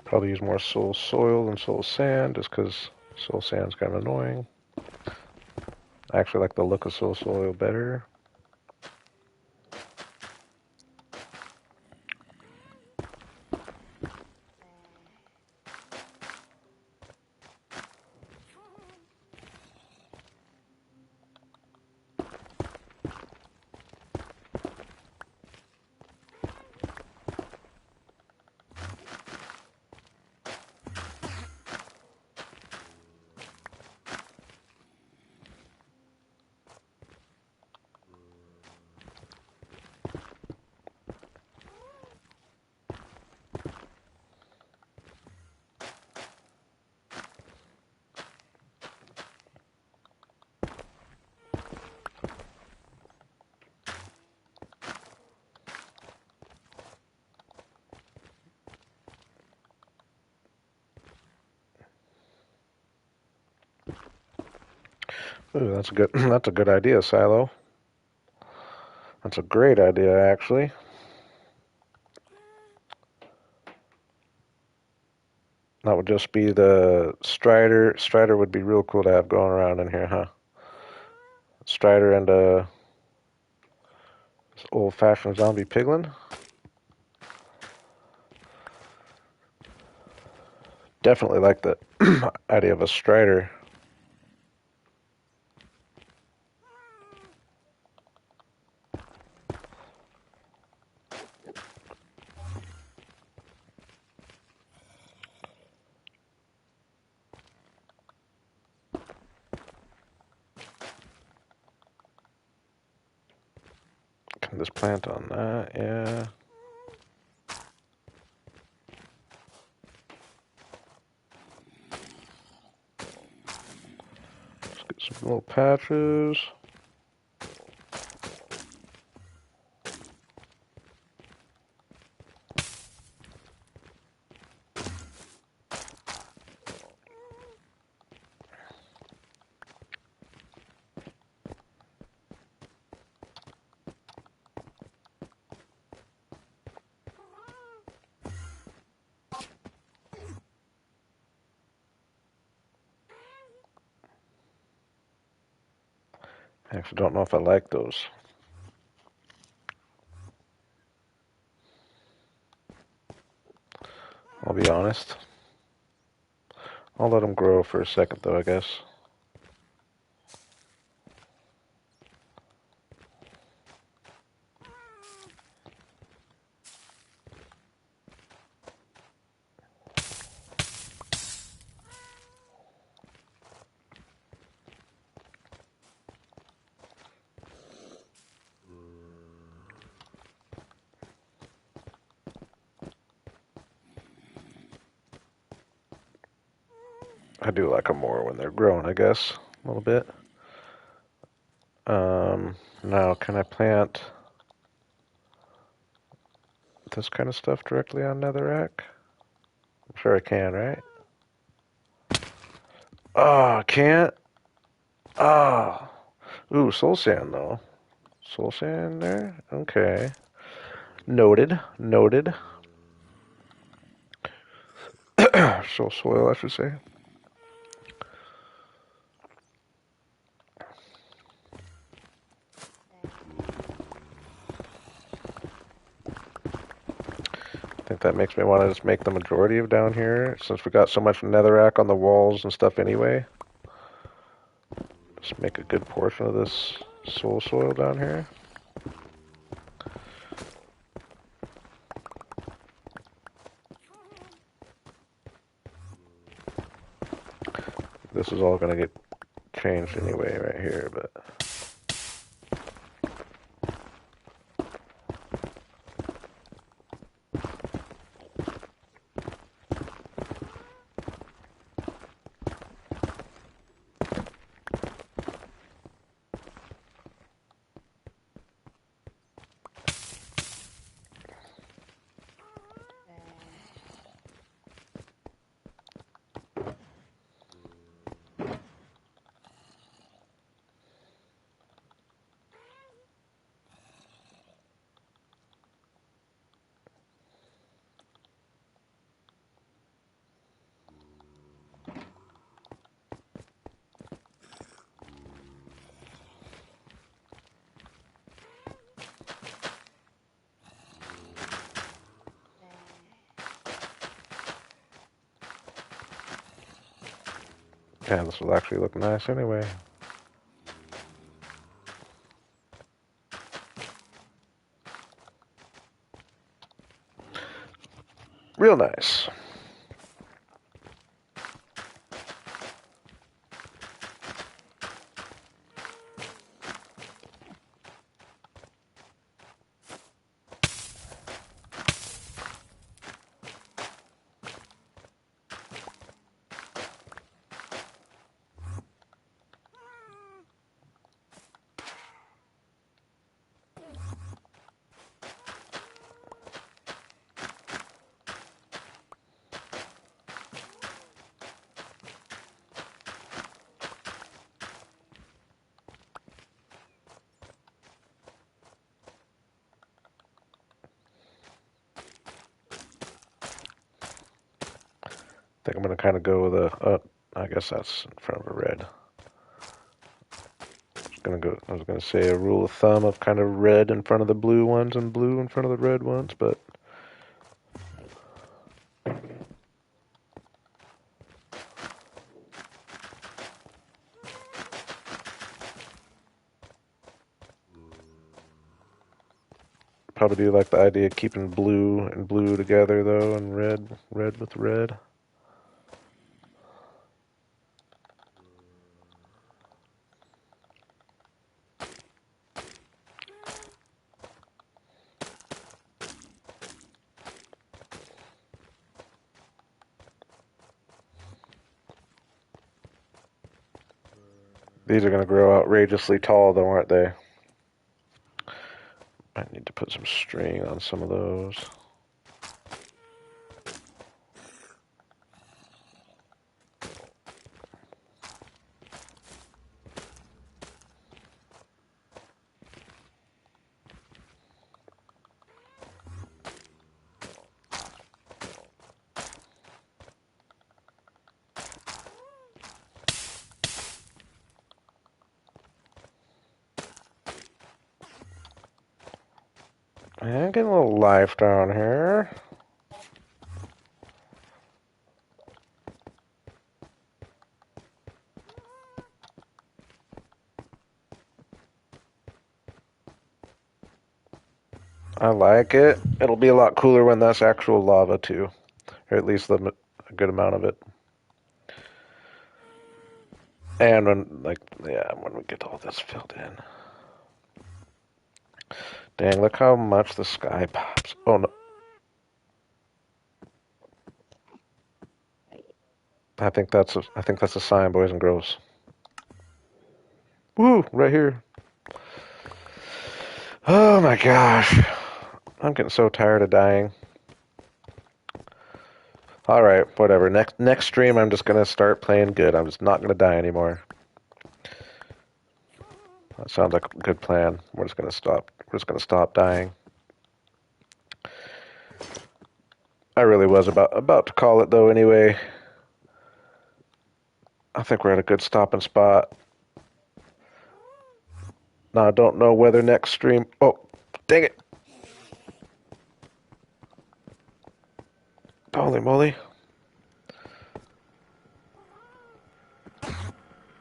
Probably use more soul soil than soul sand, just because soul sand's kind of annoying. I actually like the look of soul soil better. Ooh, that's a good. That's a good idea, Silo. That's a great idea, actually. That would just be the Strider. Strider would be real cool to have going around in here, huh? Strider and old-fashioned zombie piglin. Definitely like the idea of a Strider. Can this plant on that? Yeah. Let's get some little patches. I actually don't know if I like those. I'll be honest. I'll let them grow for a second, though, I guess. I do like them more when they're grown, I guess, a little bit. Now, can I plant this kind of stuff directly on Netherrack? I'm sure I can, right? Oh, I can't? Oh. Ooh, soul sand, though. Soul sand there? Okay. Noted. Noted. Soil, I should say. I think that makes me want to just make the majority of down here, since we got so much netherrack on the walls and stuff anyway. Just make a good portion of this soil down here. This is all going to get changed anyway right here, but... Yeah, this will actually look nice anyway. Real nice. I think I'm going to kind of go with a, I guess that's in front of a red. I was gonna say a rule of thumb of kind of red in front of the blue ones and blue in front of the red ones, but probably do like the idea of keeping blue and blue together though, and red with red. These are gonna grow outrageously tall though, aren't they? I need to put some string on some of those. And getting a little life down here. I like it. It'll be a lot cooler when that's actual lava too, or at least a good amount of it. And when we get all this filled in. Dang, look how much the sky pops. Oh no. I think that's a sign, boys and girls. Woo, right here. Oh my gosh. I'm getting so tired of dying. Alright, whatever. Next stream I'm just gonna start playing good. I'm just not gonna die anymore. That sounds like a good plan. We're just gonna stop dying. I really was about to call it though anyway. I think we're at a good stopping spot. Now I don't know whether next stream. Oh, dang it! Holy moly!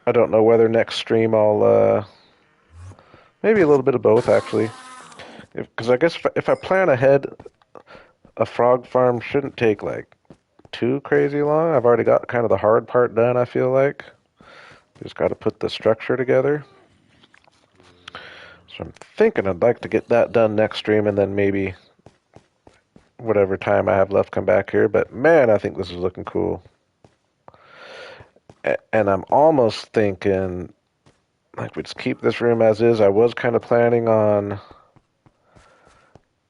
I don't know whether next stream I'll maybe a little bit of both actually. Because I guess if I plan ahead, a frog farm shouldn't take like too crazy long. I've already got kind of the hard part done. I feel like just got to put the structure together. So I'm thinking I'd like to get that done next stream, and then maybe whatever time I have left come back here. But man, I think this is looking cool. And I'm almost thinking like we just keep this room as is. I was kind of planning on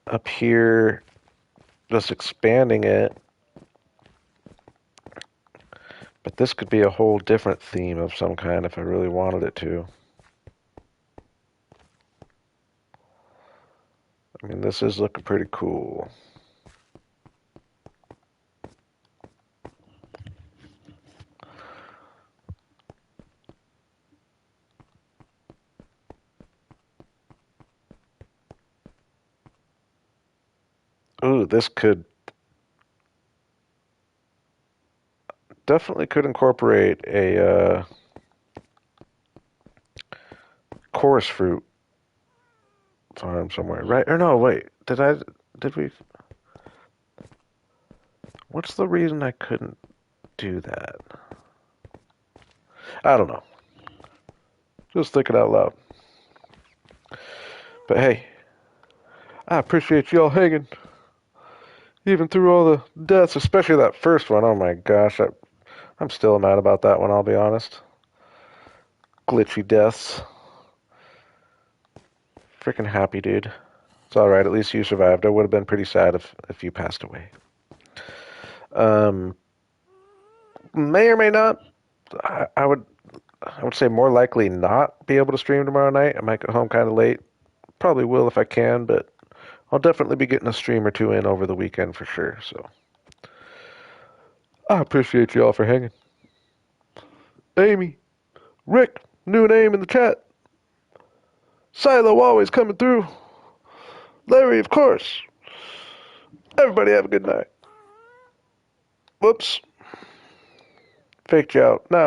up here just expanding it, but this could be a whole different theme of some kind if I really wanted it to. I mean, this is looking pretty cool. Ooh, this could definitely could incorporate a chorus fruit farm somewhere, right? Or no, wait, did we? What's the reason I couldn't do that? I don't know. Just thinking out loud. But hey, I appreciate y'all hanging, even through all the deaths, especially that first one. Oh my gosh, I'm still mad about that one, I'll be honest. Glitchy deaths. Freaking happy, dude. It's alright, at least you survived. I would have been pretty sad if you passed away. Um, may or may not. I would say more likely not be able to stream tomorrow night. I might get home kind of late. Probably will if I can, but I'll definitely be getting a stream or two in over the weekend for sure. So I appreciate y'all for hanging. Amy, Rick, new name in the chat. Silo always coming through. Larry, of course. Everybody have a good night. Whoops. Faked you out. Now